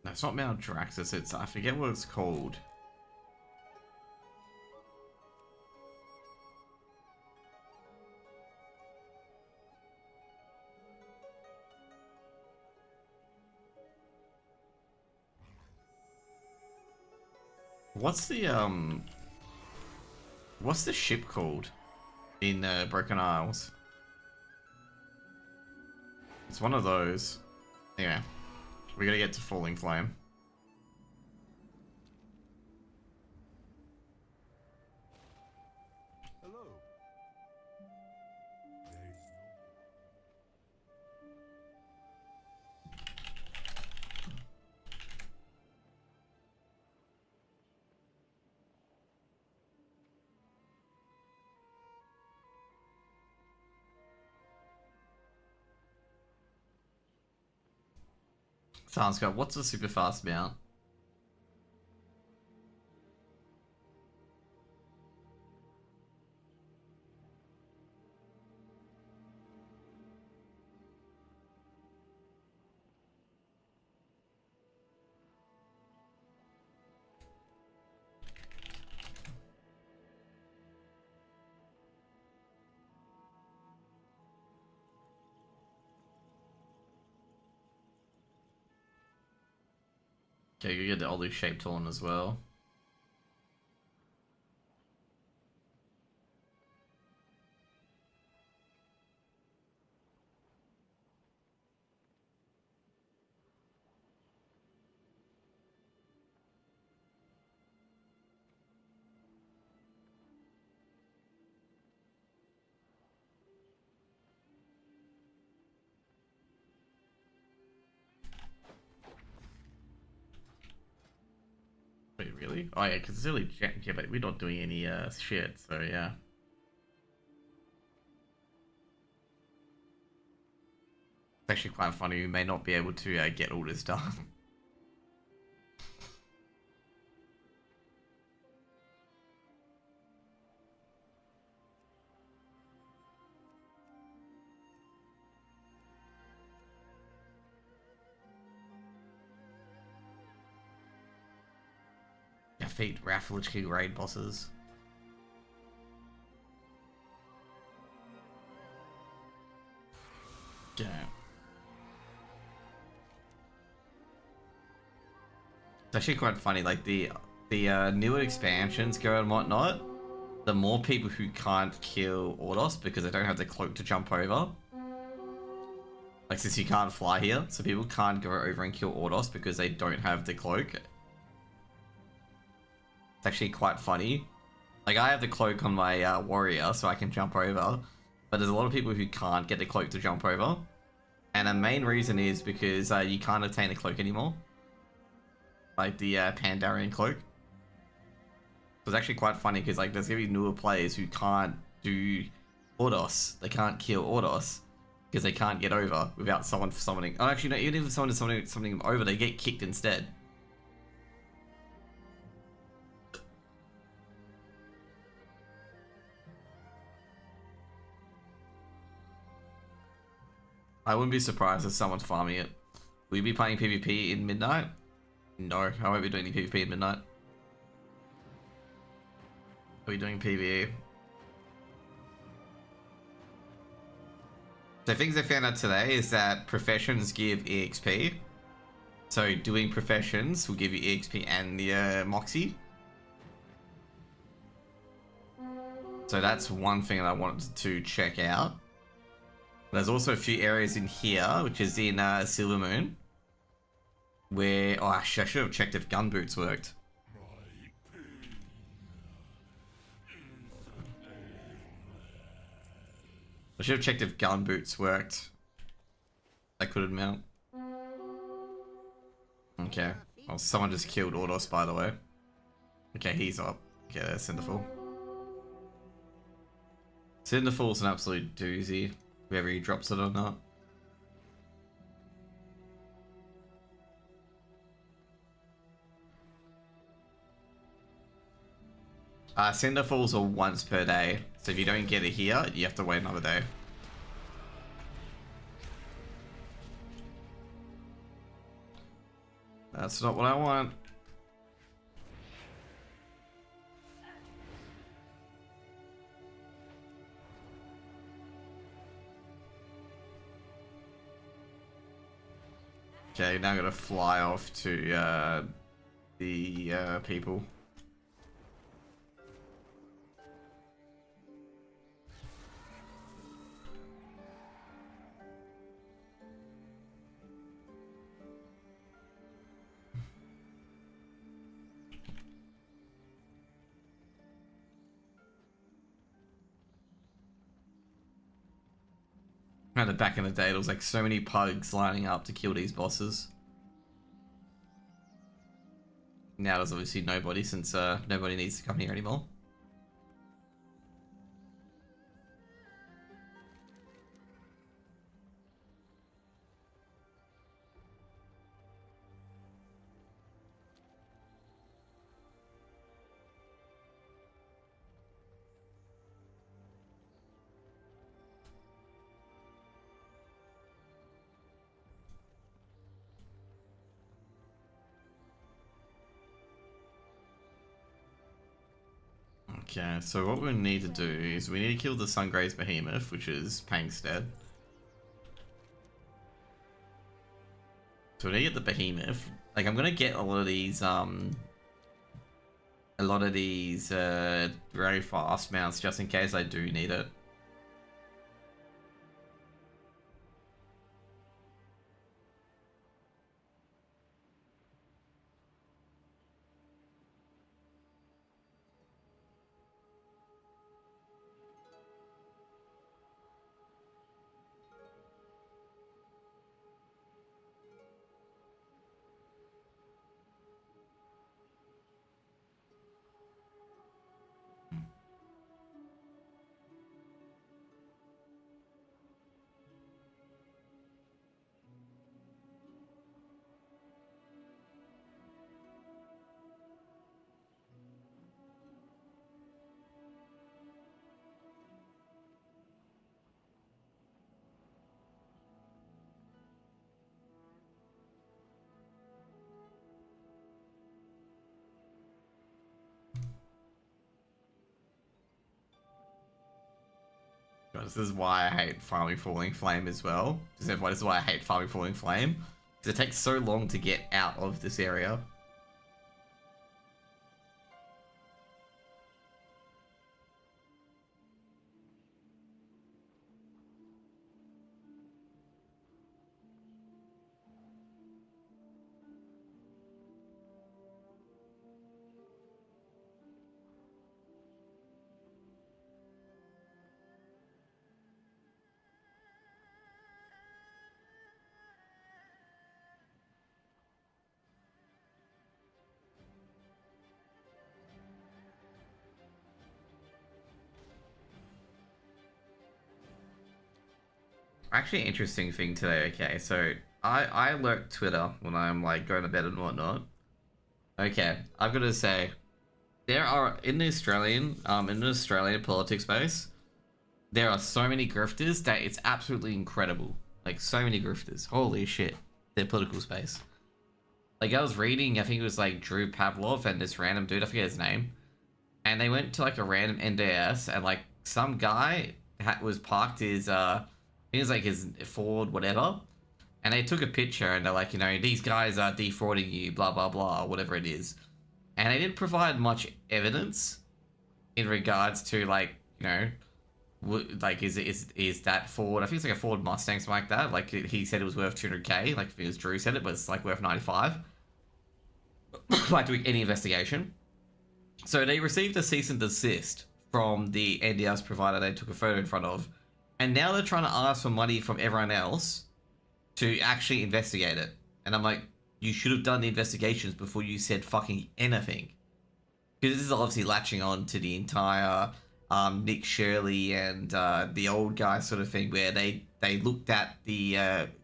No, it's not Mount Draxus, it's I forget what it's called. What's the ship called in Broken Isles? It's one of those. Anyway, we gotta get to Falling Flame. Sounds good. What's a super fast mount? Okay, you get the olive shaped horn as well. Wait, really? Oh yeah, because it's really yeah, but we're not doing any shit, so yeah. It's actually quite funny. We may not be able to get all this done. Defeat Raffledge King raid bosses. Yeah. It's actually quite funny, like the newer expansions go and whatnot, the more people who can't kill Ordos because they don't have the cloak to jump over. Like, since you can't fly here, so people can't go over and kill Ordos because they don't have the cloak. It's actually quite funny. Like, I have the cloak on my warrior, so I can jump over. But there's a lot of people who can't get the cloak to jump over. And the main reason is because you can't obtain the cloak anymore. Like the Pandarian cloak. It's actually quite funny because like there's gonna be newer players who can't do Ordos. They can't kill Ordos because they can't get over without someone summoning. Oh, actually no, even if someone is summoning them over, they get kicked instead. I wouldn't be surprised if someone's farming it. Will you be playing PvP in Midnight? No, I won't be doing any PvP in Midnight. Are we doing PvE? So things I found out today is that professions give EXP. So doing professions will give you EXP and the Moxie. So that's one thing that I wanted to check out. There's also a few areas in here, which is in Silvermoon, where... Oh, actually, I should have checked if gun boots worked. I should have checked if gun boots worked. I couldn't mount. Okay. Well, someone just killed Ordos, by the way. Okay, he's up. Okay, there's Cinderfall. Cinderfall's an absolute doozy. Whether he drops it or not. Cinderfalls are once per day. So if you don't get it here, you have to wait another day. That's not what I want. Okay, now I'm gonna fly off to the people. Remember back in the day, there was like so many pugs lining up to kill these bosses. Now there's obviously nobody, since nobody needs to come here anymore. Okay, so what we need to do is we need to kill the Sungraze Behemoth, which is Pangstead. So when I get the behemoth, like I'm gonna get a lot of these very fast mounts just in case I do need it. This is why I hate farming Falling Flame as well. This is why I hate farming Falling Flame. Because it takes so long to get out of this area. Actually, interesting thing today. Okay, so I lurk Twitter when I'm like going to bed and whatnot. Okay, I've got to say, there are in the Australian politics space, there are so many grifters that it's absolutely incredible. Like so many grifters. Holy shit, their political space. Like I was reading, I think it was like Drew Pavlov and this random dude, I forget his name, and they went to like a random NDS and like some guy was parked his I think it was like his Ford, whatever. And they took a picture and they're like, you know, these guys are defrauding you, blah, blah, blah, whatever it is. And they didn't provide much evidence in regards to like, you know, like is that Ford, I think it's like a Ford Mustang, something like that. Like he said it was worth 200K, like it was Drew said it, but it's like worth 95. Like doing any investigation. So they received a cease and desist from the NDS provider they took a photo in front of. And now they're trying to ask for money from everyone else to actually investigate it. And I'm like, you should have done the investigations before you said fucking anything. Because this is obviously latching on to the entire Nick Shirley and the old guy sort of thing, where they looked at the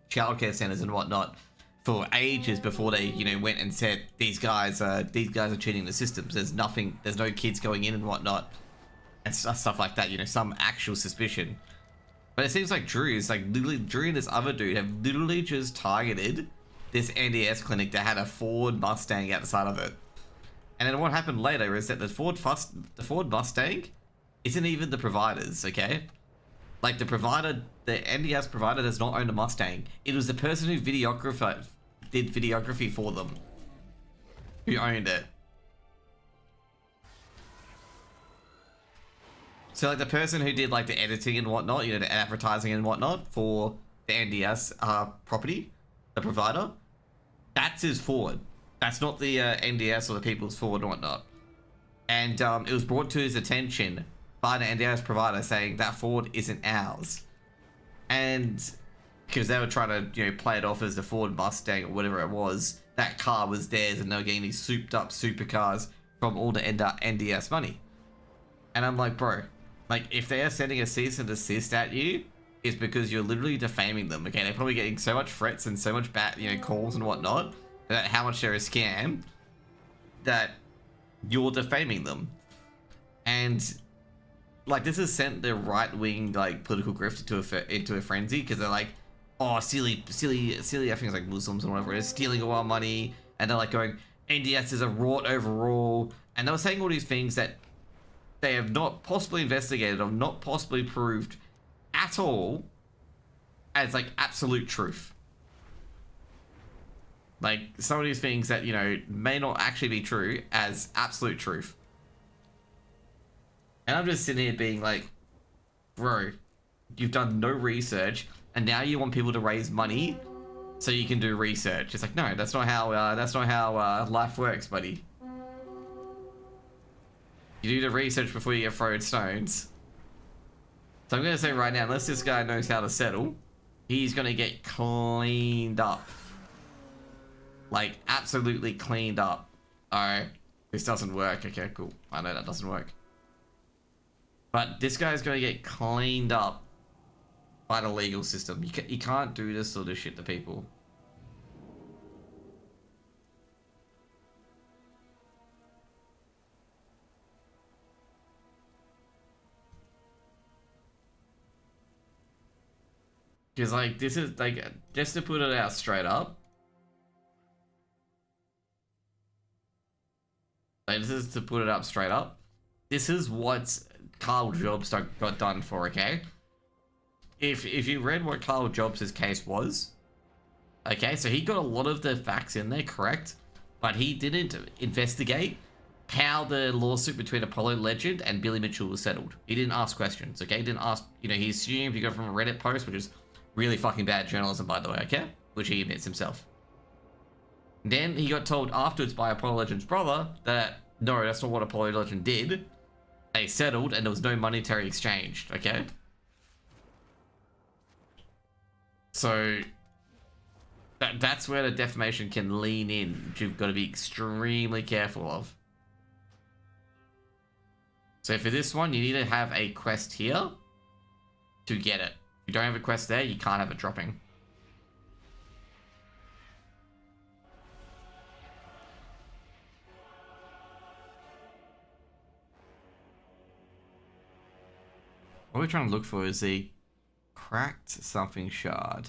childcare centers and whatnot for ages before they, you know, went and said these guys are cheating the systems. There's no kids going in and whatnot, and stuff like that. You know, some actual suspicion. But it seems like Drew and this other dude have literally just targeted this NDS clinic that had a Ford Mustang outside of it. And then what happened later is that the Ford Mustang isn't even the provider's, okay? Like the NDS provider does not own a Mustang. It was the person who did videography for them who owned it. So like the person who did like the editing and whatnot, you know, the advertising and whatnot for the NDS property, the provider, that's his Ford. That's not the NDS or the people's Ford and whatnot. And it was brought to his attention by the NDS provider saying that Ford isn't ours. And because they were trying to, you know, play it off as the Ford Mustang or whatever it was, that car was theirs and they were getting these souped up supercars from all the NDS money. And I'm like, bro, like if they are sending a cease and desist at you, it's because you're literally defaming them. Okay, they're probably getting so much threats and so much bad, you know, calls and whatnot, that how much they're a scam, that you're defaming them. And like this has sent the right-wing like political grift into a frenzy, because they're like, oh, silly, I think it's like Muslims and whatever it is, stealing all our money, and they're like going, NDS is a rot overall, and they were saying all these things that they have not possibly investigated or not possibly proved at all as like absolute truth. Like, some of these things that, you know, may not actually be true as absolute truth. And I'm just sitting here being like, bro, you've done no research, and now you want people to raise money so you can do research. It's like, no, that's not how life works, buddy. You do the research before you get thrown stones. So I'm gonna say right now, unless this guy knows how to settle, he's gonna get cleaned up. Like, absolutely cleaned up. Alright. This doesn't work. Okay, cool. I know that doesn't work. But this guy's gonna get cleaned up by the legal system. You can't do this sort of shit to people. Because, like, this is, like, just to put it out straight up. Like, this is to put it up straight up. This is what Carl Jobs got done for, okay? If you read what Carl Jobs' case was, okay, so he got a lot of the facts in there correct, but he didn't investigate how the lawsuit between Apollo Legend and Billy Mitchell was settled. He didn't ask questions, okay? He didn't ask, you know, he assumed, he got it from a Reddit post, which is really fucking bad journalism, by the way, okay? Which he admits himself. Then he got told afterwards by Apollo Legend's brother that, no, that's not what Apollo Legend did. They settled and there was no monetary exchange, okay? So, that's where the defamation can lean in, which you've got to be extremely careful of. So for this one, you need to have a quest here to get it. If you don't have a quest there, you can't have it dropping. What we're trying to look for is the cracked something shard.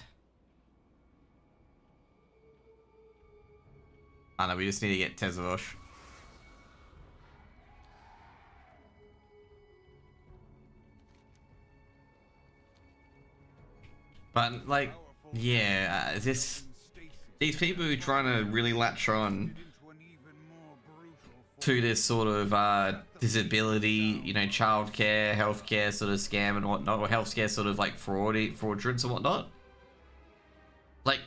I know, we just need to get Tezevosh. But, like, yeah, these people who are trying to really latch on to this sort of disability, you know, childcare, healthcare sort of scam and whatnot, or healthcare sort of like fraudulence and whatnot. Like,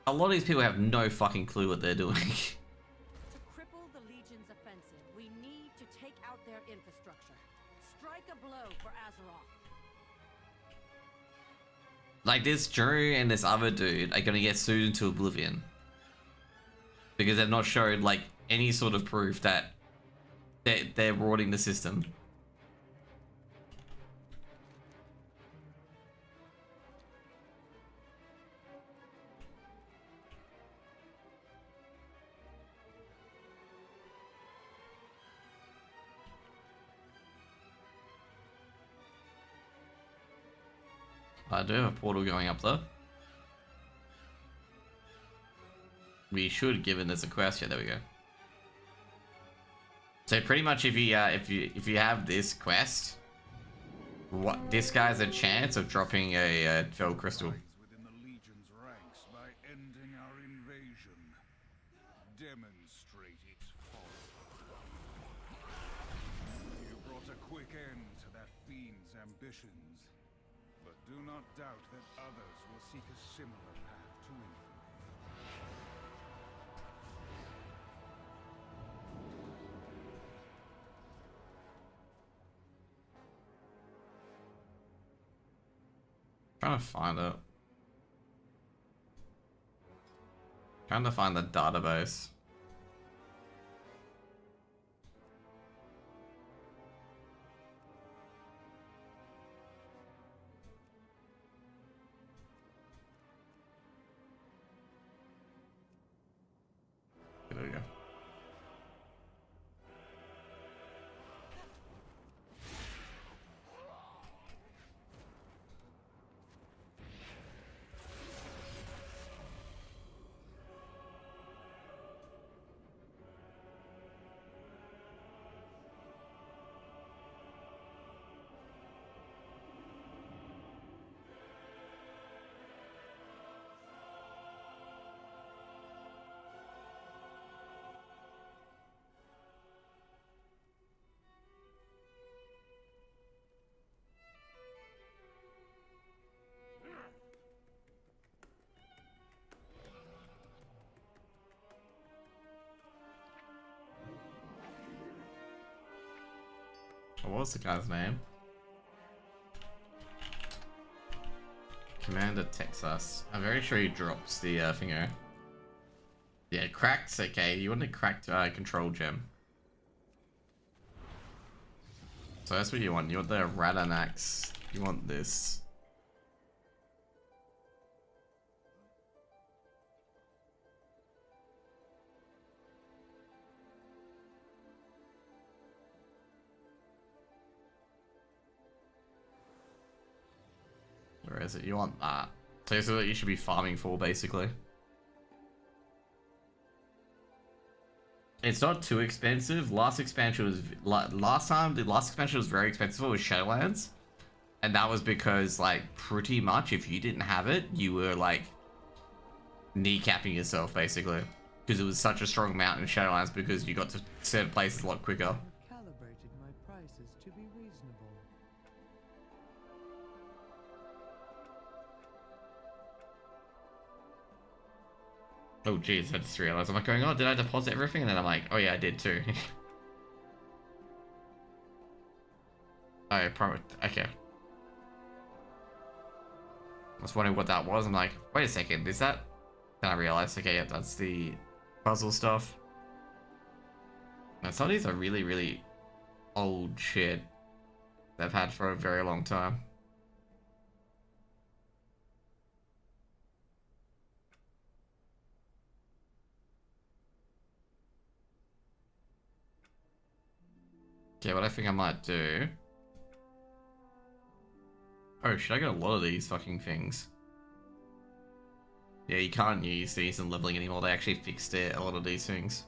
a lot of these people have no fucking clue what they're doing. To cripple the Legion's offensive, we need to take out their infrastructure. Strike a blow for Azeroth. Like, this Drew and this other dude are gonna get sued into oblivion. Because they've not showed, like, any sort of proof that they're rorting the system. I do have a portal going up there. We should, given there's a quest. Yeah, there we go. So pretty much, if you have this quest, what this guy's a chance of dropping a fell crystal. Within the Legion's ranks by ending our invasion. Demonstrate its folly. You brought a quick end to that fiend's ambitions, but do not doubt that others will seek a similar path to infamy. Trying to find it. Trying to find the database. There we go. What was the guy's name? Commander Texas. I'm very sure he drops the finger. Yeah, cracked. Okay, you want a cracked control gem. So that's what you want. You want the Radanax. You want this. Where is it? You want that. So this is what you should be farming for, basically. It's not too expensive. Last expansion was the last expansion was very expensive. It was Shadowlands, and that was because like pretty much if you didn't have it, you were like kneecapping yourself basically because it was such a strong mount in Shadowlands because you got to certain places a lot quicker. Calibrated my prices to be reasonable. Oh jeez, I just realized. I'm like going, oh, did I deposit everything? And then I'm like, oh yeah, I did too. I probably, okay. I was wondering what that was. I'm like, wait a second, is that? Then I realized, okay, yeah, that's the puzzle stuff. Now, some of these are really, really old shit they've had for a very long time. Okay, what I think I might do... Oh, should I get a lot of these fucking things? Yeah, you can't use these in leveling anymore. They actually fixed it, a lot of these things.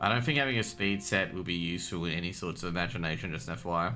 I don't think having a speed set will be useful in any sorts of imagination, just FYI.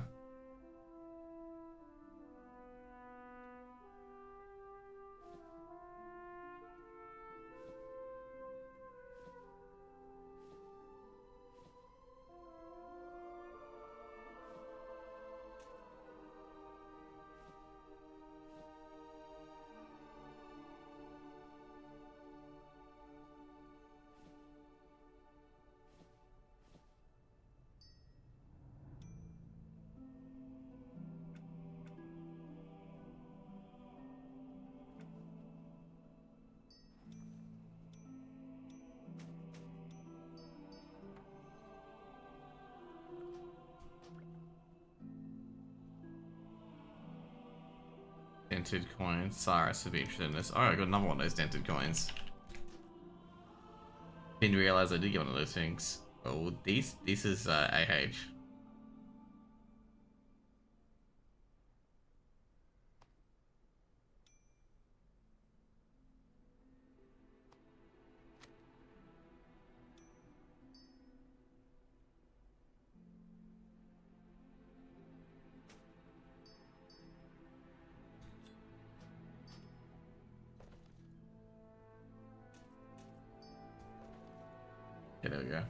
Dented coins. Cyrus would be interested in this. Oh, I got another one of those dented coins. Didn't realize I did get one of those things. Oh, this is AH. Okay, there we go.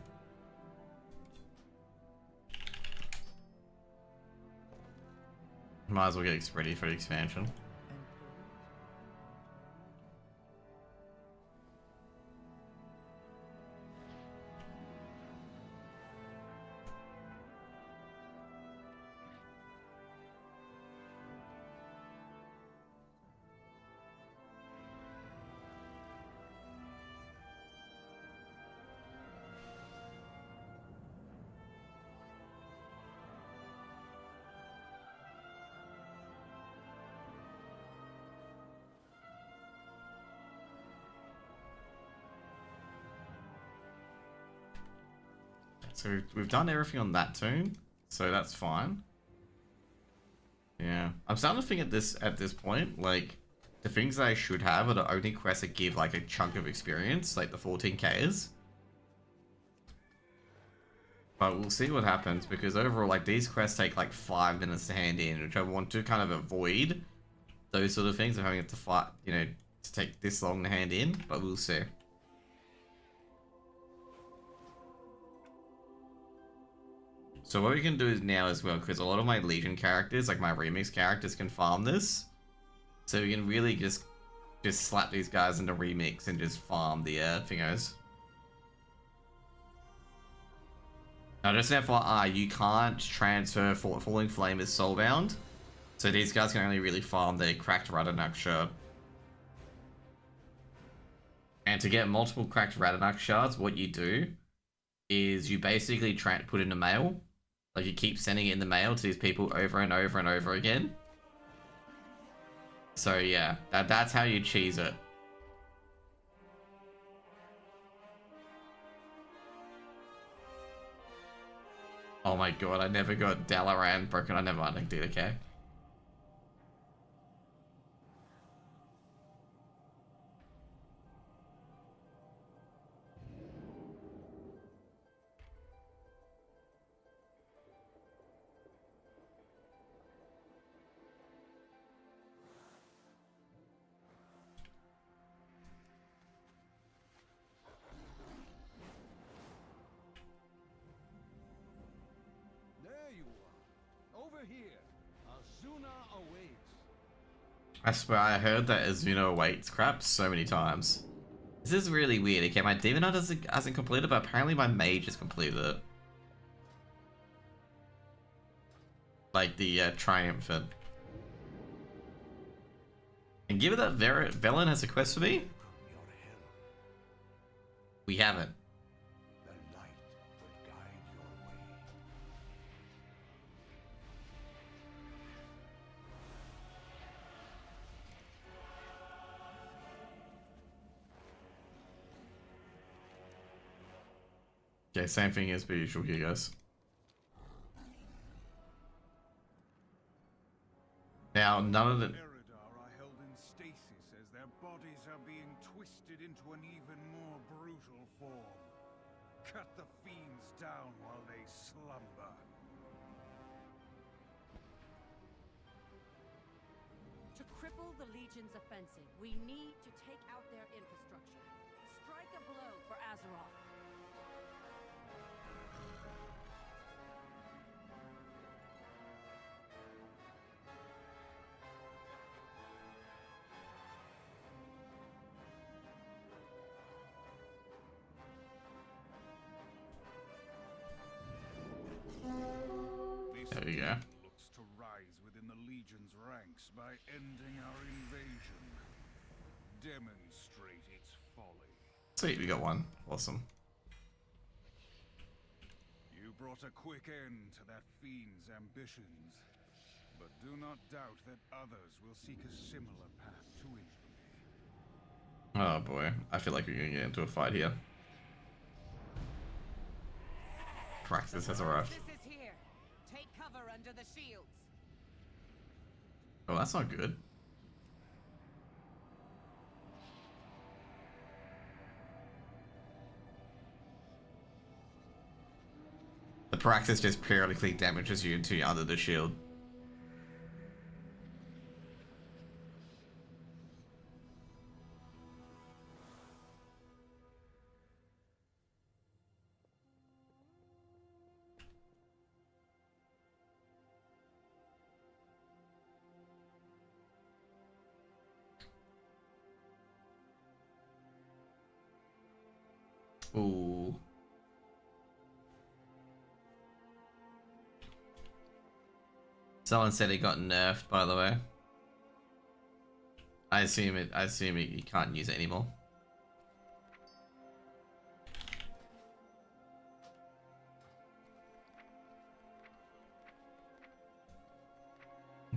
Might as well get ready for the expansion. So we've done everything on that tune, so that's fine. Yeah, I'm starting to think at this point, like the things that I should have are the only quests that give like a chunk of experience, like the 14Ks. But we'll see what happens because overall, like these quests take like 5 minutes to hand in, which I want to kind of avoid those sort of things of having it to fight, you know, to take this long to hand in. But we'll see. So what we can do is now as well, because a lot of my Legion characters, like my remix characters, can farm this. So we can really just slap these guys into remix and just farm the thingos. Now just an FYI, you can't transfer Falling Flame as soulbound. So these guys can only really farm the cracked Radanuk shirt. And to get multiple cracked Radanuk shards, what you do is you basically put in a mail. Like you keep sending it in the mail to these people over and over and over again. So yeah, that's how you cheese it. Oh my god, I never got Dalaran broken. I never did, okay? I swear I heard that Azuna awaits crap so many times. This is really weird. Okay, my Demon Knight hasn't completed, but apparently my Mage has completed it. Like the Triumphant. And given that Velen has a quest for me, we haven't. Okay, same thing as per usual here, guys. Now, none of the... are held in stasis as their bodies are being twisted into an even more brutal form. Cut the fiends down while they slumber. To cripple the Legion's offensive, we need to take out their infrastructure. Strike a blow for Azeroth. There you go. Looks to rise within the Legion's ranks by ending our invasion. Demonstrate its folly. Sweet, we got one. Awesome. You brought a quick end to that fiend's ambitions, but do not doubt that others will seek a similar path to infamy. Oh boy, I feel like we're gonna get into a fight here. Praxis has arrived. This is here. Take cover under the shields. Oh, that's not good. The Praxis just periodically damages you until you're under the shield. Ooh. Someone said it got nerfed, by the way. I assume you can't use it anymore.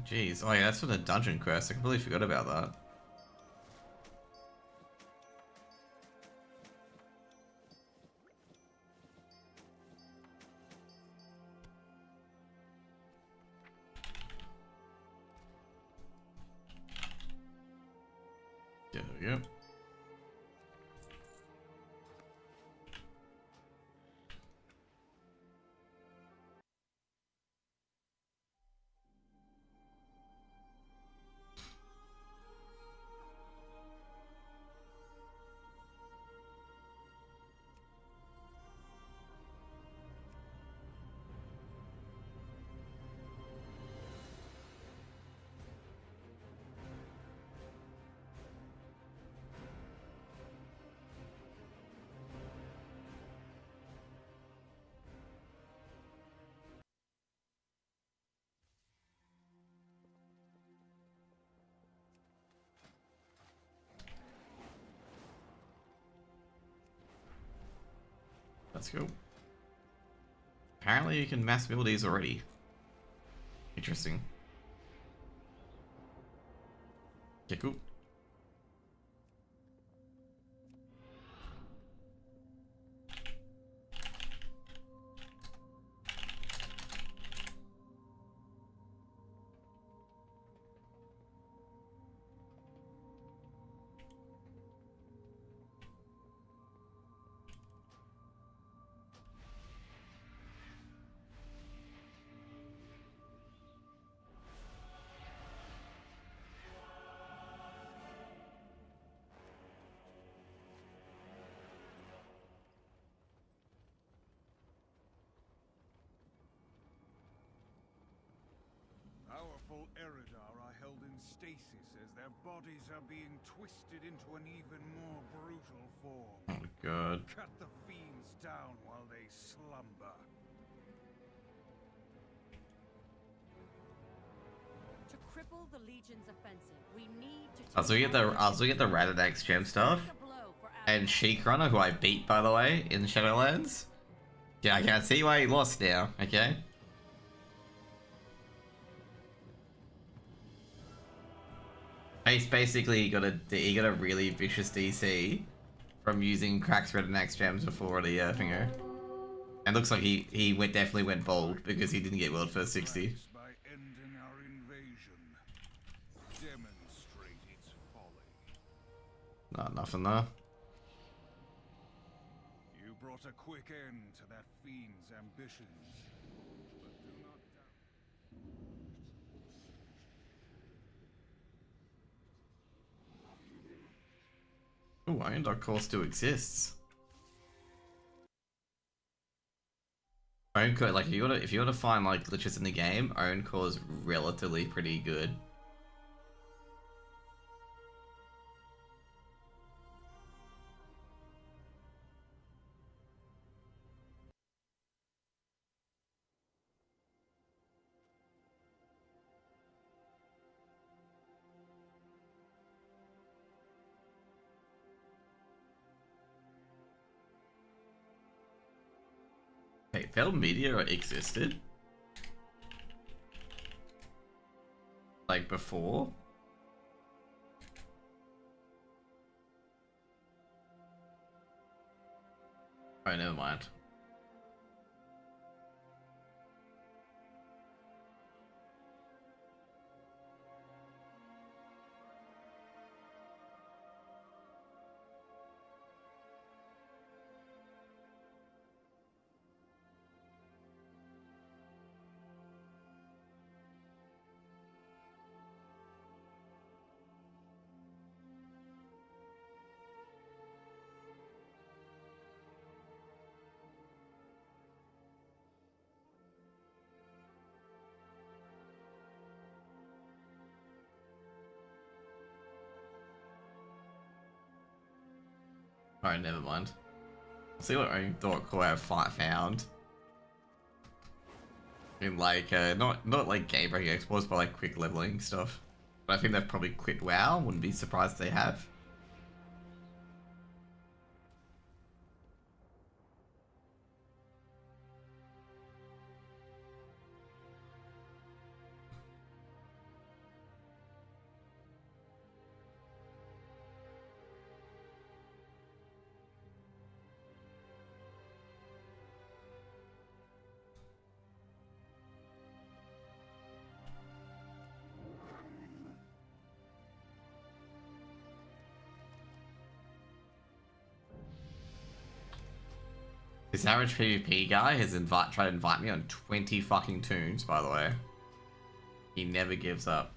Jeez. Oh yeah, that's for the dungeon quest. I completely forgot about that. There we go. That's cool. Apparently you can mass build these already. Interesting. Okay, cool. Powerful Eridar are held in stasis as their bodies are being twisted into an even more brutal form. Oh god. Cut the fiends down while they slumber. To cripple the Legion's offensive, we need to I also get the Radadax gem stuff. And Sheik Runner, who I beat by the way, in Shadowlands. Yeah, I can't see why he lost now, okay? He's basically got a really vicious DC from using Crack's Radadax gems before the finger. And looks like he definitely went bold because he didn't get world first 60. By ending our invasion, demonstrate its folly. Nah, nothing there. You brought a quick end to that fiend's ambitions, but do not Ooh, Iron Dog Core still exists. Own Core, like if you want to find like glitches in the game, Own Core is relatively pretty good. Wait, Fatal Meteor existed? Like before? Oh, never mind. Alright, never mind. See what I thought could have found. In like, not like game breaking exploits, but like quick leveling stuff. But I think they've probably quit WoW, wouldn't be surprised if they have. This average PvP guy has tried to invite me on 20 fucking tunes, by the way. He never gives up.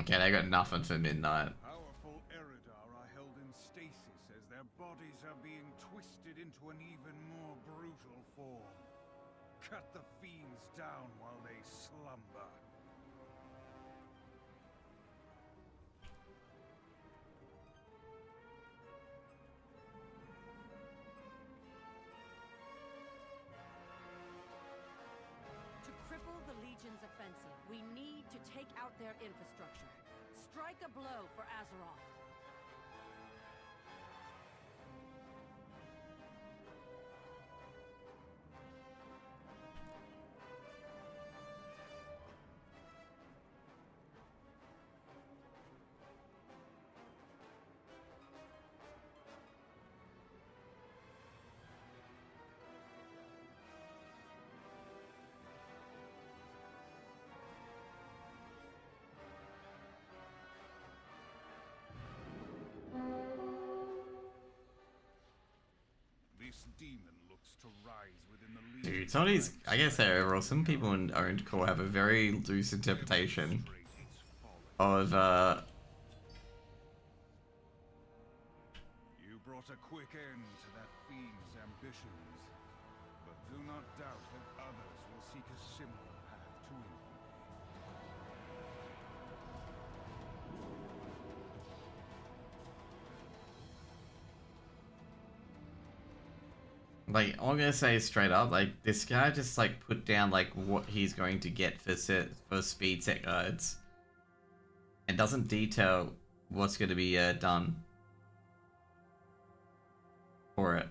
Okay, they got nothing for midnight. Powerful Eridar are held in stasis as their bodies are being twisted into an even more brutal form. Cut the fiends down while they slumber. We need to take out their infrastructure. Strike a blow for Azeroth. This demon looks to rise within the Dude, some of these, I guess they're overall, some people in owned core have a very loose interpretation of, You brought a quick end to that fiend's ambitions, but do not doubt that others will seek a similar path to infamy. like, I'm gonna say straight up, like, this guy just, like, put down, like, what he's going to get for speed set guides. And doesn't detail what's gonna be, done for it.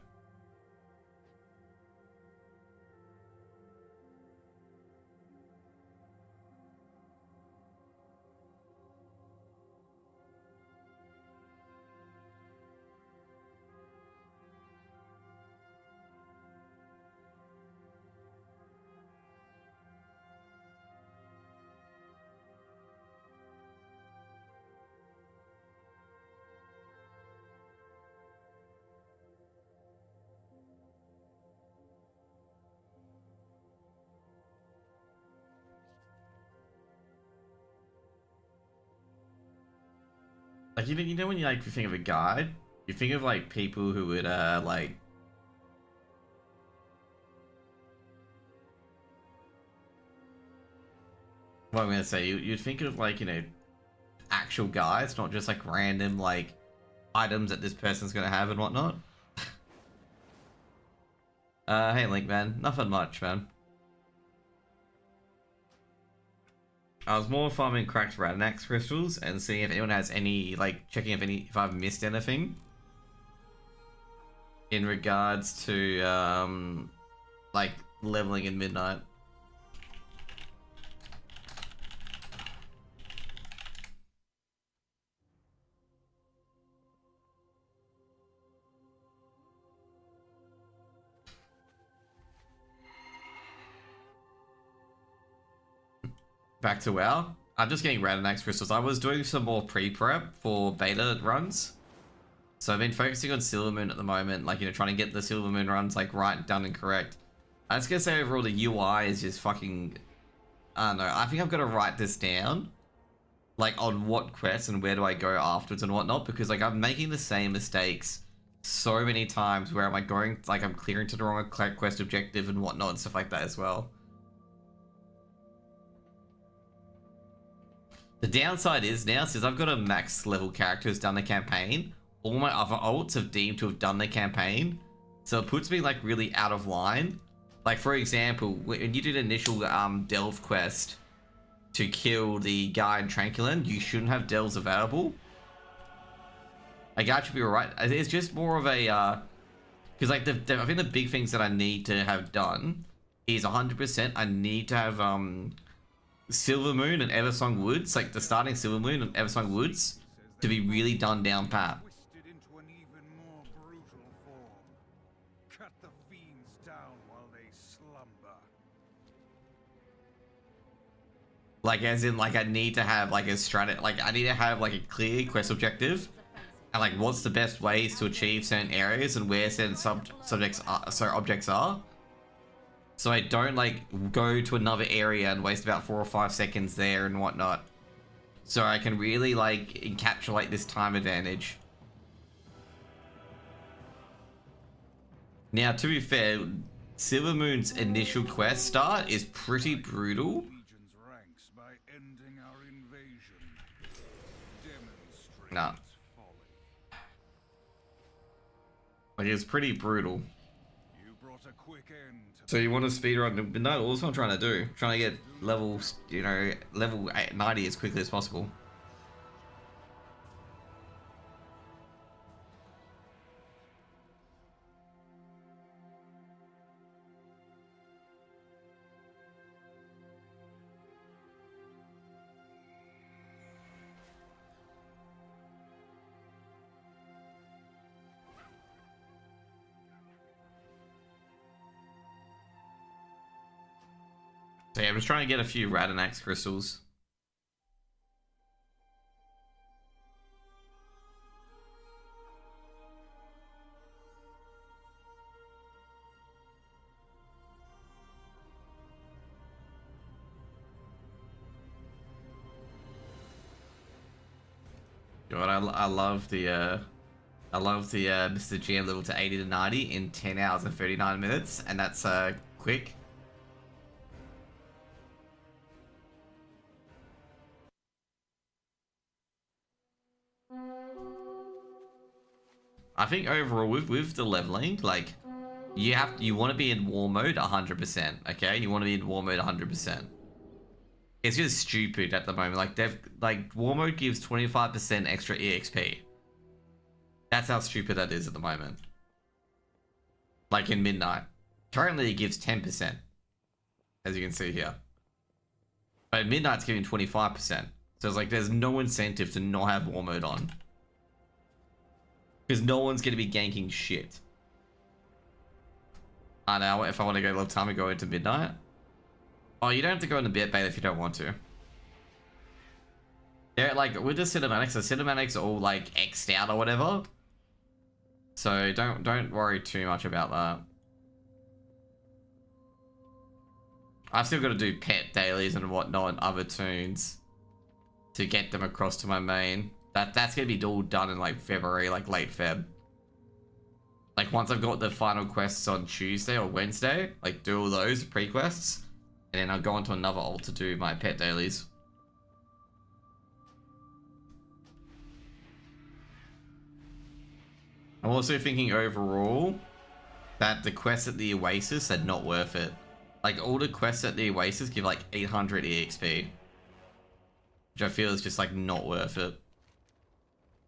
Like, you know when you, like, think of a guide, you think of, like, people who would, like... What I'm gonna say, you'd think of, like, you know, actual guides, not just, like, random, like, items that this person's gonna have and whatnot. Hey, Link, man. Nothing much, man. I was more farming cracked Radanax crystals and seeing if anyone has any, like, checking if I've missed anything in regards to, like, leveling in Midnight. Back to WoW. I'm just getting Radanax crystals. I was doing some more pre-prep for beta runs. So I've been focusing on Silvermoon at the moment, like, you know, trying to get the Silvermoon runs, like, right, done and correct. I was gonna say overall the UI is just fucking... I don't know. I think I've got to write this down, like, on what quests and where do I go afterwards and whatnot, because, like, I'm making the same mistakes so many times where I'm, like, going, like, I'm clearing to the wrong quest objective and whatnot and stuff like that as well. The downside is now, since I've got a max level character who's done the campaign, all my other ults have deemed to have done the campaign. So it puts me, like, really out of line. Like, for example, when you did initial delve quest to kill the guy in Tranquilin, you shouldn't have delves available. Like, I should be alright. It's just more of a, because, like, I think the big things that I need to have done is 100% I need to have, Silvermoon and Eversong Woods, like the starting Silvermoon and Eversong Woods, to be really done down pat. Twisted into an even more brutal form. Cut the fiends down while they slumber. Like, as in, like, I need to have, like, a strategy, like, I need to have, like, a clear quest objective, and, like, what's the best ways to achieve certain areas and where certain objects are. So I don't, like, go to another area and waste about 4 or 5 seconds there and whatnot. So I can really, like, encapsulate this time advantage. Now, to be fair, Silvermoon's initial quest start is pretty brutal. Nah. Like, it's pretty brutal. You brought not a quick end to So you want to speed run midnight? Well, that's what I'm trying to do. Trying to get levels, you know, level 90 as quickly as possible. So yeah, I'm just trying to get a few Radinax crystals. God, I love the Mr. GM level to 80 to 90 in 10 hours and 39 minutes, and that's quick. I think overall with the leveling, like you want to be in war mode 100%, okay? You want to be in war mode 100%. It's just stupid at the moment. Like war mode gives 25% extra EXP. That's how stupid that is at the moment. Like in midnight. Currently it gives 10%. As you can see here. But midnight's giving 25%. So it's like there's no incentive to not have war mode on. Because no one's going to be ganking shit. I know, if I want to go level time and go into midnight. Oh, you don't have to go into beta if you don't want to. Yeah, like with the cinematics are all like X'd out or whatever. So don't worry too much about that. I've still got to do pet dailies and whatnot and other tunes to get them across to my main. That's gonna be all done in like February, like late Feb. Like once I've got the final quests on Tuesday or Wednesday, like do all those pre-quests, and then I'll go on to another alt to do my pet dailies. I'm also thinking overall that the quests at the Oasis are not worth it. Like all the quests at the Oasis give like 800 EXP. Which I feel is just like not worth it.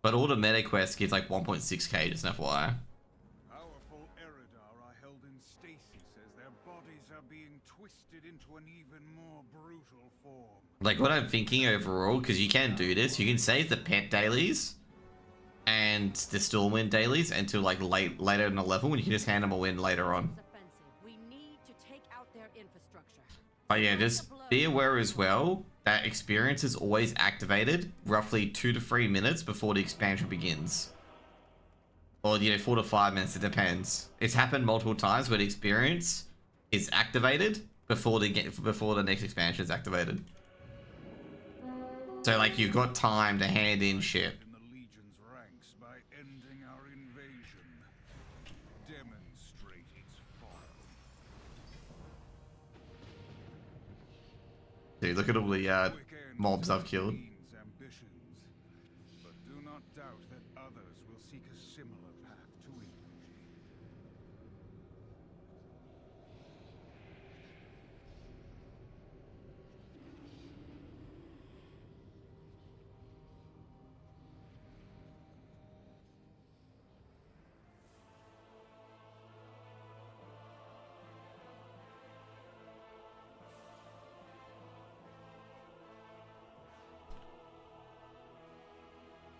But all the meta quests give like 1.6k, just an FYI. Powerful Eridar are held in stasis as their bodies are being twisted into an even more brutal form. Like what I'm thinking overall, because you can do this, you can save the pet dailies and the Stormwind dailies until like later in the level, and you can just hand them all in later on. We need to take out their infrastructure. Oh yeah, just be aware as well that experience is always activated roughly 2 to 3 minutes before the expansion begins. Or, you know, 4 to 5 minutes, it depends. It's happened multiple times where the experience is activated before the next expansion is activated. So, like, you've got time to hand in shit. In the Legion's ranks by ending our invasion. Demonstrate its fall. Dude, look at all the mobs I've killed. Ambitions, but do not doubt that others will seek a similar path to infamy.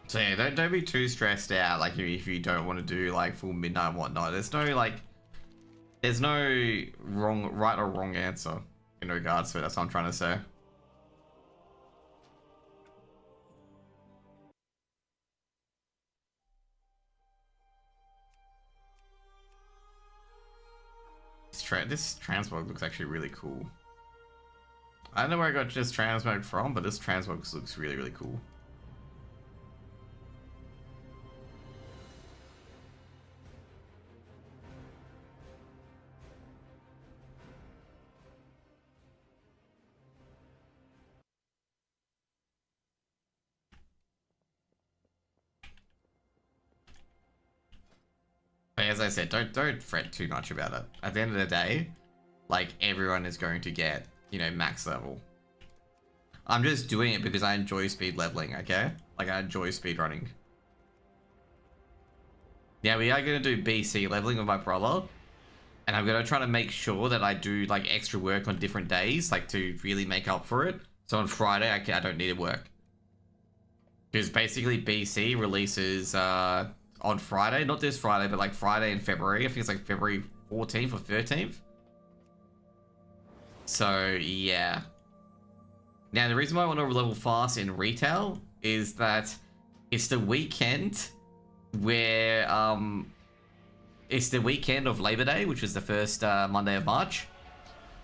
So yeah, don't be too stressed out, like if you don't want to do like full midnight and whatnot. There's no right or wrong answer in regards to it. That's what I'm trying to say. This transmog looks actually really cool. I don't know where I got this transmog from, but this transmog looks really, really cool. as I said, don't fret too much about it. At the end of the day, like, everyone is going to get, you know, max level. I'm just doing it because I enjoy speed leveling, okay? Like, I enjoy speed running. Yeah, we are going to do BC leveling with my brother. And I'm going to try to make sure that I do, like, extra work on different days, like, to really make up for it. So on Friday, I don't need to work. Because basically BC releases on Friday. Not this Friday, but, like, Friday in February. I think it's, like, February 14th or 13th. So, yeah. Now, the reason why I want to level fast in retail is that it's the weekend where, it's the weekend of Labor Day, which is the first Monday of March,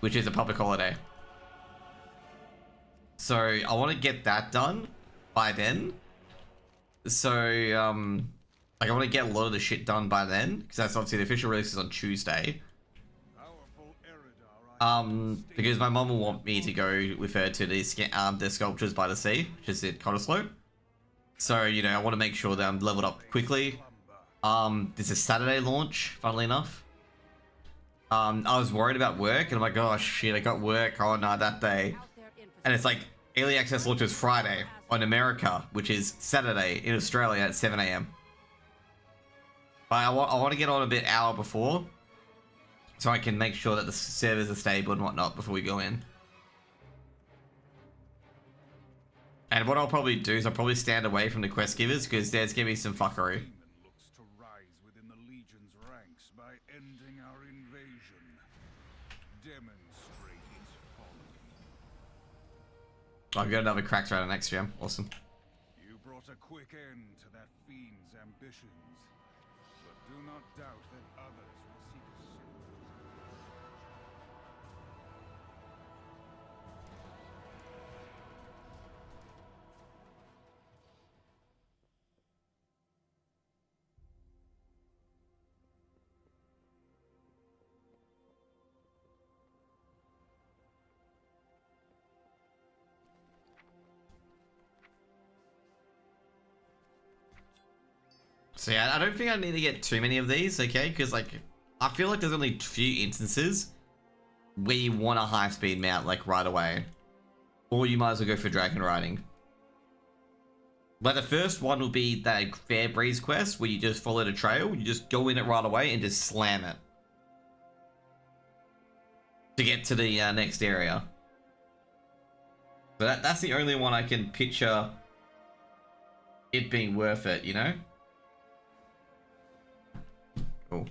which is a public holiday. So, I want to get that done by then. So, like, I want to get a lot of the shit done by then, because that's obviously the official release is on Tuesday. Because my mom will want me to go with her to the sculptures by the sea, which is at Cottesloe. So, you know, I want to make sure that I'm leveled up quickly. There's a Saturday launch, funnily enough. I was worried about work, and I'm like, oh shit, I got work on that day. And it's like, early access launches Friday on America, which is Saturday in Australia at 7 AM. But I want to get on a bit hour before, so I can make sure that the servers are stable and whatnot before we go in. And what I'll probably do is I'll probably stand away from the quest givers, because there's going to be some fuckery. Looks to rise within the Legion's ranks by ending our invasion. Demonstrate its folly. I've got another cracks right next gem. Awesome. You brought a quick end to that fiend's ambitions, but do not doubt that others will seek a similar. So yeah, I don't think I need to get too many of these, okay? Because, like, I feel like there's only a few instances where you want a high-speed mount, like, right away. Or you might as well go for dragon riding. Like, the first one will be that Fair Breeze quest, where you just follow the trail, you just go in it right away and just slam it. To get to the next area. So that's the only one I can picture it being worth it, you know? Cool.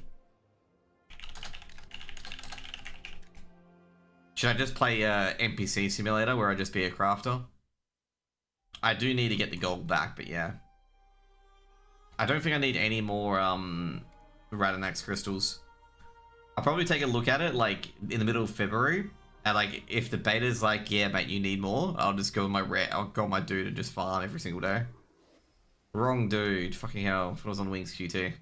Should I just play NPC Simulator where I just be a crafter? I do need to get the gold back, but yeah. I don't think I need any more Radanax crystals. I'll probably take a look at it like in the middle of February. And like if the beta's like, yeah mate, you need more, I'll just go with I'll go with my dude and just farm every single day. Wrong dude. Fucking hell. If it was on Wings QT.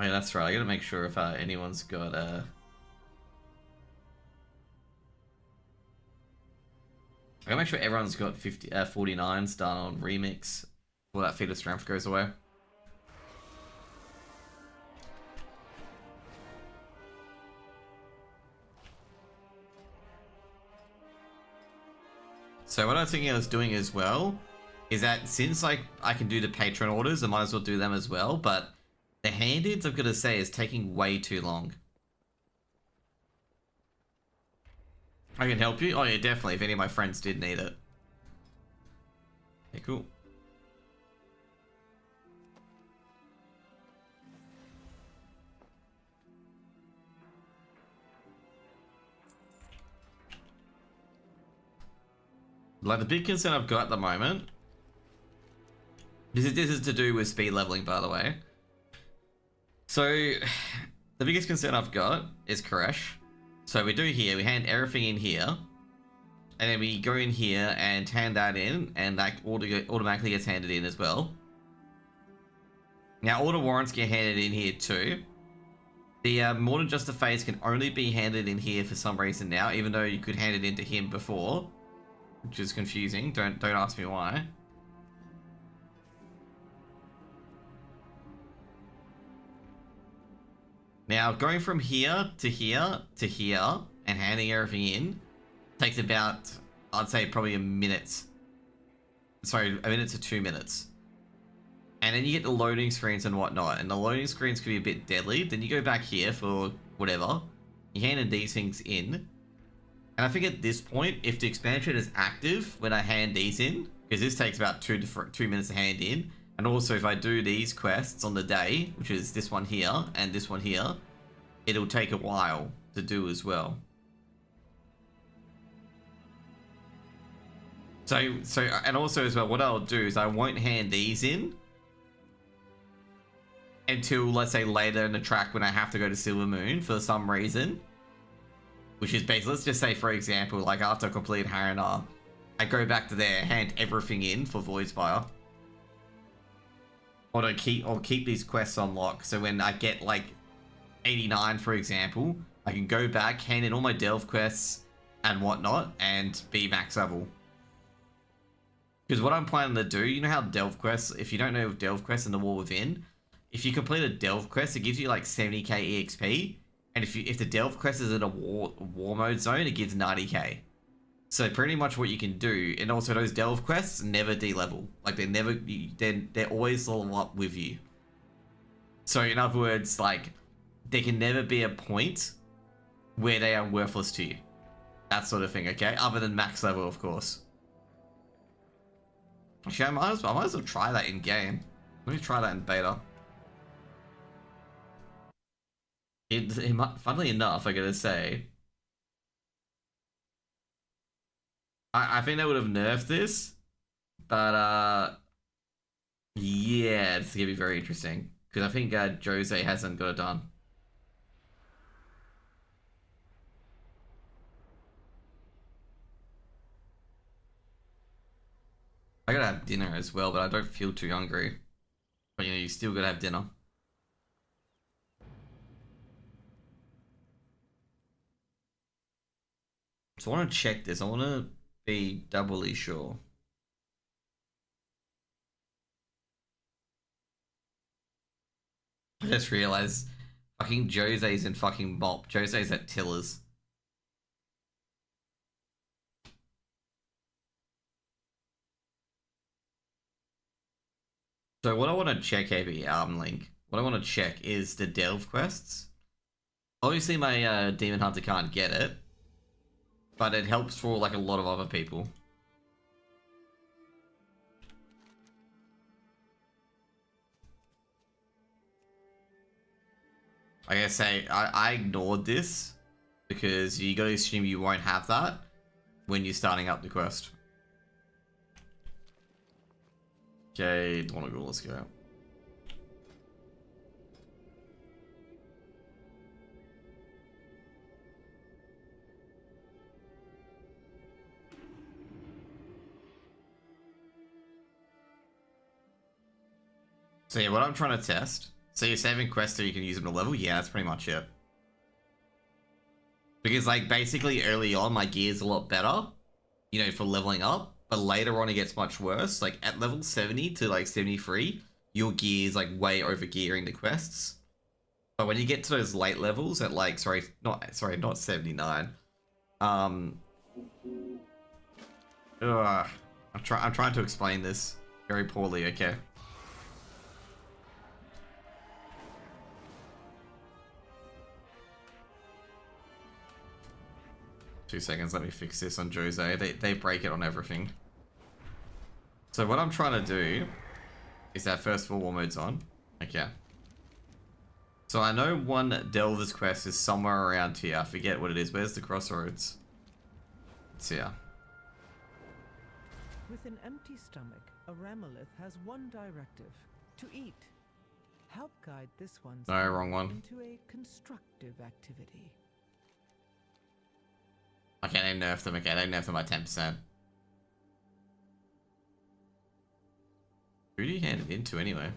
Oh yeah, that's right. I gotta make sure if anyone's got I gotta make sure everyone's got 49s done on remix before that feat of strength goes away. So what I was thinking I was doing as well is that since like I can do the patron orders, I might as well do them as well, but the hand-ins, I've got to say, is taking way too long. I can help you? Oh yeah, definitely, if any of my friends did need it. Okay, cool. Like, the big concern I've got at the moment... This is to do with speed leveling, by the way. So, the biggest concern I've got is Koresh. So we do here, we hand everything in here. And then we go in here and hand that in, and that automatically gets handed in as well. Now, all the warrants get handed in here too. The more than just a phase can only be handed in here for some reason now, even though you could hand it in to him before. which is confusing. Don't ask me why. Now, going from here to here to here and handing everything in takes about, I'd say, probably a minute. Sorry, a minute to 2 minutes. And then you get the loading screens and whatnot, and the loading screens can be a bit deadly. Then you go back here for whatever. You hand these things in. And I think at this point, if the expansion is active when I hand these in, because this takes about 2 minutes to hand in, and also if I do these quests on the day, which is this one here and this one here, it'll take a while to do as well. So, and also as well, what I'll do is I won't hand these in until, let's say, later in the track when I have to go to Silvermoon for some reason. Which is basically, let's just say, for example, like after I complete Harronar, I go back to there, hand everything in for Voidspire. Or to keep these quests unlocked, so when I get like 89, for example, I can go back, hand in all my Delve quests and whatnot, and be max level. Because what I'm planning to do, you know how Delve quests, if you don't know Delve quests in the War Within, if you complete a Delve quest, it gives you like 70k EXP. And if the Delve quest is in a war mode zone, it gives 90k. So pretty much what you can do, and also those Delve quests never de-level. Like they're always level up with you. So in other words, like there can never be a point where they are worthless to you. That sort of thing, okay? Other than max level, of course. Actually, I might as well try that in game. Let me try that in beta. It might, funnily enough, I gotta say, I think they would have nerfed this, but yeah, it's gonna be very interesting because I think Jose hasn't got it done. I gotta have dinner as well, but I don't feel too hungry. But you know, you still gotta have dinner. So I want to check this. I want to be doubly sure. I just realized fucking Jose's in fucking Mop. Jose's at Tillers. So what I want to check, AB, Link. What I want to check is the Delve quests. Obviously my Demon Hunter can't get it. But it helps for like a lot of other people. Like I say, I ignored this because you gotta assume you won't have that when you're starting up the quest. Okay, don't wanna go, let's go. So yeah, what I'm trying to test. So you're saving quests so you can use them to level? Yeah, that's pretty much it. Because like basically early on my gear's a lot better, you know, for leveling up. But later on it gets much worse. Like at level 70 to like 73, your gear is like way over gearing the quests. But when you get to those late levels at like, not 79. I'm trying to explain this very poorly, okay? Two seconds, let me fix this on Jose. They break it on everything. So what I'm trying to do is that first of all war mode's on. Okay. So I know one Delver's quest is somewhere around here. I forget what it is. Where's the crossroads? It's here. With an empty stomach, a Ramolith has one directive: to eat. Help guide this one's No, wrong one. into a constructive activity. Okay, they nerfed them. Okay, they nerfed them by 10%. Who do you hand it into anyway?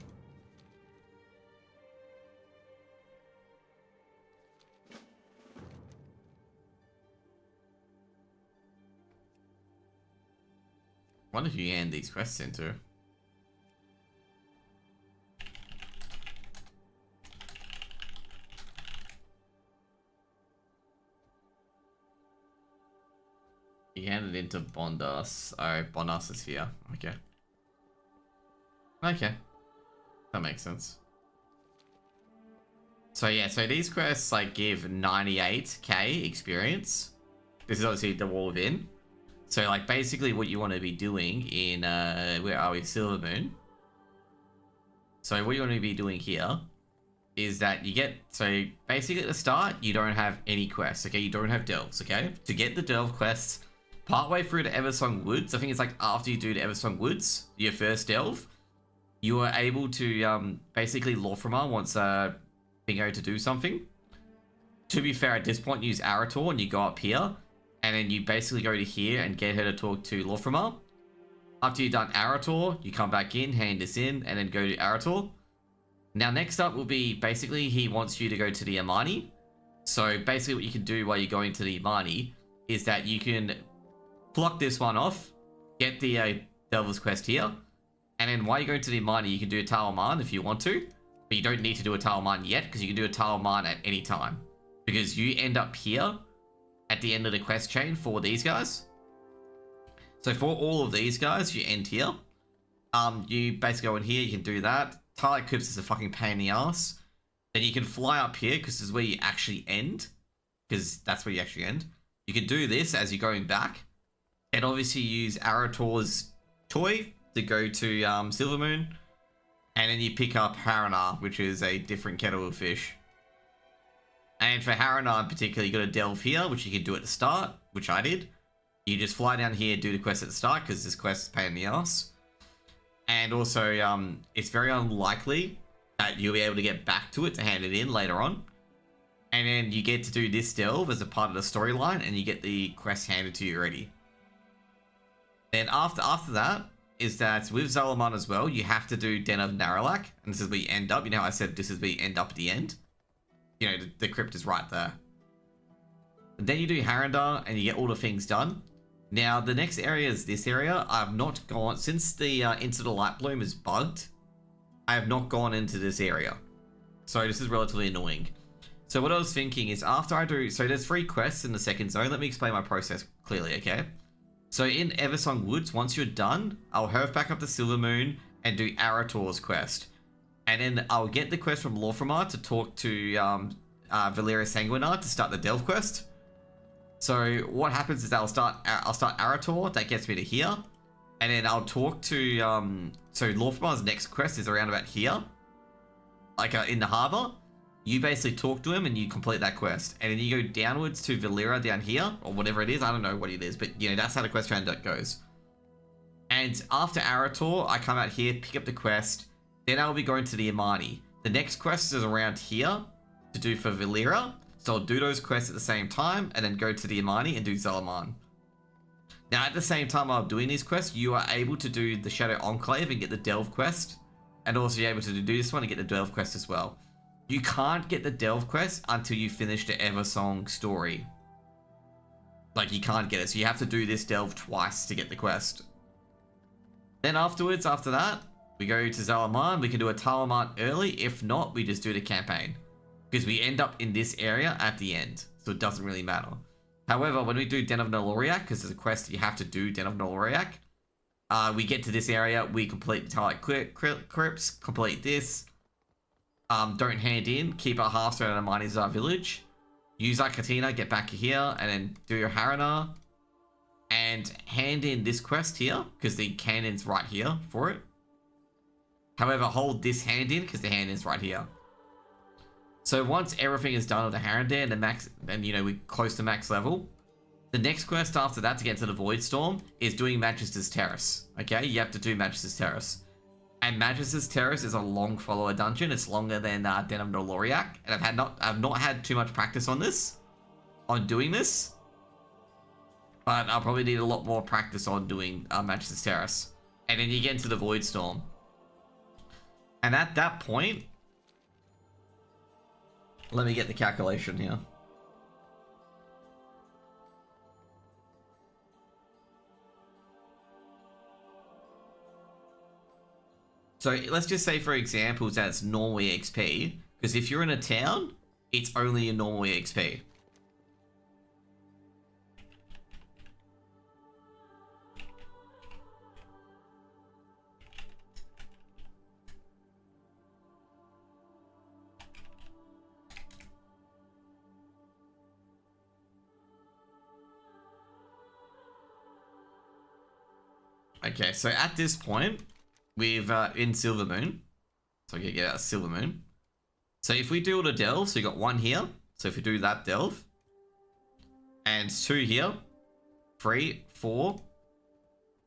What if you hand these quests into? You hand it into Bondas. Oh, Bondas is here. Okay. Okay. That makes sense. So yeah, so these quests like give 98k experience. This is obviously the Wall Within. So like basically what you want to be doing in where are we? Silvermoon. So what you want to be doing here is that you get, so basically at the start you don't have any quests, okay? You don't have delves, okay? To get the delve quests partway through the Eversong Woods, I think it's like after you do the Eversong Woods, your first delve, you are able to basically Lorframar wants Bingo to do something. To be fair, at this point, use Arator and you go up here, and then you basically go to here and get her to talk to Lorframar. After you've done Arator, you come back in, hand this in, and then go to Arator. Now, next up will be basically he wants you to go to the Amani. So basically, what you can do while you're going to the Amani is that you can pluck this one off, get the Devil's Quest here, and then while you're going to the Amani, you can do a Talisman if you want to. But you don't need to do a Talisman yet, because you can do a Talisman at any time. Because you end up here at the end of the quest chain for these guys. So for all of these guys, you end here. You basically go in here, you can do that. Twilight Crypts is a fucking pain in the ass. Then you can fly up here, because this is where you actually end. Because that's where you actually end. You can do this as you're going back. And obviously use Arator's toy to go to Silvermoon. And then you pick up Harana, which is a different kettle of fish. And for Harana in particular, you got to delve here, which you can do at the start, which I did. You just fly down here, do the quest at the start, because this quest is a pain in the ass. And also, it's very unlikely that you'll be able to get back to it to hand it in later on. And then you get to do this delve as a part of the storyline, and you get the quest handed to you already. Then after that, is that with Zalaman as well, you have to do Den of Naralak, and this is where you end up. You know how I said this is where you end up at the end? You know, the crypt is right there. And then you do Harandar, and you get all the things done. Now, the next area is this area. I've not gone, since the Into the Light Bloom is bugged, I have not gone into this area. So this is relatively annoying. So what I was thinking is after I do, so there's 3 quests in the second zone. Let me explain my process clearly, okay? So in Eversong Woods, once you're done, I'll hurf back up to Silvermoon and do Arator's quest. And then I'll get the quest from Lorframar to talk to Valeria Sanguinar to start the delve quest. So what happens is I'll start Arator, that gets me to here. And then I'll talk to, so Lorframar's next quest is around about here. Like in the harbor. You basically talk to him and you complete that quest. And then you go downwards to Valeria down here, or whatever it is. I don't know what it is, but you know, that's how the quest round goes. And after Arator, I come out here, pick up the quest. Then I'll be going to the Amani. The next quest is around here to do for Valeria. So I'll do those quests at the same time and then go to the Amani and do Zalaman. Now at the same time while doing these quests, you are able to do the Shadow Enclave and get the Delve quest. And also you're able to do this one and get the Delve quest as well. You can't get the Delve quest until you finish the Eversong story. Like, you can't get it. So you have to do this Delve twice to get the quest. Then afterwards, after that, we go to Zalaman. We can do a Talisman early. If not, we just do the campaign. Because we end up in this area at the end. So it doesn't really matter. However, when we do Den of Noloriak, because there's a quest you have to do Den of Noloriak, we get to this area. We complete the Twilight Crypts. Complete this. Don't hand in, keep our half straight out of Minezar village. Use our Katina, get back here, and then do your Harana. And hand in this quest here, because the cannon's right here for it. However, hold this hand in, because the hand is right here. So once everything is done with the Harandar and the max, and you know, we're close to max level. The next quest after that to get to the Void Storm is doing Majesty's Terrace. Okay, you have to do Majesty's Terrace. And Majesty's Terrace is a long follower dungeon. It's longer than Den of Noloriak. And I've not had too much practice on this. On doing this. But I'll probably need a lot more practice on doing Majesty's Terrace. And then you get into the Void Storm. And at that point... Let me get the calculation here. So let's just say, for example, that it's normal EXP. Because if you're in a town, it's only a normal EXP. Okay, so at this point, we've in Silvermoon. So we can get out of Silvermoon. So if we do all the delves, so you got one here. So if we do that delve, and 2 here, 3, 4,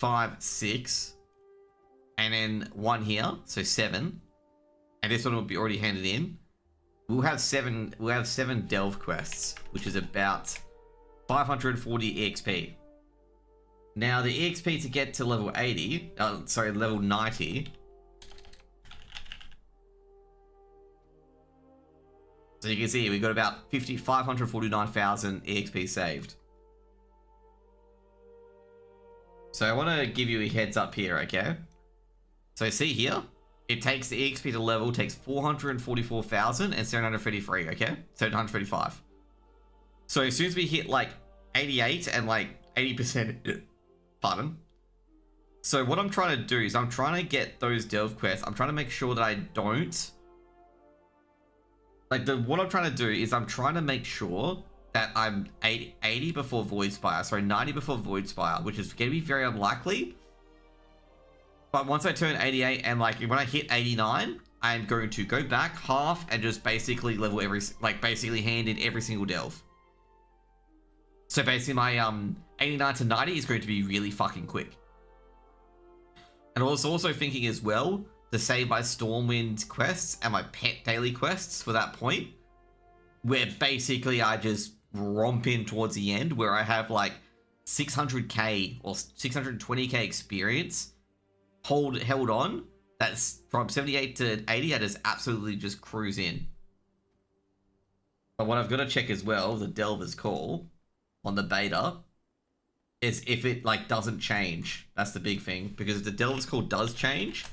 5, 6, and then 1 here, so 7, and this one will be already handed in. We'll have 7. We'll have 7 delve quests, which is about 540 EXP. Now the EXP to get to level 80, level 90. So you can see we got about 549,000 EXP saved. So I want to give you a heads up here, okay? So see here, it takes the EXP to level, takes 444,733, okay? 735. So as soon as we hit like 88 and like 80%, pardon. So what I'm trying to do is I'm trying to get those delve quests. I'm trying to make sure that I don't... what I'm trying to do is I'm trying to make sure that I'm 80 before Voidspire. Sorry, 90 before Voidspire, which is going to be very unlikely. But once I turn 88 and like when I hit 89, I'm going to go back half and just basically level basically hand in every single delve. So basically my 89 to 90 is going to be really fucking quick. And I was also thinking as well to save my Stormwind quests and my pet daily quests for that point, where basically I just romp in towards the end where I have like 600k or 620k experience held on. That's from 78 to 80. I just absolutely just cruise in. But what I've got to check as well, the Delver's Call on the beta, is if it like doesn't change. That's the big thing, because if the Delver's Call does change,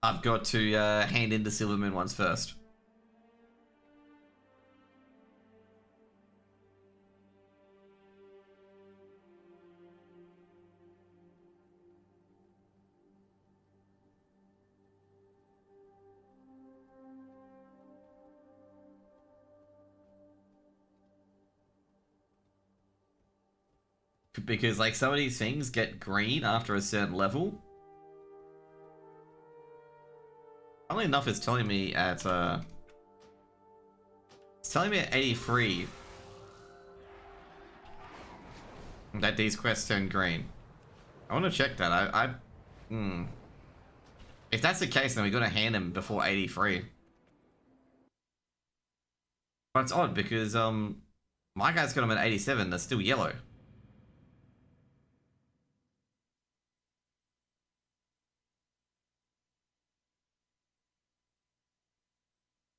I've got to hand in the Silvermoon ones first. Because like some of these things get green after a certain level. Funnily enough, it's telling me at 83 that these quests turn green. I want to check that. If that's the case, then we got to hand them before 83. But it's odd because my guy's got them at 87. They're still yellow.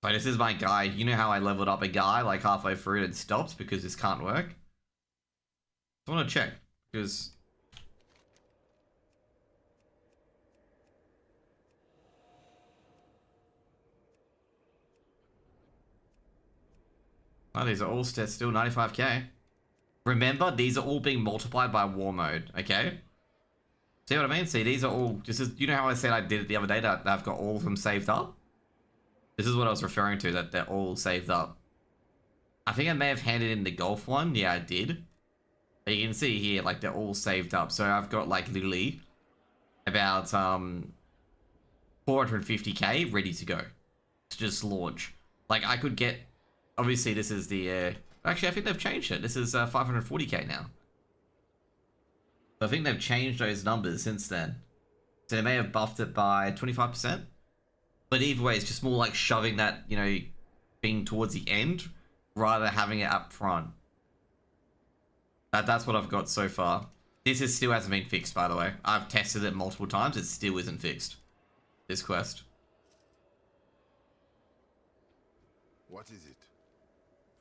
So this is my guy. You know how I leveled up a guy like halfway through and stopped because this can't work? I want to check because oh, these are all still 95k. Remember, these are all being multiplied by war mode, okay? See what I mean? See, these are all just as you know how I said I did it the other day that I've got all of them saved up? This is what I was referring to, that they're all saved up. I think I may have handed in the golf one. Yeah, I did. But you can see here, like, they're all saved up. So I've got, like, literally about 450k ready to go. To just launch. Like, I could get... Obviously, this is the... Actually, I think they've changed it. This is 540k now. So I think they've changed those numbers since then. So they may have buffed it by 25%. But either way, it's just more like shoving that, you know, being towards the end rather than having it up front. That's what I've got so far. This still hasn't been fixed, by the way. I've tested it multiple times. It still isn't fixed. This quest. What is it?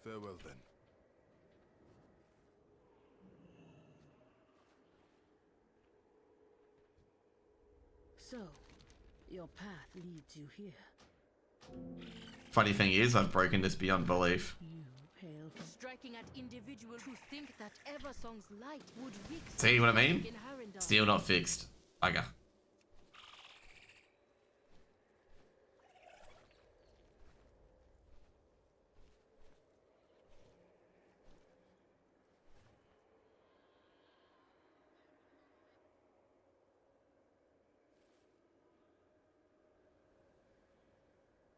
Farewell then. So, Your path leads you here. Funny thing is, I've broken this beyond belief. Striking at individuals who think that Eversong's light would wreak See what I havoc mean? in Harrendown. Still not fixed. Bugger.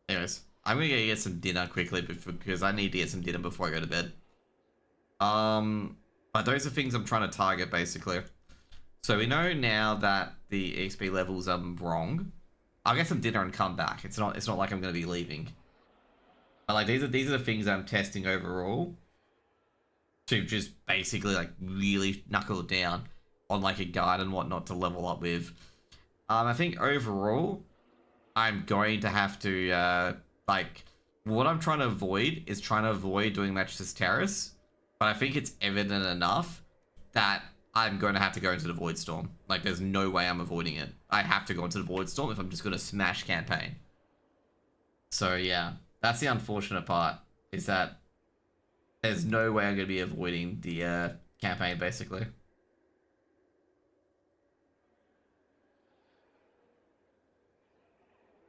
Anyways, I'm gonna get some dinner quickly because I need to get some dinner before I go to bed. But those are things I'm trying to target basically. So we know now that the XP levels are wrong. I'll get some dinner and come back. It's not like I'm gonna be leaving. But like these are the things I'm testing overall to just basically like really knuckle it down on like a guide and whatnot to level up with. I think overall I'm going to have to like what I'm trying to avoid is doing Matrix's Terrace, but I think it's evident enough that I'm going to have to go into the Void Storm. Like there's no way I'm avoiding it. I have to go into the Void Storm if I'm just going to smash campaign. So yeah, that's the unfortunate part, is that there's no way I'm going to be avoiding the campaign basically.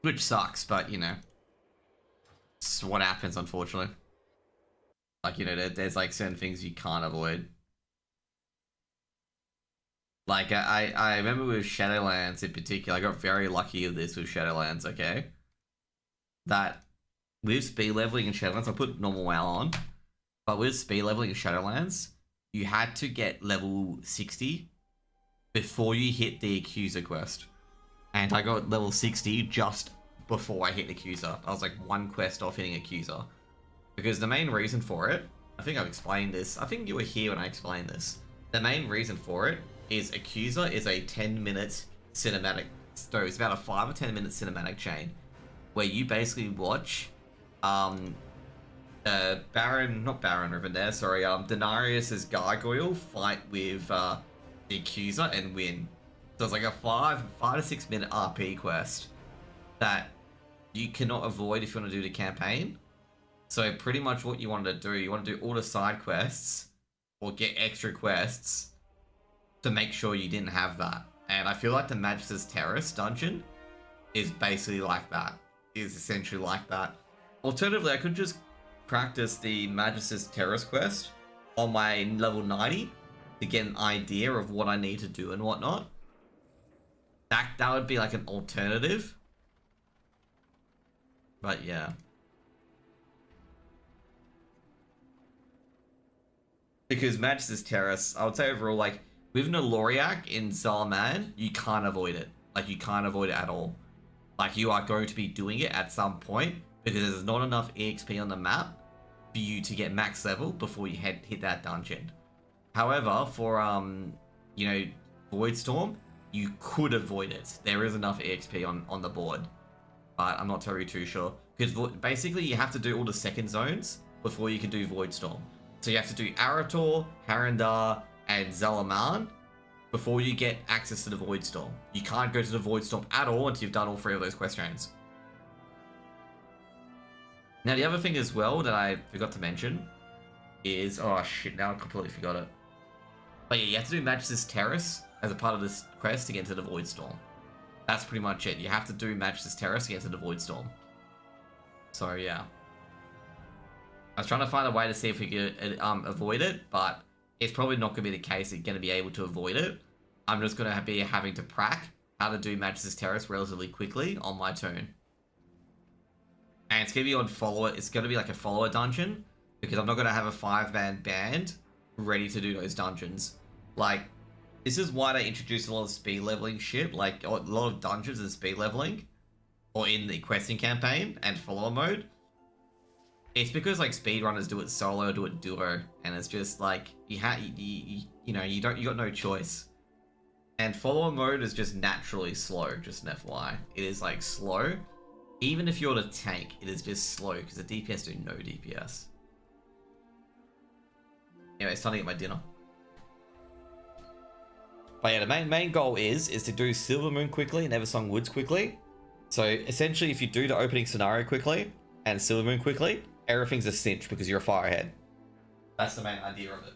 Which sucks, but you know, it's what happens unfortunately. Like, you know, there's like certain things you can't avoid. Like I remember with Shadowlands in particular, I got very lucky with this with Shadowlands, okay? That with speed leveling in Shadowlands, I put normal WoW on, but with speed leveling in Shadowlands, you had to get level 60 before you hit the Accuser quest. And I got level 60 just before I hit Accuser. I was like one quest off hitting Accuser. Because the main reason for it, I think I've explained this, I think you were here when I explained this. The main reason for it is Accuser is a 10-minute cinematic, so it's about a 5 or 10 minute cinematic chain where you basically watch Denarius's Gargoyle fight with the Accuser and win. So it's like a 5 to 6 minute RP quest that you cannot avoid if you want to do the campaign. So pretty much what you want to do, you want to do all the side quests or get extra quests to make sure you didn't have that. And I feel like the Magis's Terrace dungeon is basically like that. Is essentially like that. Alternatively, I could just practice the Magis's Terrace quest on my level 90 to get an idea of what I need to do and whatnot. That would be like an alternative. But yeah. Because Magis's Terrace, I would say overall, like, with Naloriak in Zalaman, you can't avoid it. Like, you can't avoid it at all. Like, you are going to be doing it at some point, because there's not enough EXP on the map for you to get max level before you hit that dungeon. However, for, you know, Voidstorm, you could avoid it. There is enough EXP on the board. But I'm not totally too sure. Because basically, you have to do all the second zones before you can do Voidstorm. So you have to do Arator, Harrendar, and Zalaman before you get access to the Voidstorm. You can't go to the Voidstorm at all until you've done all 3 of those quest chains. Now the other thing as well that I forgot to mention is... Oh shit, now I completely forgot it. But yeah, you have to do Magis's Terrace as a part of this quest to get into the Voidstorm. That's pretty much it. You have to do Magis's Terrace to get into the Voidstorm. So yeah. I was trying to find a way to see if we could avoid it, but it's probably not going to be the case that you're going to be able to avoid it. I'm just going to be having to prac how to do Magis's Terrace relatively quickly on my turn. And it's going to be on follower. It's going to be like a follower dungeon, because I'm not going to have a 5-man band ready to do those dungeons. Like, this is why they introduced a lot of speed leveling shit, like a lot of dungeons and speed leveling, or in the questing campaign and follower mode. It's because like speedrunners do it solo, do it duo, and it's just like you got no choice. And follower mode is just naturally slow, just an FYI. It is like slow. Even if you're the tank, it is just slow because the DPS do no DPS. Anyway, it's time to get my dinner. But yeah, the main goal is to do Silvermoon quickly and Eversong Woods quickly. So essentially, if you do the opening scenario quickly and Silvermoon quickly, everything's a cinch because you're far ahead. That's the main idea of it.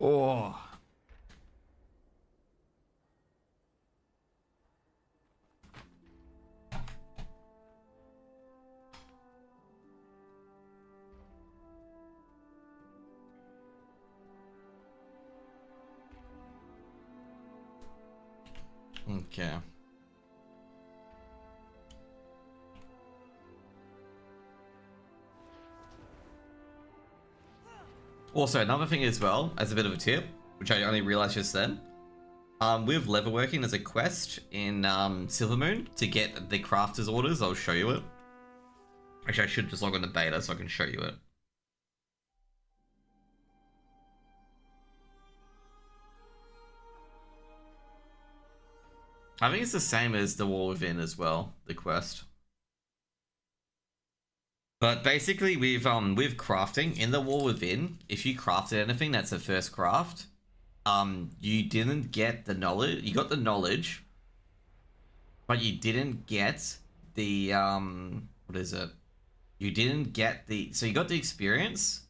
Oh. Okay. Also, another thing as well, as a bit of a tip, which I only realized just then, with leatherworking, there's a quest in Silvermoon to get the crafter's orders. I'll show you it. Actually, I should just log on to beta so I can show you it. I think it's the same as the War Within as well, the quest. But basically, with crafting in the War Within, if you crafted anything that's the first craft, you didn't get the knowledge. You got the knowledge, but you didn't get the what is it? You didn't get the so you got the experience,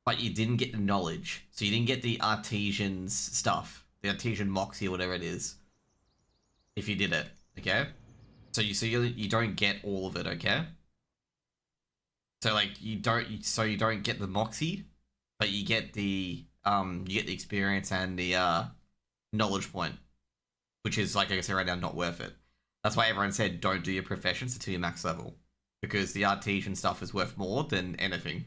but you didn't get the knowledge. So you didn't get the artisan's stuff, the artisan moxie or whatever it is. If you did it, okay. So you don't get all of it, okay. So like you don't get the moxie, but you get the experience and the knowledge point, which is, like I said right now, not worth it. That's why everyone said don't do your professions until you're max level, because the artisan stuff is worth more than anything.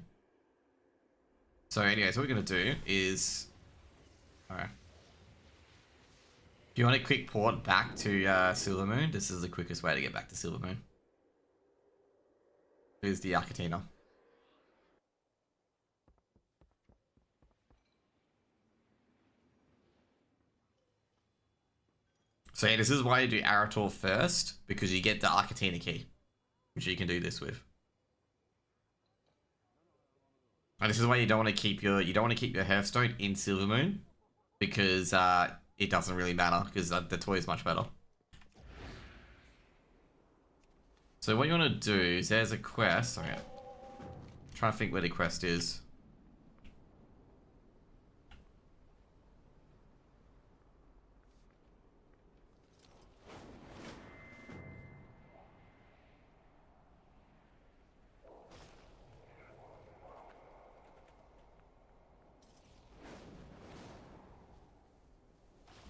So anyways, what we're gonna do is, alright. If you want a quick port back to Silvermoon, this is the quickest way to get back to Silvermoon. Here's the Arcatina. So yeah, this is why you do Arator first, because you get the Arcatina key, which you can do this with. And this is why you don't want to keep your Hearthstone in Silvermoon, because it doesn't really matter, because the toy is much better. So what you want to do is there's a quest. Okay. I'm trying to think where the quest is.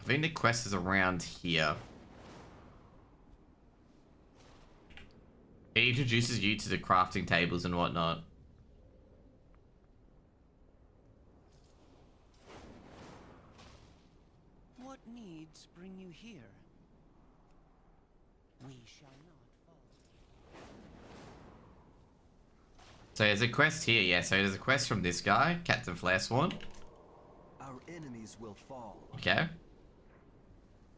I think the quest is around here. It introduces you to the crafting tables and whatnot. What needs bring you here? We shall not fall. So there's a quest here, yeah. So there's a quest from this guy, Captain Flaresworn. Our enemies will fall. Okay.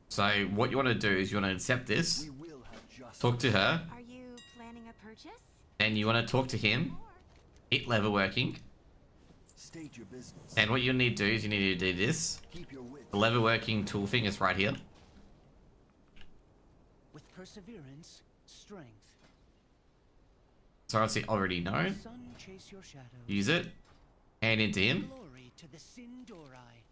So what you want to do is you want to accept this. We will have talk to her. Are you planning a purchase? And you want to talk to him. Hit leatherworking. State your business. And what you need to do is you need to do this. The leatherworking tool thing is right here. With perseverance, strength. So obviously already know. Sun chase your shadows. Use it. Hand into him. Glory to the Sindori.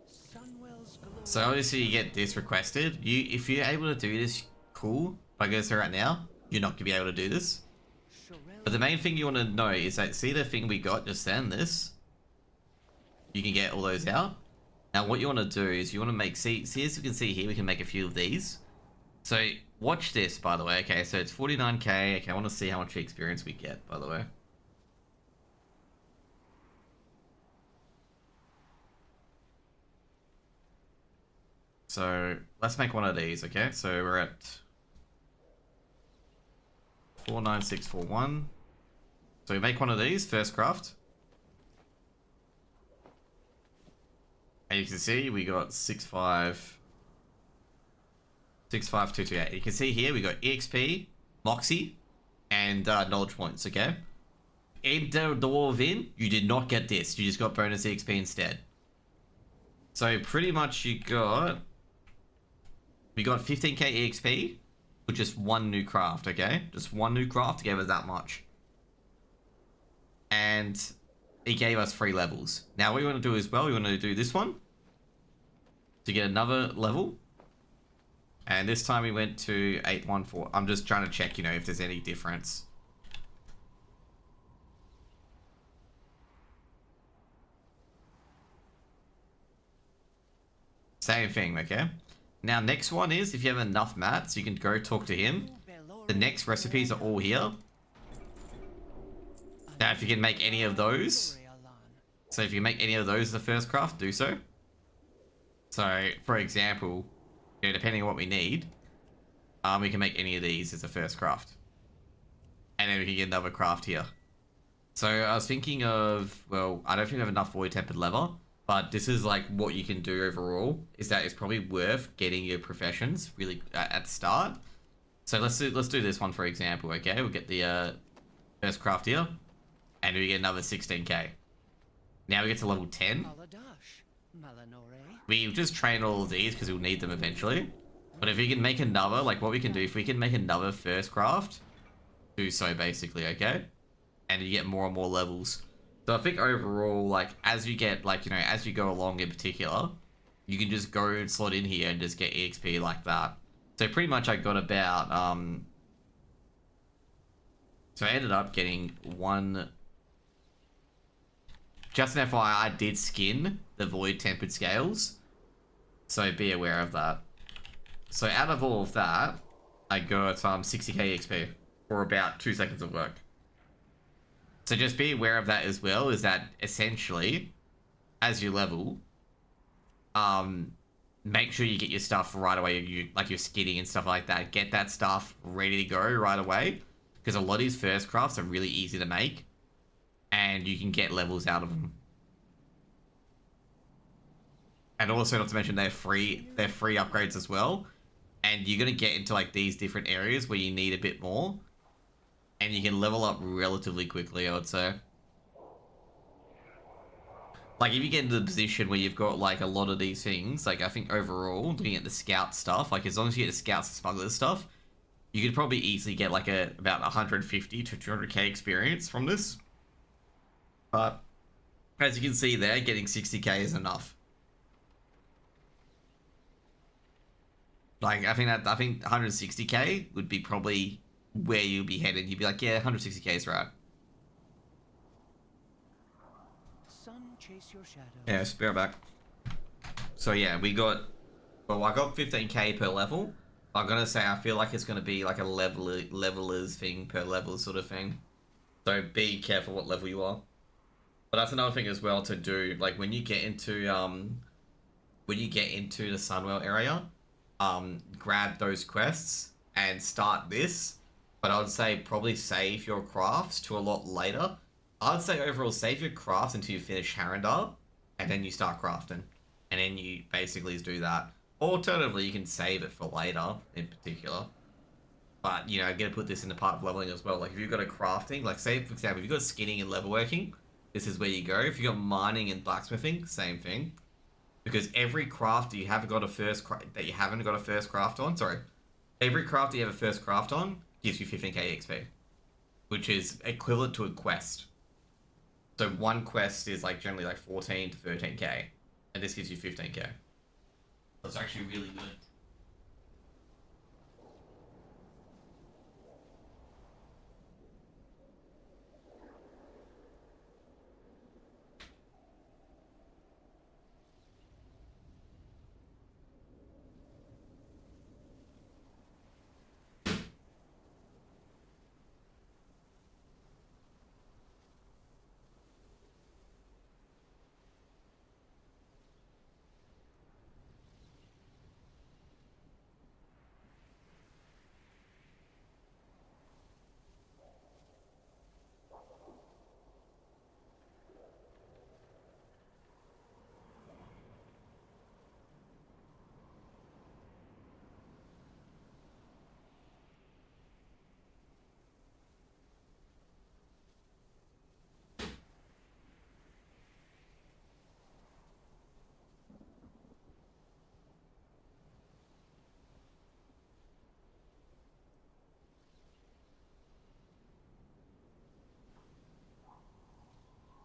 Sunwell's glory. So obviously you get this requested. If you're able to do this, cool. But I go through right now, you're not gonna be able to do this. But the main thing you want to know is that, see the thing we got just then, this? You can get all those out. Now what you want to do is you want to make, see as you can see here, we can make a few of these. So watch this, by the way. Okay, so it's 49k. Okay, I want to see how much experience we get, by the way. So let's make one of these, okay? So we're at 49641. So we make one of these, first craft. And you can see we got 65228. You can see here we got EXP, Moxie, and knowledge points, okay? In the War Within, you did not get this. You just got bonus EXP instead. So pretty much we got 15k EXP with just one new craft, okay? Just one new craft gave us that much. And it gave us 3 levels. Now what we want to do as well, we want to do this one to get another level. And this time we went to 814. I'm just trying to check, you know, if there's any difference. Same thing, okay? Now next one is, if you have enough mats, you can go talk to him. The next recipes are all here. Now if you can make any of those, so if you make any of those the first craft, do so. So for example, you know, depending on what we need, we can make any of these as a first craft. And then we can get another craft here. So I was thinking of, well, I don't think we have enough void tempered leather, but this is like what you can do overall, is that it's probably worth getting your professions really at the start. So let's do this one for example, okay? We'll get the first craft here, and we get another 16k. Now we get to level 10. We just train all of these because we'll need them eventually. But if we can make another, like what we can do, if we can make another first craft, do so basically, okay? And you get more and more levels. So I think overall, like, as you get, like, you know, as you go along in particular, you can just go and slot in here and just get EXP like that. So pretty much I got about, so I ended up getting one, just an FYI, I did skin the void tempered scales. So be aware of that. So out of all of that, I got 60k XP for about 2 seconds of work. So just be aware of that as well, is that essentially, as you level, make sure you get your stuff right away, like your skinning and stuff like that. Get that stuff ready to go right away, because a lot of these first crafts are really easy to make, and you can get levels out of them. And also, not to mention, they're free upgrades as well, and you're gonna get into like these different areas where you need a bit more, and you can level up relatively quickly, I would say. Like, if you get into the position where you've got, like, a lot of these things, like, I think overall, looking at the scout stuff, like, as long as you get the scouts and smugglers stuff, you could probably easily get, like, about 150 to 200k experience from this. But, as you can see there, getting 60k is enough. Like, I think 160k would be probably where you'd be headed. You'd be like, yeah, 160k is right. Chase your shadow. Yeah, spare back. So yeah, I got 15k per level. I'm gonna say I feel like it's gonna be like a levelers thing per level sort of thing. So be careful what level you are. But that's another thing as well to do. Like when you get into the Sunwell area, grab those quests and start this. But I would say probably save your crafts to a lot later. I'd say overall save your crafts until you finish Harrendar, and then you start crafting. And then you basically do that. Alternatively, you can save it for later, in particular. But, you know, I gotta put this in the part of leveling as well. Like, if you've got a crafting, like, say, for example, if you've got skinning and leatherworking, this is where you go. If you've got mining and blacksmithing, same thing. Because every craft that you haven't got a first craft on, sorry, every craft that you have a first craft on gives you 15k XP, which is equivalent to a quest. So one quest is like generally like 14 to 13k, and this gives you 15k. That's actually really good.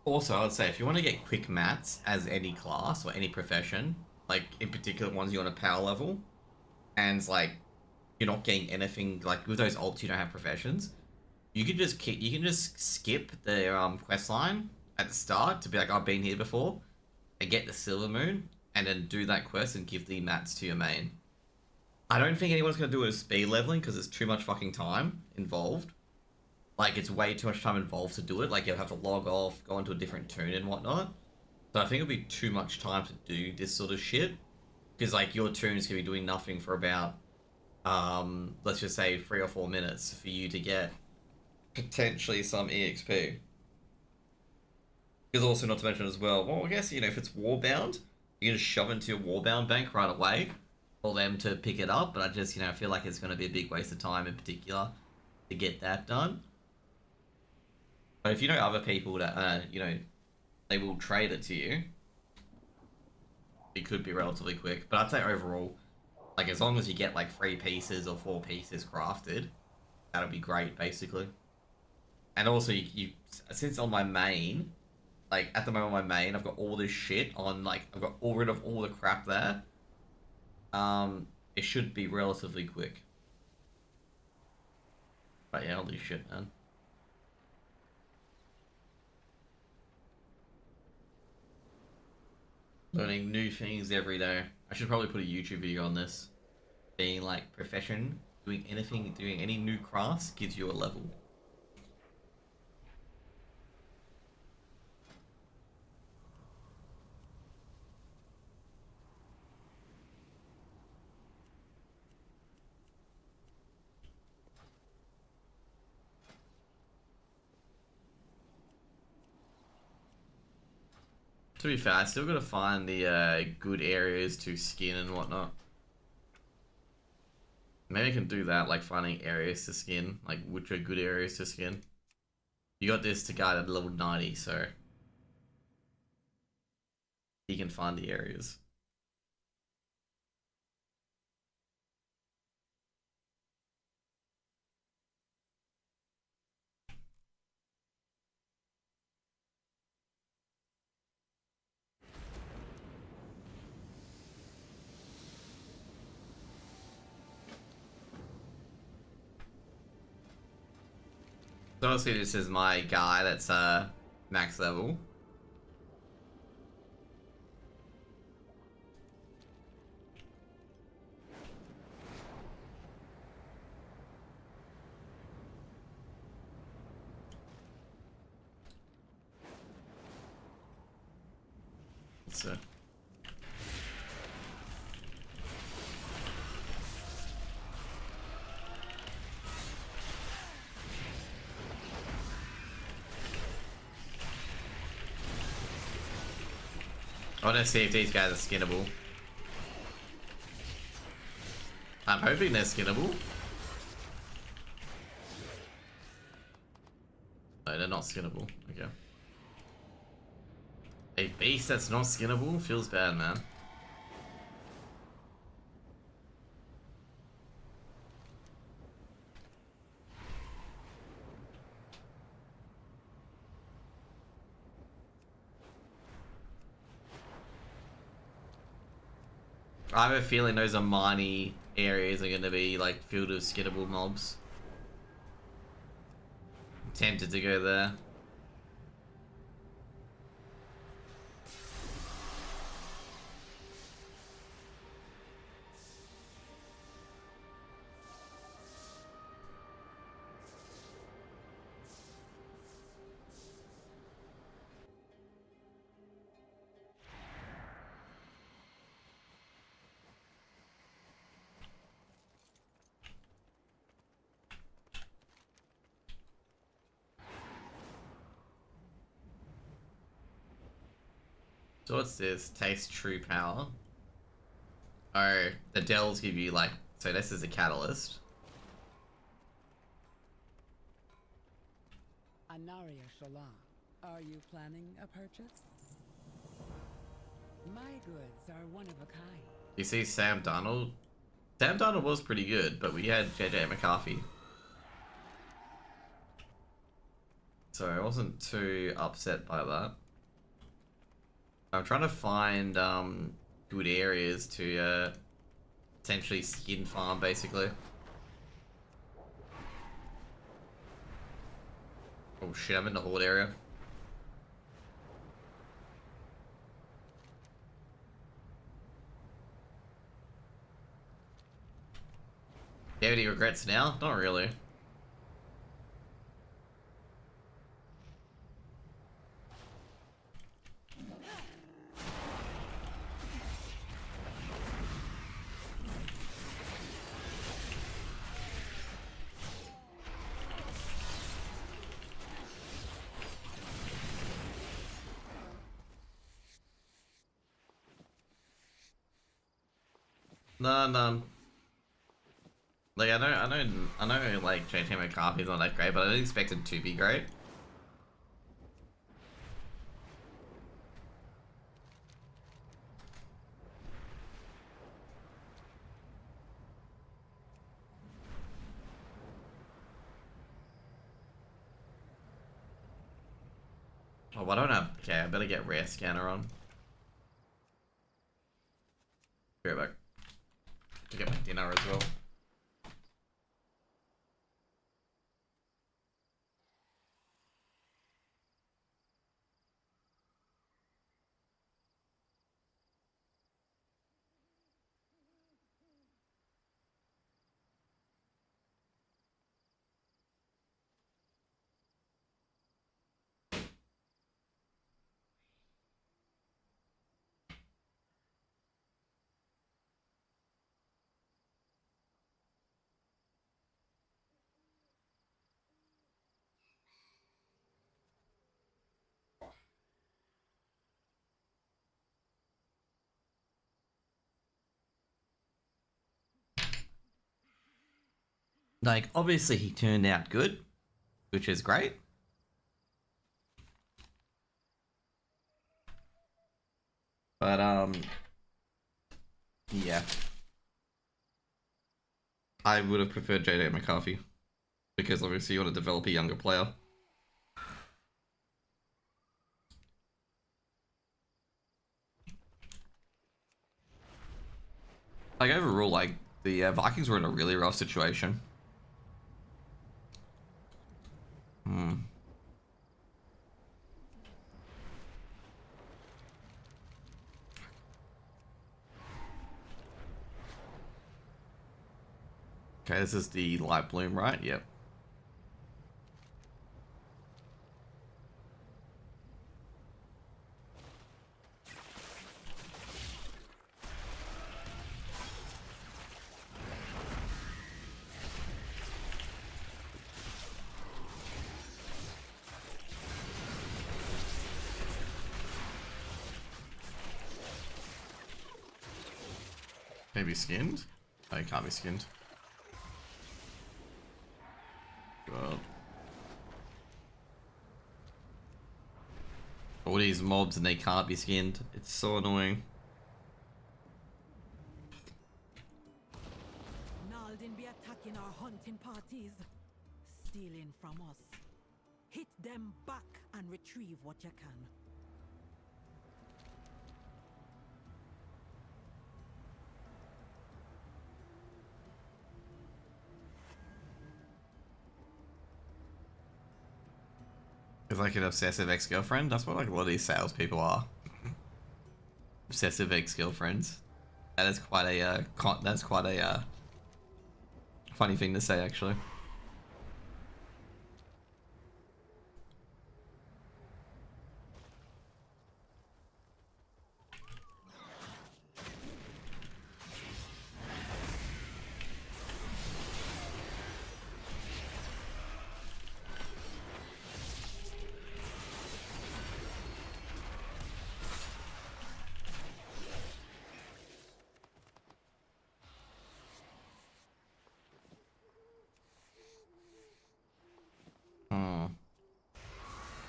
Also, I would say if you want to get quick mats as any class or any profession, like in particular ones you want to power level, and like you're not getting anything like with those ults you don't have professions, you can just skip the quest line at the start to be like I've been here before, and get the Silvermoon, and then do that quest and give the mats to your main. I don't think anyone's gonna do it as speed leveling because there's too much fucking time involved. Like, it's way too much time involved to do it. Like, you'll have to log off, go into a different tune and whatnot. So I think it'll be too much time to do this sort of shit. Because, like, your tune is going to be doing nothing for about, let's just say 3 or 4 minutes for you to get potentially some EXP. Because also, not to mention as well, I guess, you know, if it's Warbound, you can just shove into your Warbound bank right away for them to pick it up. But I just, you know, I feel like it's going to be a big waste of time in particular to get that done. But if you know other people that, you know, they will trade it to you, it could be relatively quick. But I'd say overall, like, as long as you get, like, 3 pieces or 4 pieces crafted, that'll be great, basically. And also, since on my main, like, at the moment on my main, I've got all this shit on, like, I've got all rid of all the crap there. It should be relatively quick. But yeah, holy shit, man. Learning new things every day. I should probably put a YouTube video on this. Being like profession, doing anything, doing any new crafts gives you a level. To be fair, I still gotta find the good areas to skin and whatnot. Maybe I can do that, like finding areas to skin, like which are good areas to skin. You got this to guide at level 90, so you can find the areas. So obviously this is my guy that's max level. So I want to see if these guys are skinnable. I'm hoping they're skinnable. No, they're not skinnable. Okay. A beast that's not skinnable feels bad, man. I have a feeling those Armani areas are going to be like filled with skinnable mobs. I'm tempted to go there. So what's this? Taste true power. Oh, the Dells give you like, so this is a catalyst. Anaria Shala, are you planning a purchase? My goods are one of a kind. You see Sam Darnold? Sam Darnold was pretty good, but we had JJ McCarthy. So I wasn't too upset by that. I'm trying to find good areas to potentially skin farm, basically. Oh shit, I'm in the horde area. Do you have any regrets now? Not really. No. Like I know. Like JJ McCarthy's not that great, but I didn't expect him to be great. Oh, I don't have. Okay, I better get rare scanner on. Be right back. To get my dinner as well. Like, obviously he turned out good, which is great. But, yeah. I would have preferred JJ McCarthy. Because obviously you want to develop a younger player. Like, overall, like, the Vikings were in a really rough situation. Okay, this is the light bloom, right? Yep. Maybe skinned? Oh, it can't be skinned. Well. All these mobs and they can't be skinned. It's so annoying. Naldin be attacking our hunting parties, stealing from us. Hit them back and retrieve what you can. It's like an obsessive ex-girlfriend. That's what like a lot of these salespeople are. Obsessive ex-girlfriends. That is quite a funny thing to say, actually.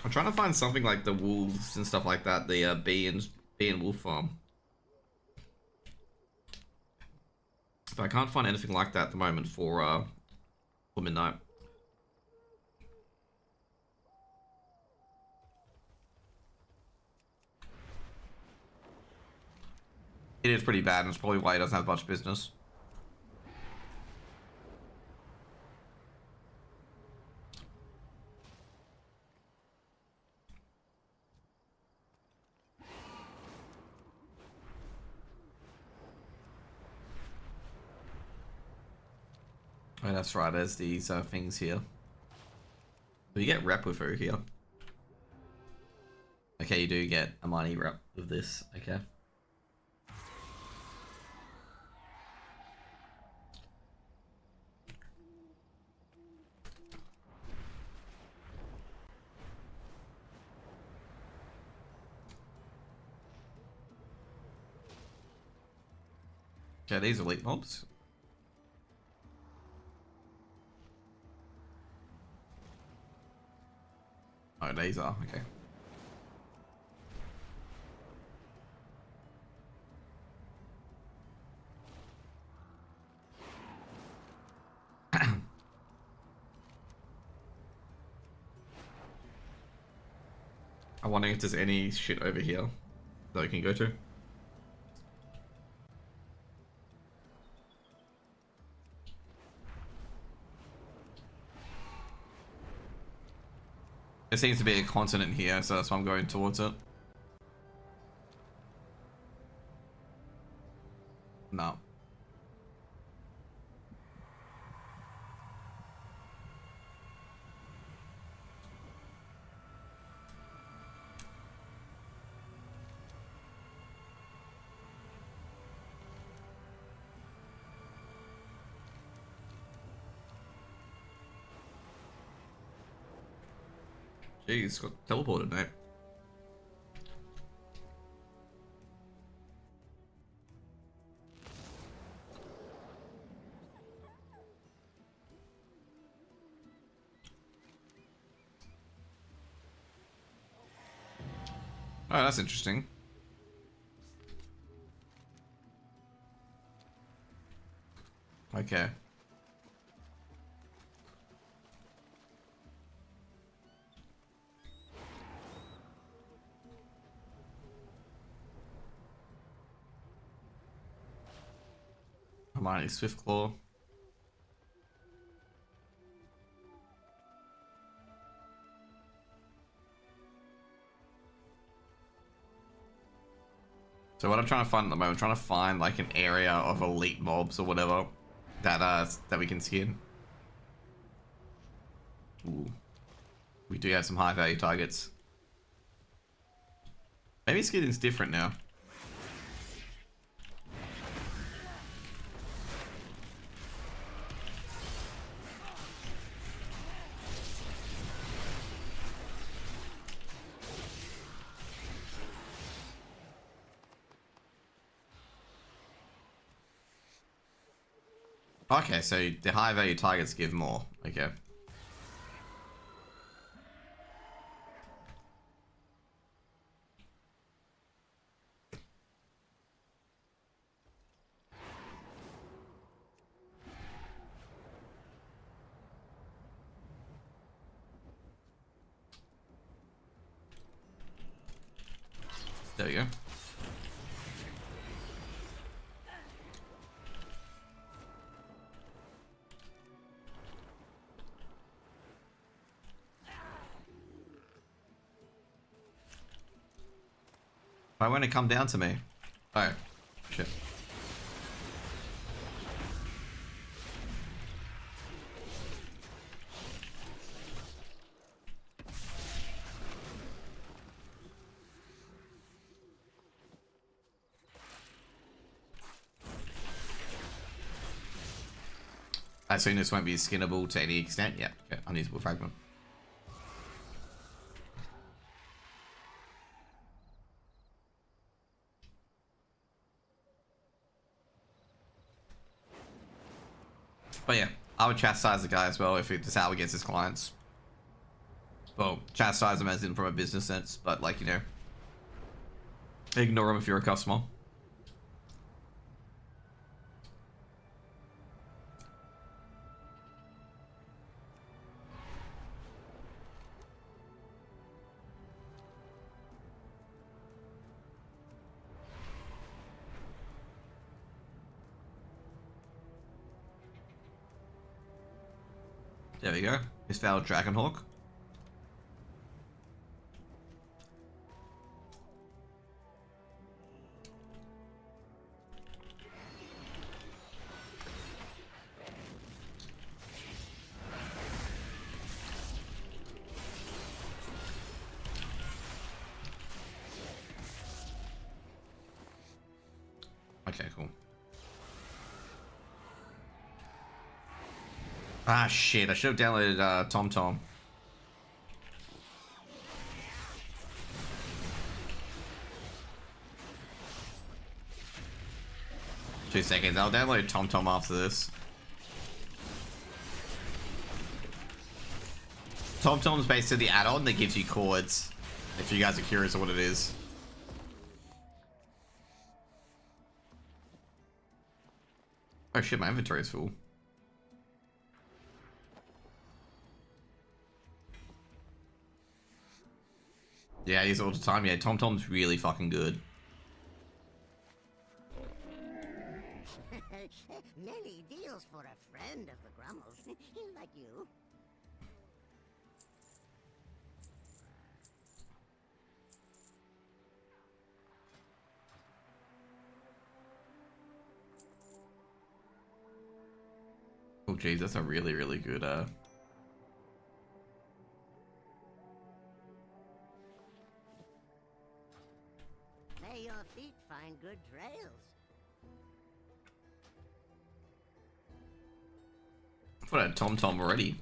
I'm trying to find something like the wolves and stuff like that, the bee and wolf farm. But I can't find anything like that at the moment for midnight. It is pretty bad, and it's probably why he doesn't have much business. Oh, that's right, there's these things here. You get rep with her here. Okay, you do get a money rep with this, okay. Okay, these elite mobs. Oh, these are, okay. I'm wondering if there's any shit over here that we can go to. There seems to be a continent here, so that's why I'm going towards it. No. Jeez, got teleported, mate. Oh, that's interesting. Okay. Hermione Swiftclaw. So what I'm trying to find at the moment, I'm trying to find like an area of elite mobs or whatever that we can skin. Ooh. We do have some high value targets. Maybe skinning's different now. Okay, so the high value targets give more. Okay. There we go. Why won't it come down to me? Oh, shit. I assume this won't be skinnable to any extent. Yeah, okay. Unusable fragment. But yeah, I would chastise the guy as well if it's how he gets his clients. Well, chastise him as in from a business sense, but like, you know, ignore him if you're a customer. There we go. His failed Dragonhawk. Okay, cool. Ah, shit. I should have downloaded TomTom. 2 seconds. I'll download TomTom after this. TomTom's basically the add-on that gives you chords, if you guys are curious of what it is. Oh shit, my inventory is full. Yeah, I use it all the time. Yeah, TomTom's really fucking good. Many deals for a friend of the Grummles, like you. Oh geez, that's a really, really good May your feet find good trails. I thought I had TomTom already.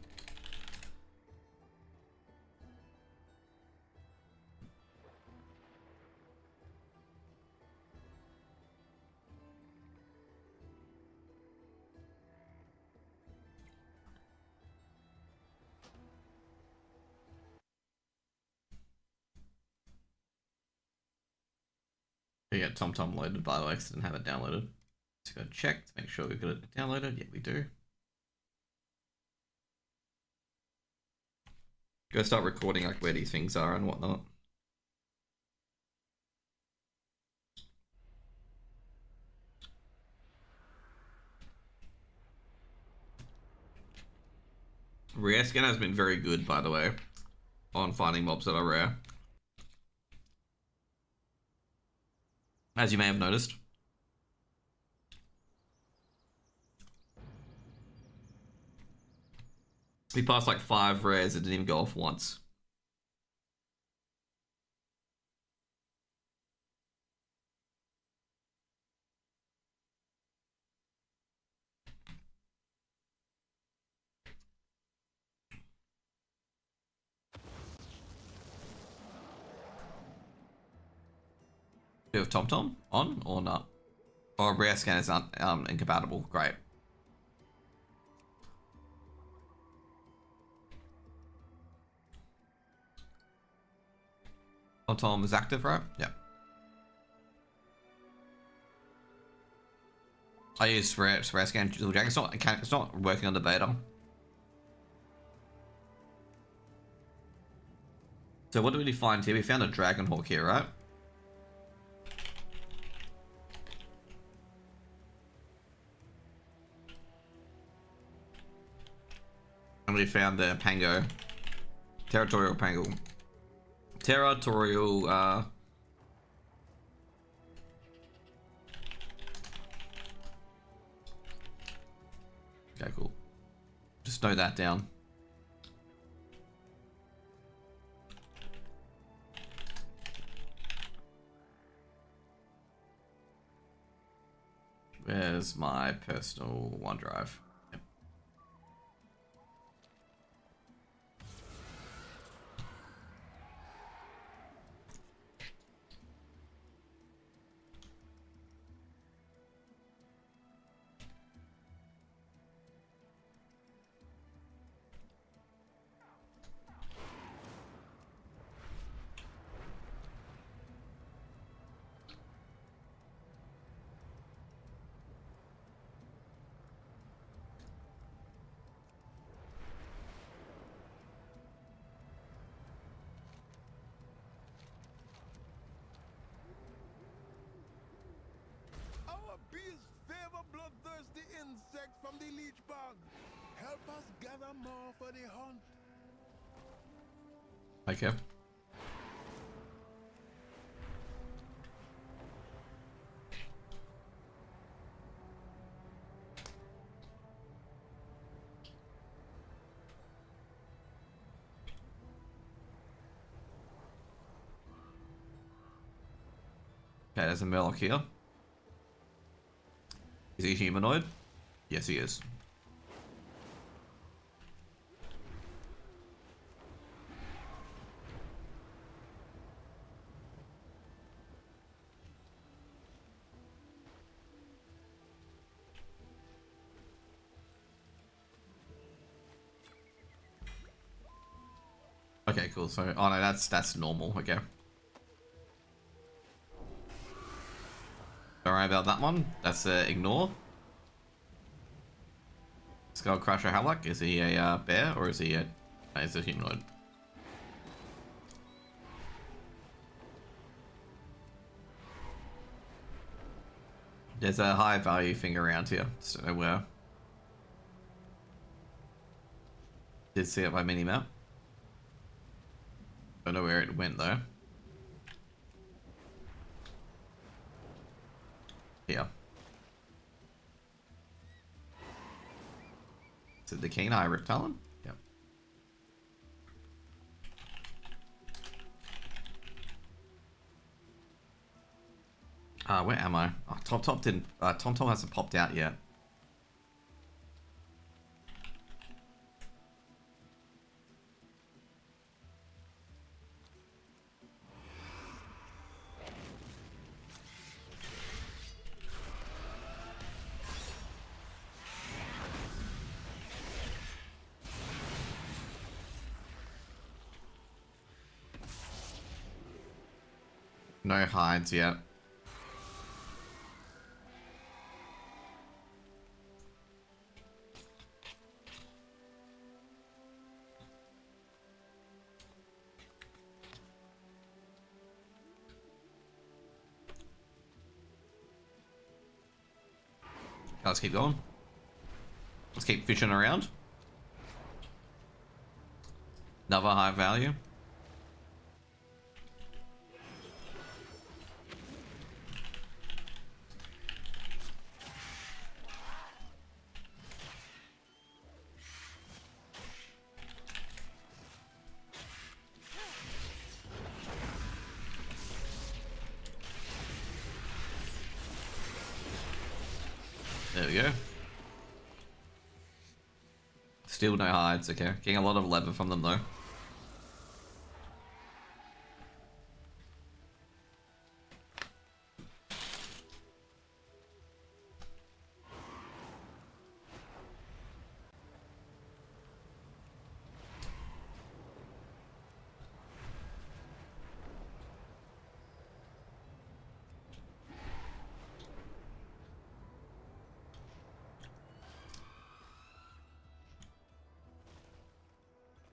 We got TomTom loaded, by the way, 'cause I didn't have it downloaded. So go check to make sure we've got it downloaded. Yeah, we do. Go start recording like where these things are and whatnot. Rare scan has been very good, by the way, on finding mobs that are rare. As you may have noticed. We passed like 5 rares and didn't even go off once. Do you have TomTom on or not? Or rare scan is incompatible. Great. TomTom is active, right? Yeah. I use rare scan Drizzle Jack. It's not working on the beta. So what did we find here? We found a Dragonhawk here, right? And we found the Pango. Territorial Pango. Territorial, Okay, cool. Just note that down. Where's my personal OneDrive? Yep. Our beasts favor bloodthirsty insects from the leech bog. Help us gather more for the hunt. Okay. Okay, there's a Murloc here. Is he humanoid? Yes, he is. Okay, cool. So, oh no, that's normal. Okay. Don't worry about that one. That's ignore. Skull Crusher Halak. Is he a bear or is he a humanoid? There's a high value thing around here. So where? Did see it by minimap. Don't know where it went though. Here. Is it the Keen Eye Riptalon? Yep. Where am I? Oh, Top didn't. Tom hasn't popped out yet. No hides yet. Let's keep going. Let's keep fishing around. Another high value. There we go. Still no hides, okay. Getting a lot of leather from them though.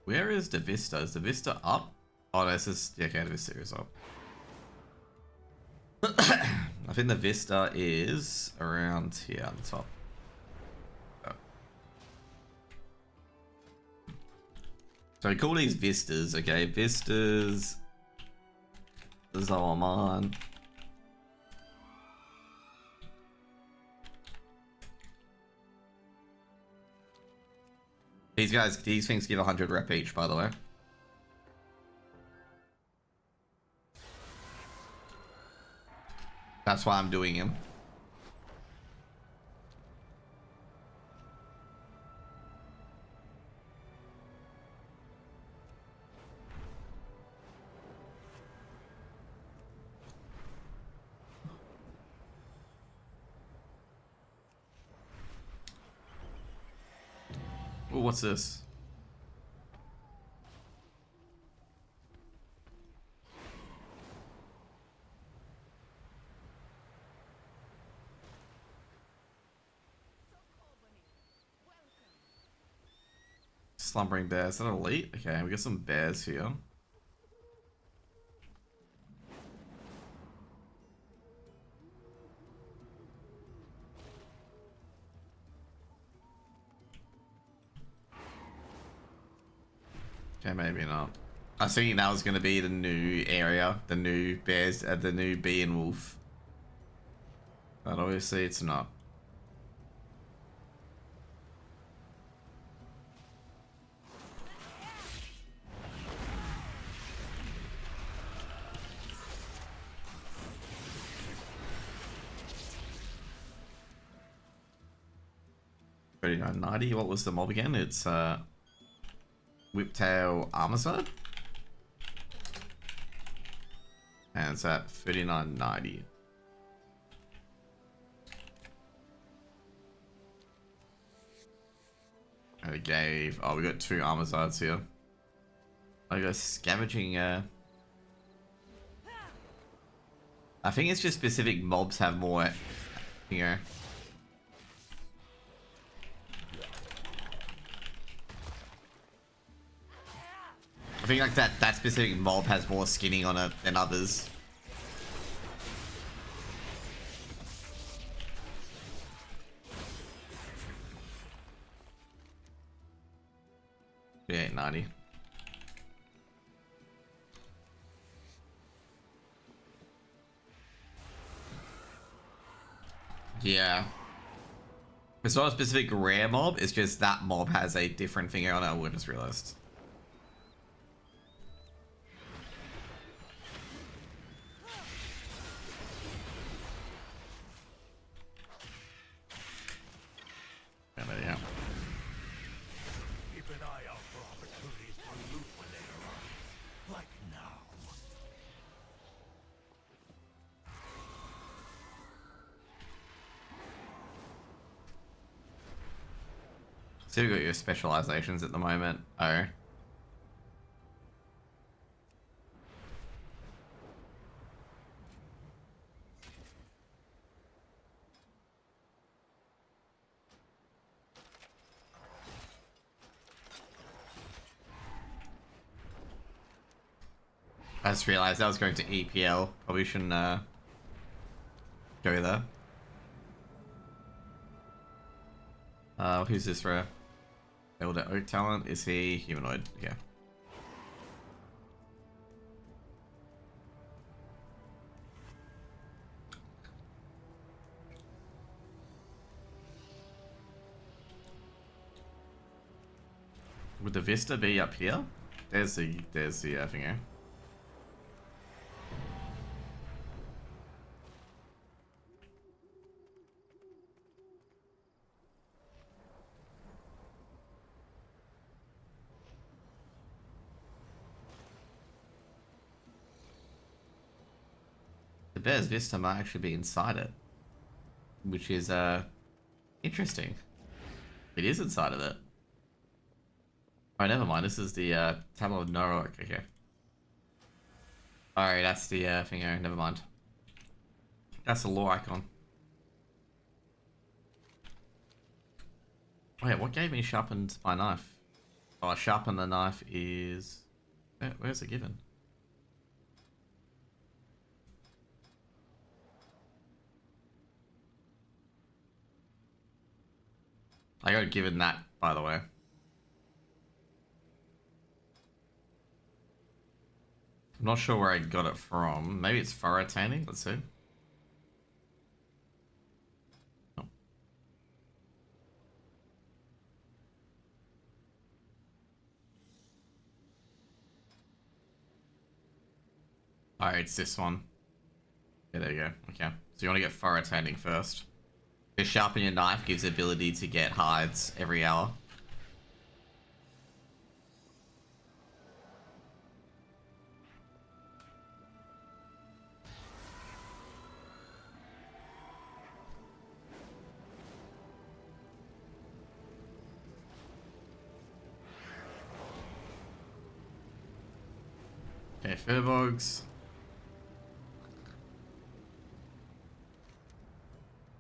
Where is the Vista? Is the Vista up? Oh, no, this is... Yeah, okay, the Vista is up. I think the Vista is around here on the top. Oh. So we call these vistas, okay? Vistas. Zalman. These things give 100 rep each, by the way. That's why I'm doing him. Ooh, what's this? Slumbering bears. Is that elite? Okay, we got some bears here. Okay, maybe not. I was thinking that was going to be the new area, the new bears, the new bee and wolf. But obviously it's not. $39.90. What was the mob again? It's Whiptail Armorsword. And it's at $39.90. And we gave... Oh, we got 2 Armorswords here. I got scavenging... I think it's just specific mobs have more... You know... I think like that specific mob has more skinning on it than others. Yeah, 90. Yeah. It's not a specific rare mob, it's just that mob has a different thing on it, I just realized. Yeah. Keep an eye out for opportunities to loot when they arise. Like now. So you got your specializations at the moment. Oh. I just realized I was going to EPL. Probably shouldn't go there. Who's this rare? Elder Oak Talent? Is he humanoid? Yeah. Would the Vista be up here? There's the thingo. The Bears Vista might actually be inside it, which is interesting. It is inside of it. Oh, never mind. This is the Tableau of Norok. Okay. Alright, that's the thingo. Never mind. That's the lore icon. Wait, what gave me sharpened my knife? Oh, sharpen the knife is... Where's it given? I got given that, by the way. not sure where I got it from. Maybe it's fur attaining. Let's see. Oh. Alright, it's this one. Yeah, there you go. Okay. So you want to get fur attaining first. Just sharpen your knife gives the ability to get hides every hour. Okay, furbogs.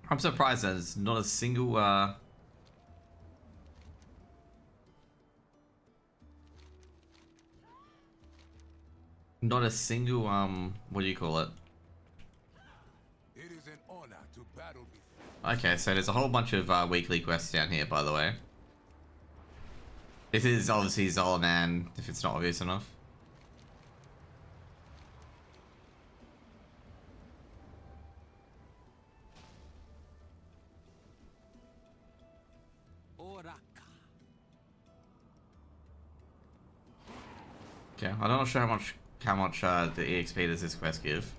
I'm surprised there's not a single not a single what do you call it? It is an honor to battle before. Okay, so there's a whole bunch of weekly quests down here, by the way. This is obviously Zolaman, if it's not obvious enough. Okay, I'm not sure how much the EXP does this quest give.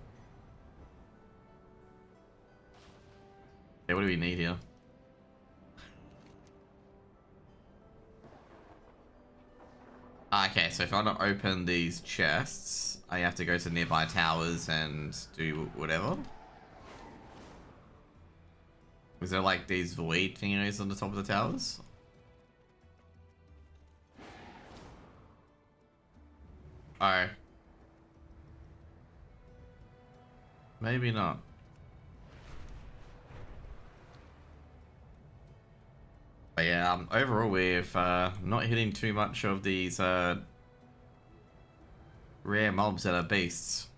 Okay, what do we need here? Okay, so if I want to open these chests, I have to go to nearby towers and do whatever. Was there like these void thingies on the top of the towers? Oh. Maybe not. But yeah, overall we've not hitting too much of these rare mobs that are beasts.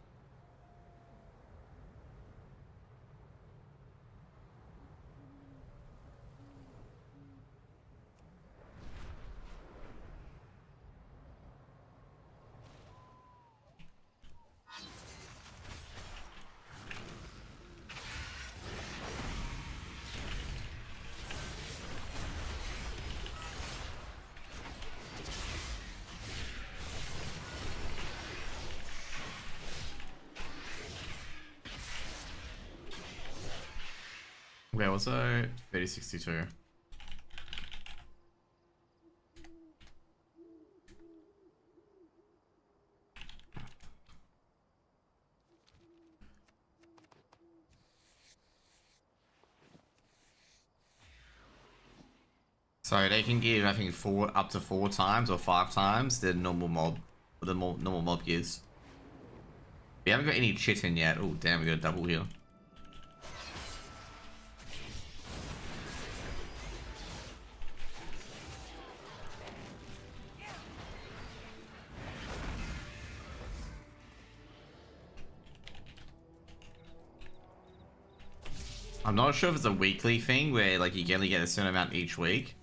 Where was I? 3062. So they can give, I think, up to 4 times or 5 times the normal mob, normal mob gives. We haven't got any chitin yet. Oh damn, we got a double here. I'm not sure if it's a weekly thing where like you only get a certain amount each week.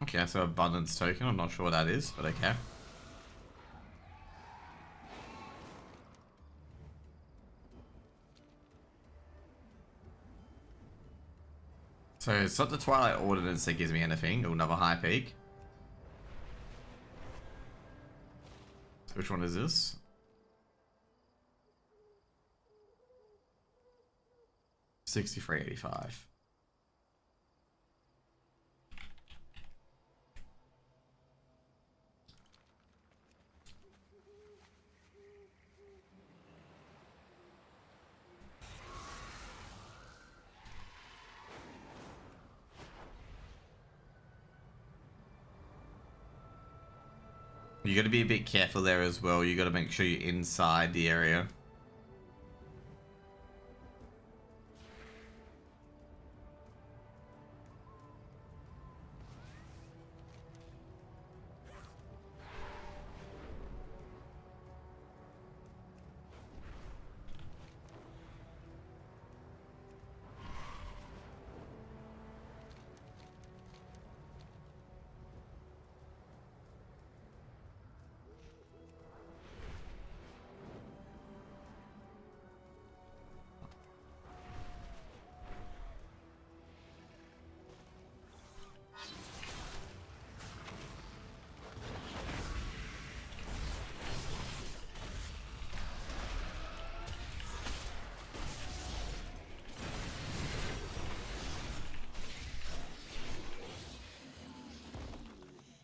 Okay, so abundance token. I'm not sure what that is, but okay. So it's not the Twilight Ordinance that gives me anything, or another high peak. So which one is this? $63.85. You got to be a bit careful there as well. You got to make sure you're inside the area.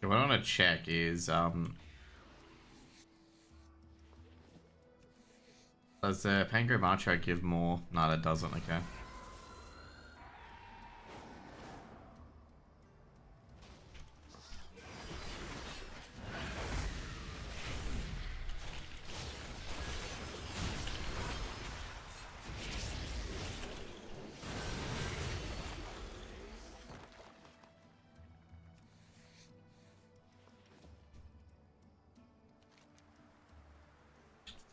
What I want to check is, does the Pango Macho give more? No, that doesn't, okay.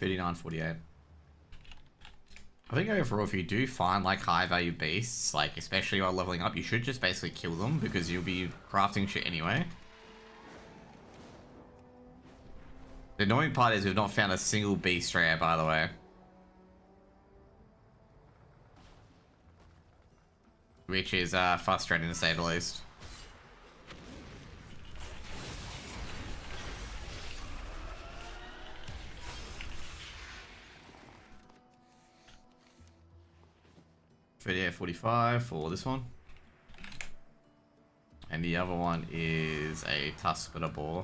$39.48. I think overall, if you do find like high value beasts, like especially while leveling up, you should just basically kill them because you'll be crafting shit anyway. The annoying part is we've not found a single beast rare, by the way. Which is frustrating to say the least. $38.45 for this one. And the other one is a tusk splitter boar.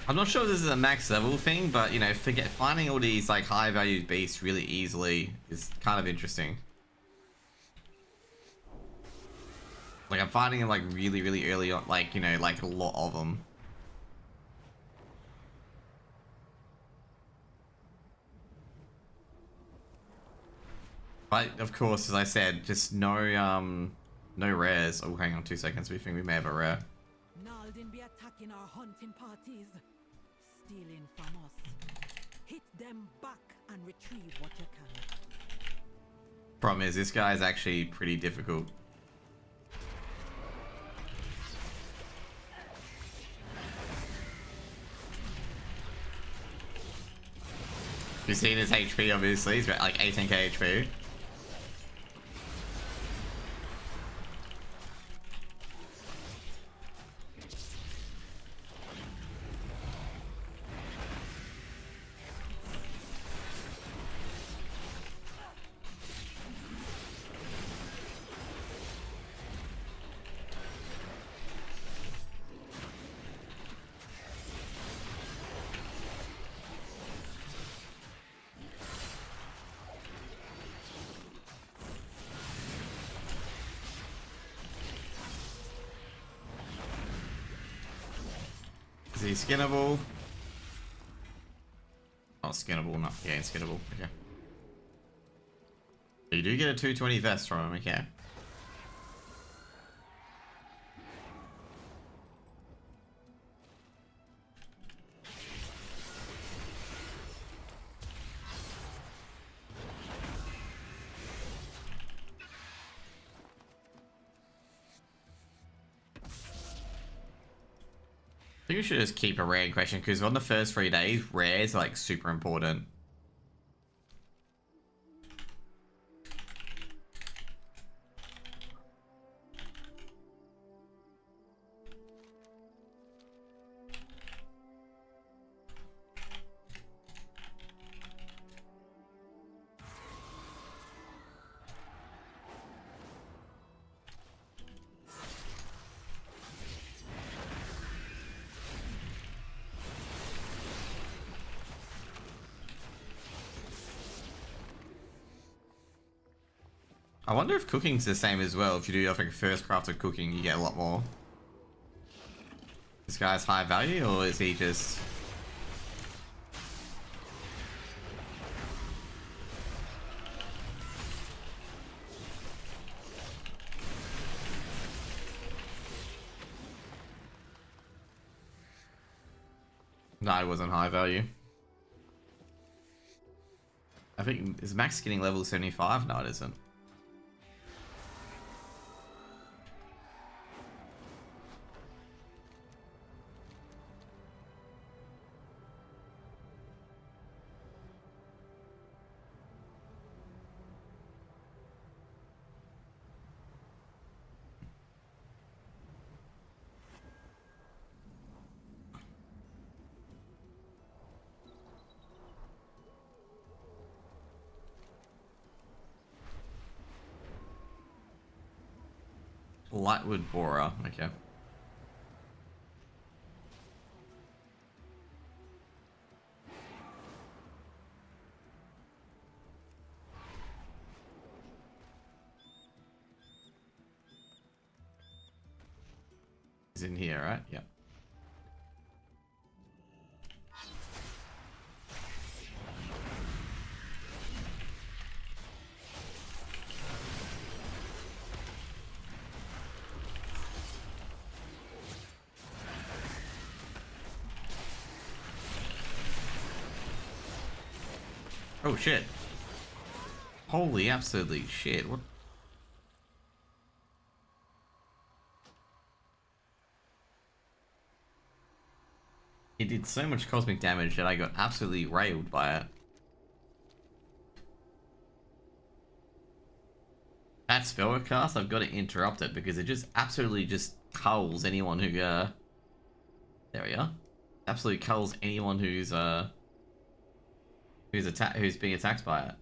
I'm not sure if this is a max level thing, but you know, finding all these like high value beasts really easily is kind of interesting. Like I'm finding them like really early on, like, you know, like a lot of them. But of course, as I said, just no rares. Oh, hang on 2 seconds. We think we may have a rare. Naldin be attacking our hunting parties, stealing from us. Hit them back and retrieve what you can. Problem is, this guy is actually pretty difficult. You've seen his HP, obviously. He's got like 18k HP. Is he skinnable? Not skinnable, not yeah, skinnable. Okay. You do get a 220 vest from him, okay. I think we should just keep a rare question because on the first 3 days, rares are like super important. I wonder if cooking's the same as well. If you do like first crafted cooking, you get a lot more. This guy's high value, or is he just... No, it wasn't high value. I think, is Max getting level 75? No, it isn't. Lightwood borer, okay. He's in here, right? Yeah. Oh shit. Holy absolutely shit. What? It did so much cosmic damage that I got absolutely railed by it. That spell cast, I've got to interrupt it because it just absolutely just culls anyone who there we are. Absolutely culls anyone who's who's being attacked by it.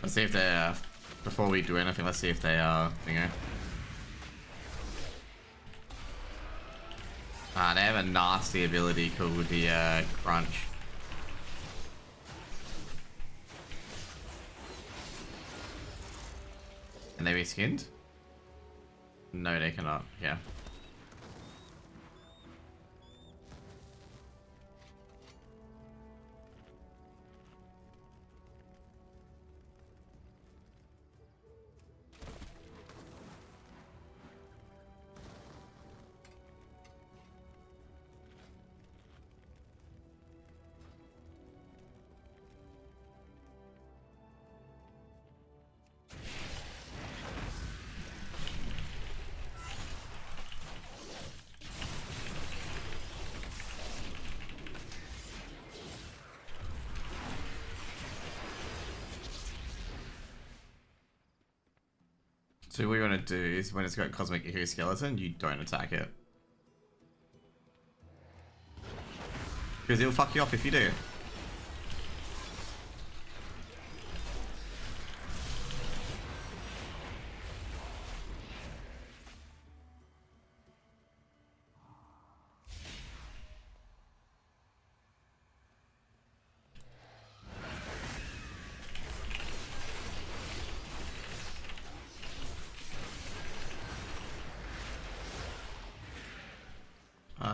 Let's see if they before we do anything, let's see if they are thingo. They have a nasty ability called the crunch. Can they be skinned? No, they cannot. Yeah. So what you want to do is when it's got Cosmic Hero Skeleton, you don't attack it. Because it'll fuck you up if you do.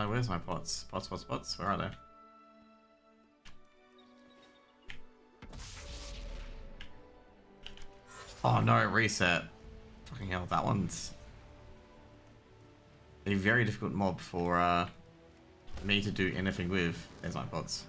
Where's my pots? Pots. Where are they? Oh no, reset. Fucking hell, that one's a very difficult mob for me to do anything with. There's my bots.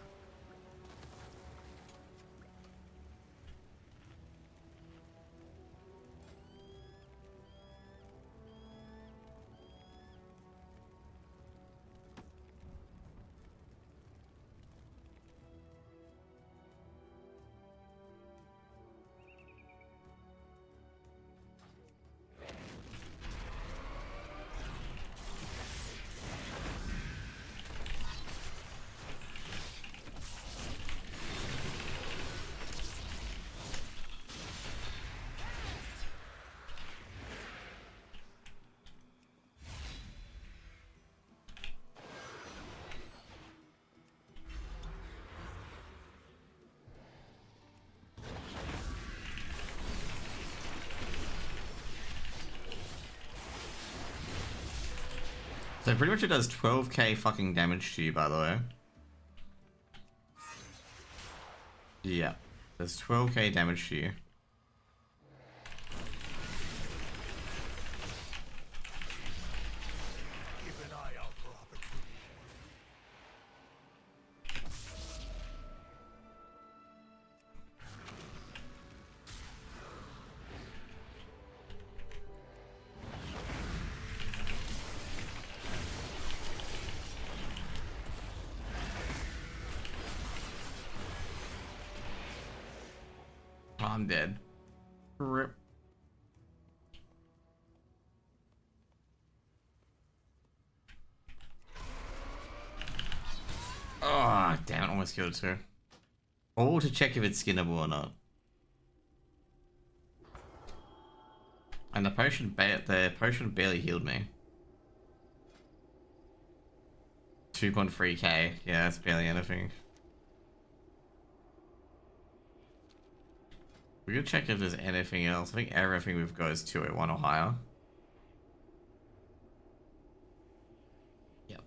So pretty much it does 12k fucking damage to you, by the way. Yeah, does 12k damage to you. Keep an eye out for opportunity. Oh, I'm dead. Rip. Oh, damn it, almost killed it too. All to check if it's skinnable or not. And the potion barely healed me. 2.3k. Yeah, that's barely anything. We could check if there's anything else. I think everything we've got is 201 or higher. Yep.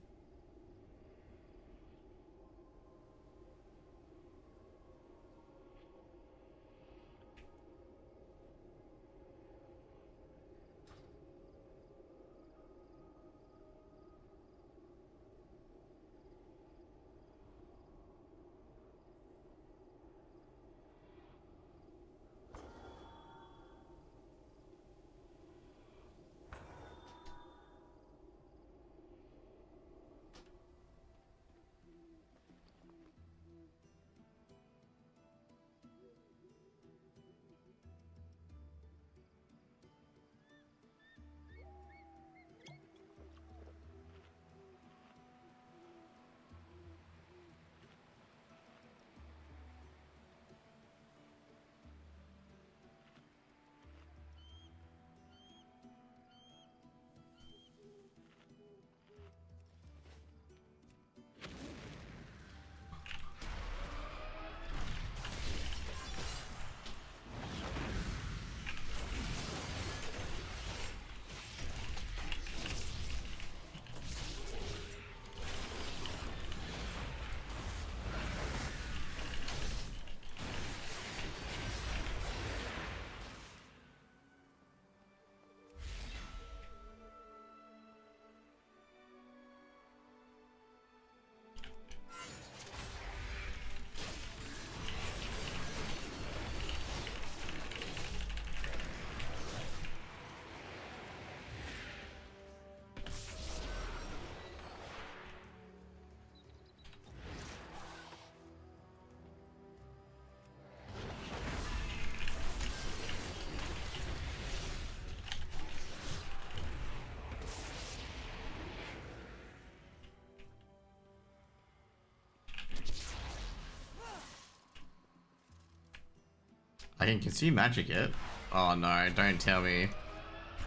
I can consume magic it. Oh no, don't tell me.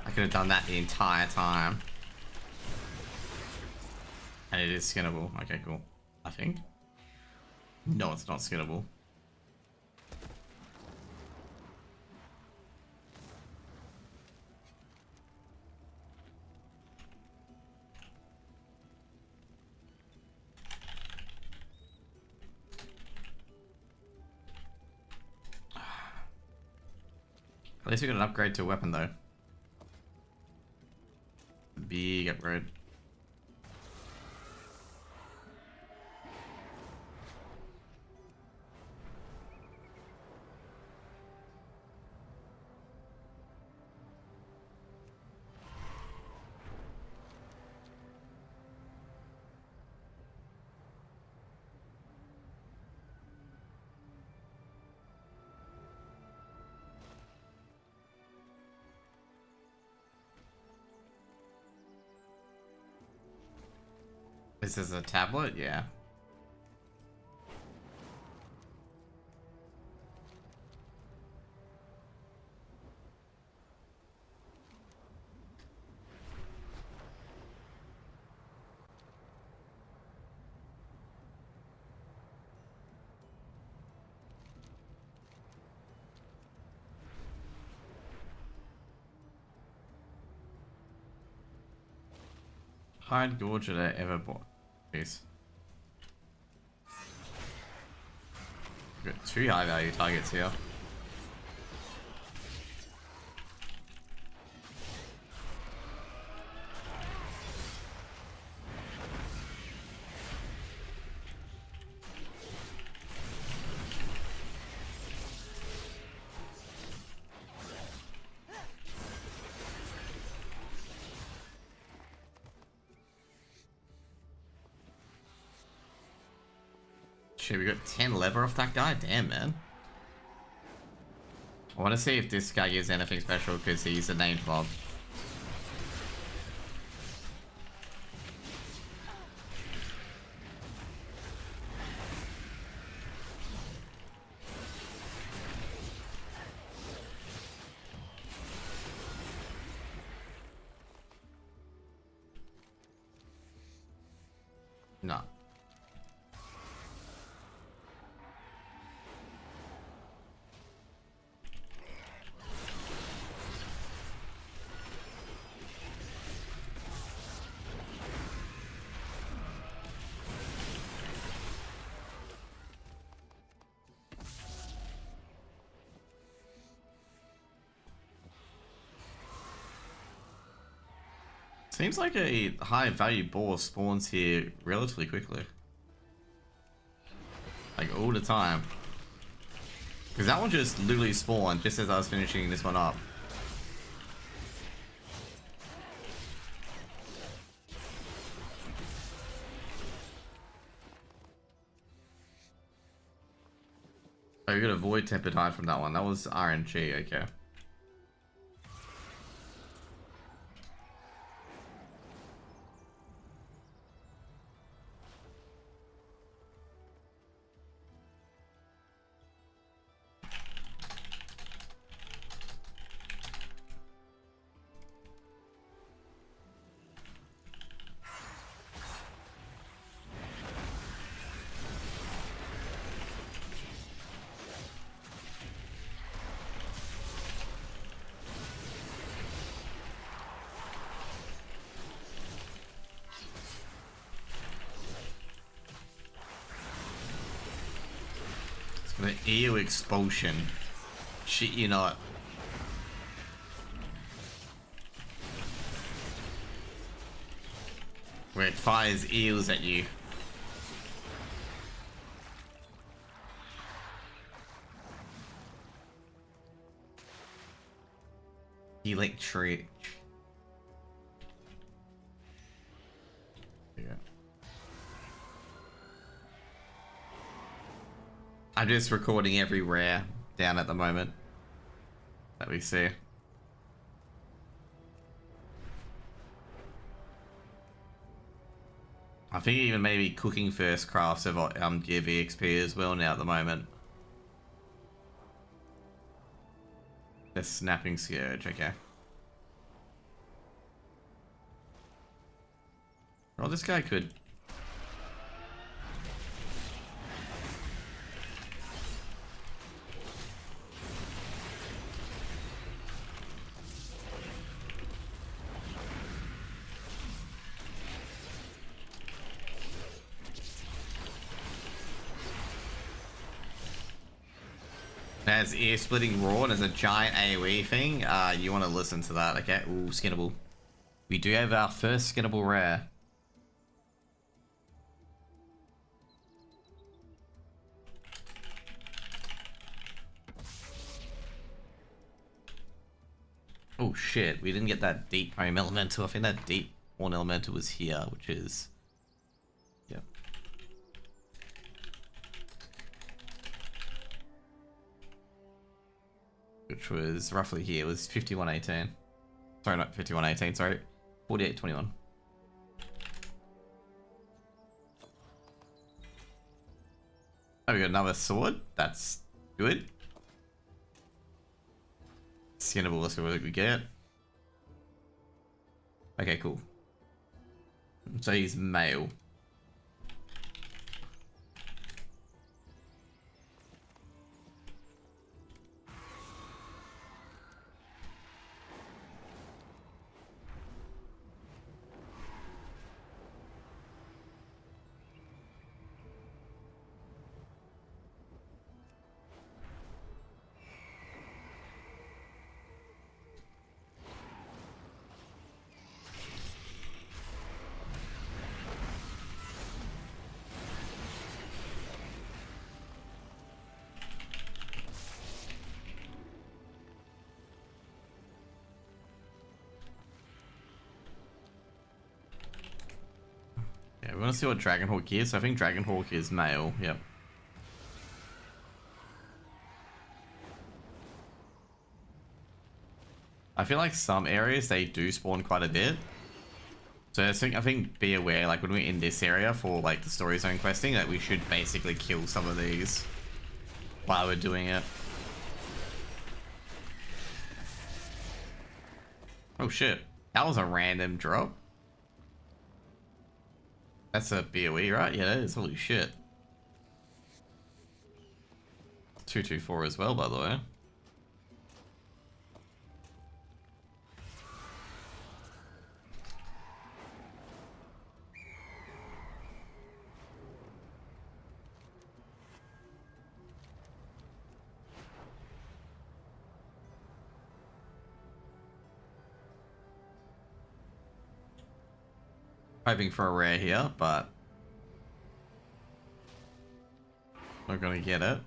I could have done that the entire time. And it is skinnable. Okay, cool. I think. No, it's not skinnable. At least we got an upgrade to a weapon though. Big upgrade. This is a tablet? Yeah. Hide Gorge that I ever bought. Peace. Got 2 high value targets here. Shit, we got 10 lever off that guy? Damn, man. I want to see if this guy gives anything special because he's a named mob. No. Seems like a high value boss spawns here relatively quickly. Like all the time. Because that one just literally spawned just as I was finishing this one up. Oh, you got a void tempered hide from that one. That was RNG, okay. The EO expulsion. Shit, you not. Where it fires eels at you. Electric. Yeah. I'm just recording every rare down at the moment that we see. I think even maybe cooking first crafts of give EXP as well now at the moment. The snapping scourge, okay. Well, this guy could. As ear splitting raw and as a giant AoE thing, you want to listen to that, okay? Ooh, skinnable. We do have our first skinnable rare. Oh shit, we didn't get that deep home elemental. I think that deep horn elemental was here, which is... Yep. Which was roughly here. It was 5118. Sorry, not 5118, sorry. 4821. Oh, we got another sword. That's good. Skinnable, let's see what we get. Okay, cool. So he's male. Yeah, we want to see what Dragonhawk is. I think Dragonhawk is male. Yep. I feel like some areas they do spawn quite a bit. So I think be aware, like when we're in this area for like the story zone questing, that we should basically kill some of these while we're doing it. Oh shit. That was a random drop. That's a BOE, right? Yeah, that is. Holy shit. 224 as well, by the way. Hoping for a rare here, but not gonna get it.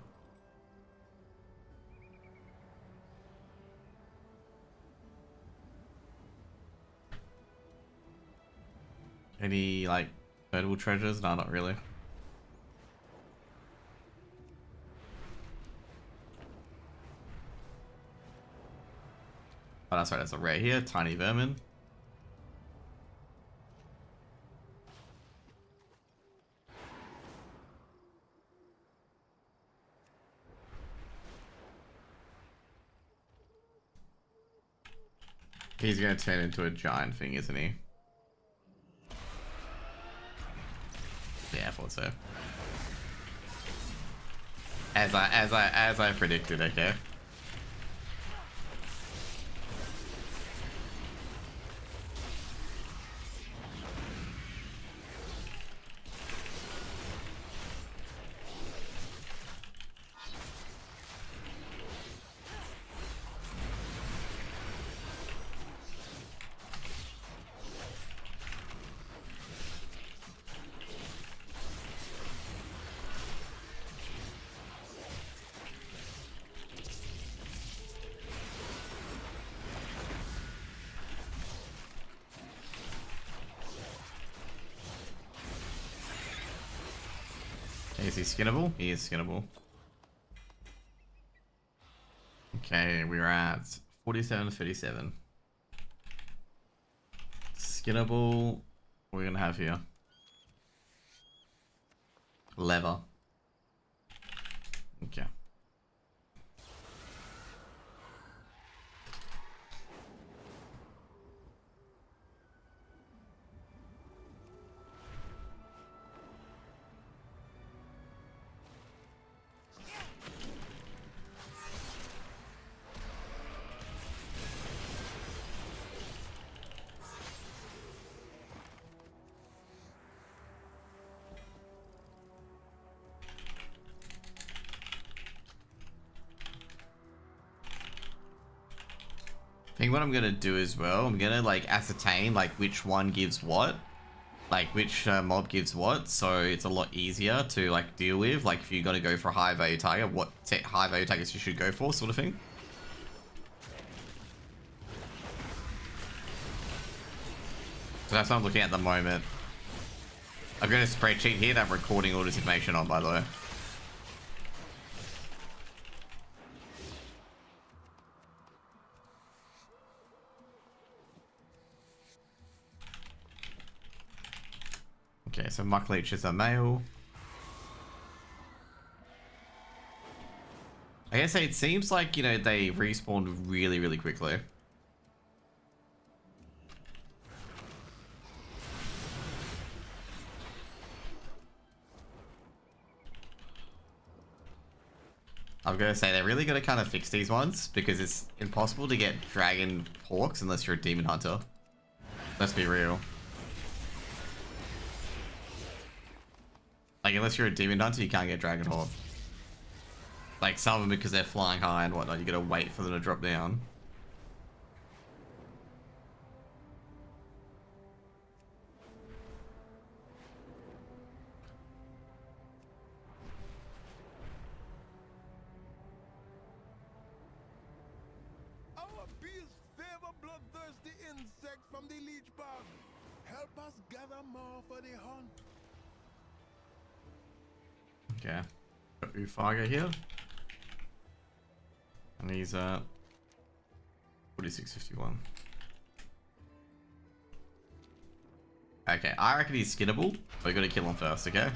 Any like notable treasures? No, not really. Oh, that's right, that's a rare here. Tiny vermin. He's gonna turn into a giant thing, isn't he? Yeah, I thought so. As I predicted, okay. Is he skinnable? He is skinnable. Okay, we're at 47 to 37. Skinnable. What are we gonna have here? Leather. Okay. I think what I'm gonna do as well, I'm gonna like ascertain like which one gives what, like which mob gives what, so it's a lot easier to like deal with. Like if you gotta go for a high value target, what high value targets you should go for, sort of thing. So that's what I'm looking at the moment. I've got a spreadsheet here that I'm recording all this information on, by the way. Okay, so Muck Leech is a male. I guess it seems like, you know, they respawned really, really quickly. I'm gonna say they're really gonna kind of fix these ones because it's impossible to get dragon hawks unless you're a demon hunter. Let's be real. Like, unless you're a demon hunter, you can't get dragon hawk. Like, some of them, because they're flying high and whatnot, you gotta wait for them to drop down. Our beasts favor bloodthirsty insects from the leech bog. Help us gather more for the hunt. Okay. Got Ufaga here. And he's at 4651. Okay, I reckon he's skinnable, but we gotta kill him first, okay?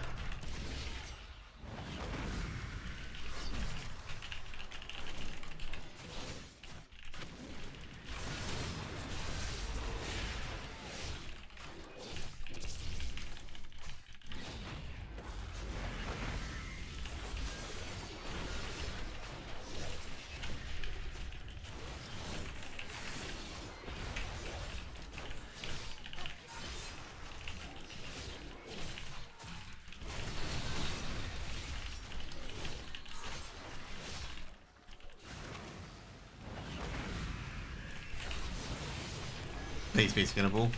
Please be skinnable.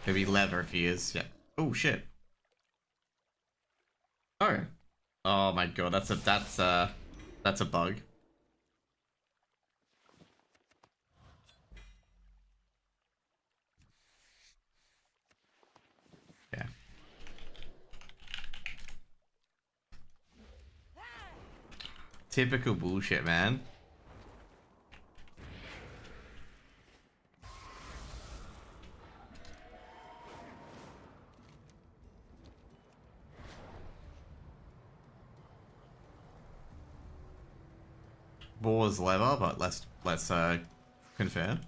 Maybe leather if he is. Yeah. Oh shit. Oh. Oh my god, that's a bug. Yeah. Typical bullshit, man. Boar's leather, but let's confirm.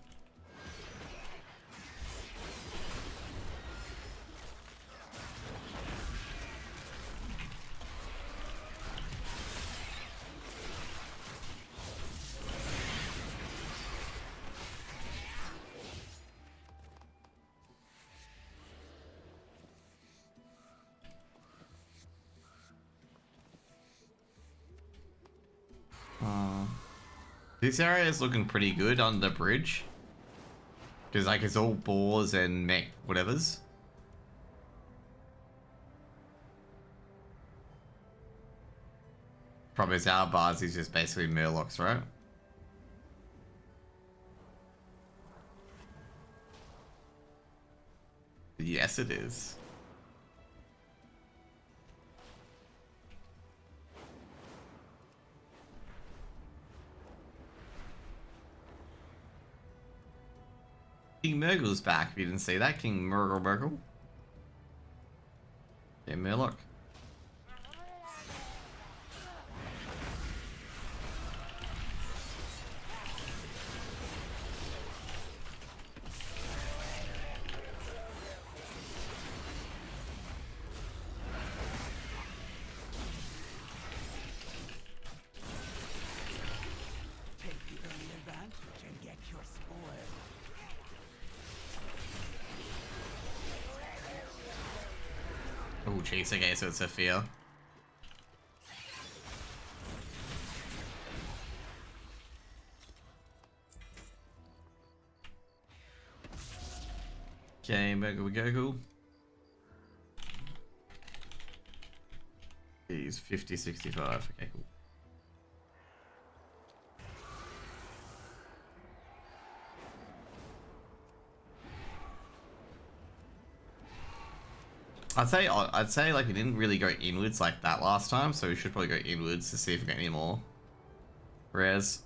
This area is looking pretty good on the bridge. Because, like, it's all boars and mech whatevers. Problem is our bars is just basically murlocs, right? Yes, it is. King Murgle's back, if you didn't see that. King Murgle. Yeah, Murloc. Take the early advantage and get your spoil. Oh, jeez, okay, so it's a fear. Okay, Murgle. He's 50-65. Okay, cool. I'd say like we didn't really go inwards like that last time, so we should probably go inwards to see if we get any more rares.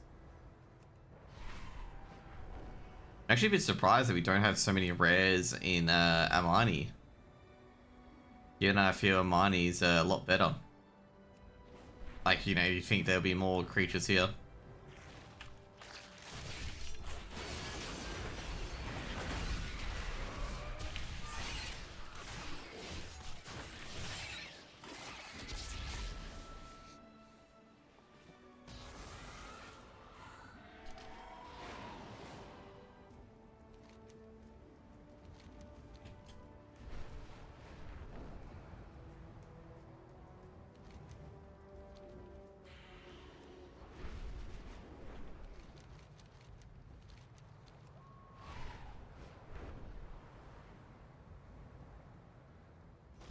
I'm actually a bit surprised that we don't have so many rares in Amani. Yeah, no, I feel Amani's a lot better. Like, you know, you think there'll be more creatures here.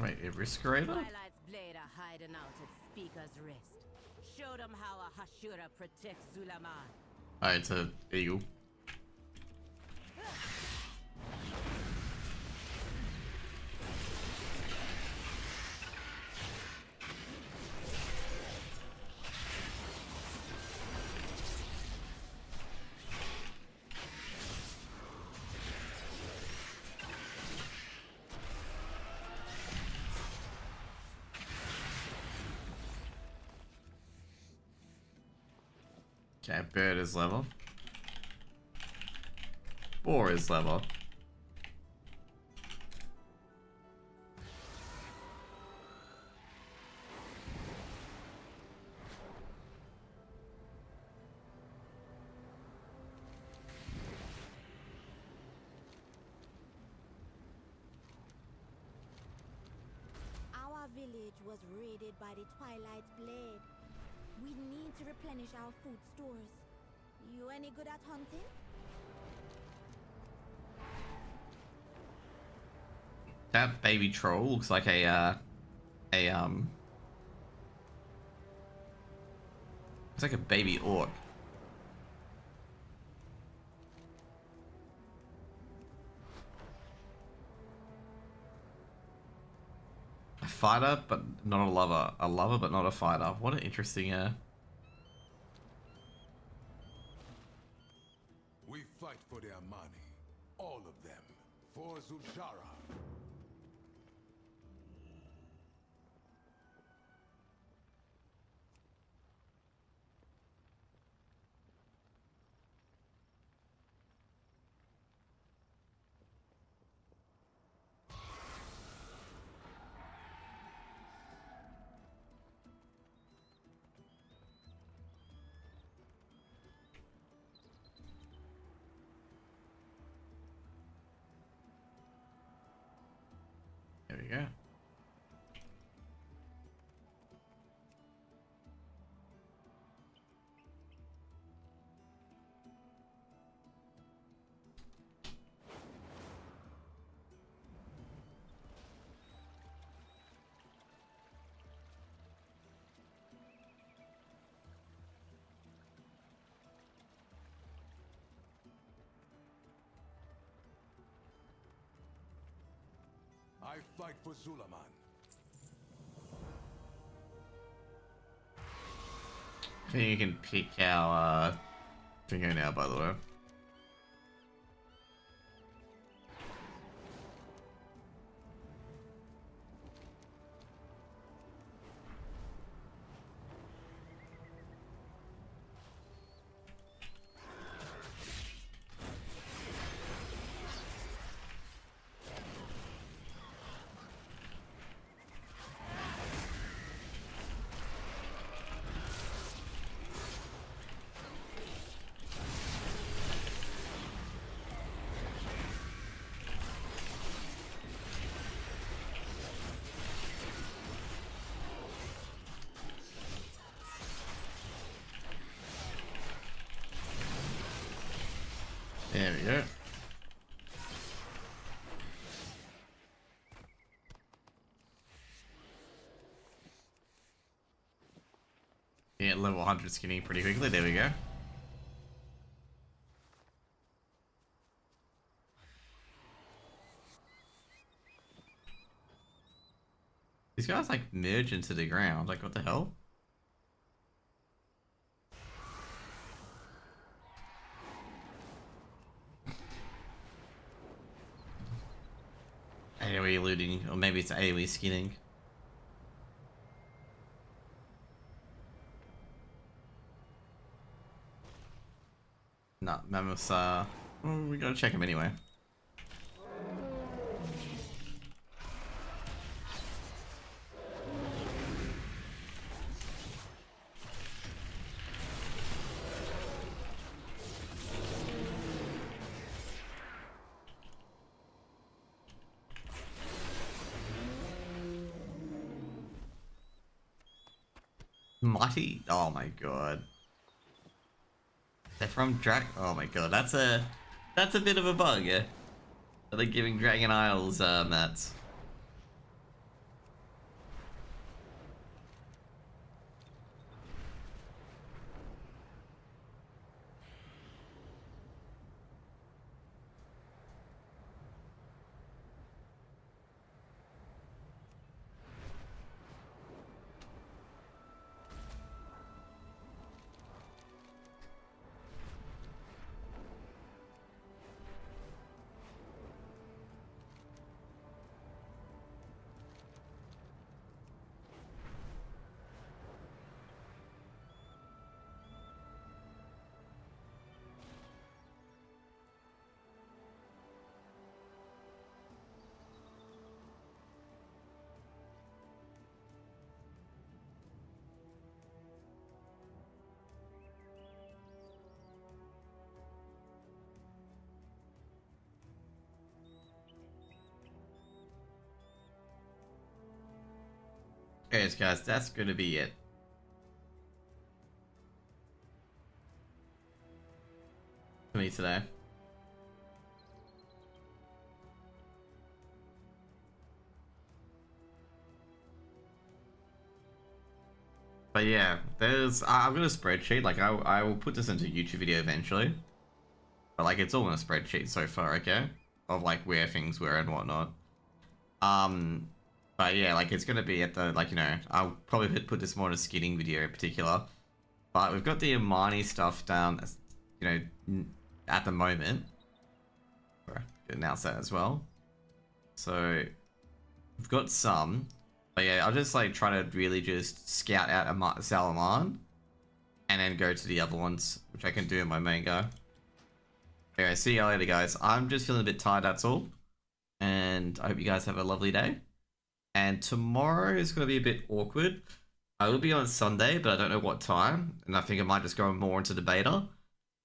Wait, a risk raider? Twilight's blade are hiding out at Speaker's Rest. Show them how a Hashura protects Zulaman. Alright, it's a eagle. Okay, bird is level. Boar is level. Our village was raided by the Twilight's blade. We need to replenish our food stores. You any good at hunting? That baby troll looks like it's like a baby orc. A fighter, but not a lover. A lover, but not a fighter. What an interesting, We fight for their money. All of them. For Zul'Shara. There we go. I fight for Zulaman. I think you can pick our finger now, by the way. There we go. Yeah, level 100 skinning pretty quickly. There we go. These guys like merge into the ground. Like, what the hell? AoE looting, or maybe it's AoE skinning. No, mammoths are... Well, we gotta check them anyway. Mighty? Oh my god. They're from oh my god, that's a bit of a bug. Are they giving Dragon Isles mats? Anyways, guys, that's gonna be it. For me today. But yeah, I've got a spreadsheet, like I will put this into a YouTube video eventually. But like it's all in a spreadsheet so far, okay? Of like where things were and whatnot. But yeah, like it's gonna be at the, like, you know, I'll probably put this more in a skidding video in particular. But we've got the Imani stuff down, you know, at the moment. Announce that as well. So we've got some. But yeah, I'll just like try to really just scout out Salaman and then go to the other ones, which I can do in my main go. Anyway, see you later, guys. I'm just feeling a bit tired, that's all. And I hope you guys have a lovely day. And tomorrow is going to be a bit awkward. I will be on Sunday, but I don't know what time. And I think I might just go more into the beta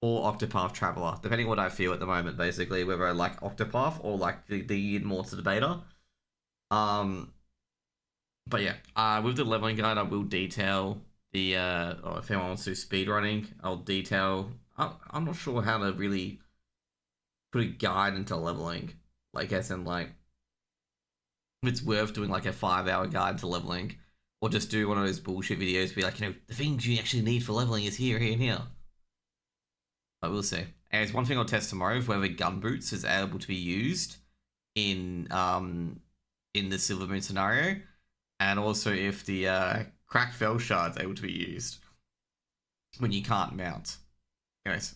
or Octopath Traveler, depending on what I feel at the moment, basically, whether I like Octopath or like the more to the beta. But yeah, with the leveling guide, I will detail the, or if anyone wants to do speedrunning, I'll detail, I'm not sure how to really put a guide into leveling, like as in like, if it's worth doing like a 5-hour guide to leveling, or just do one of those bullshit videos, be like, you know, the things you actually need for leveling is here, here, and here. But we'll see. And it's one thing I'll test tomorrow, if whether Gunboots is able to be used in the Silvermoon scenario, and also if the cracked fell shard is able to be used when you can't mount. Anyways.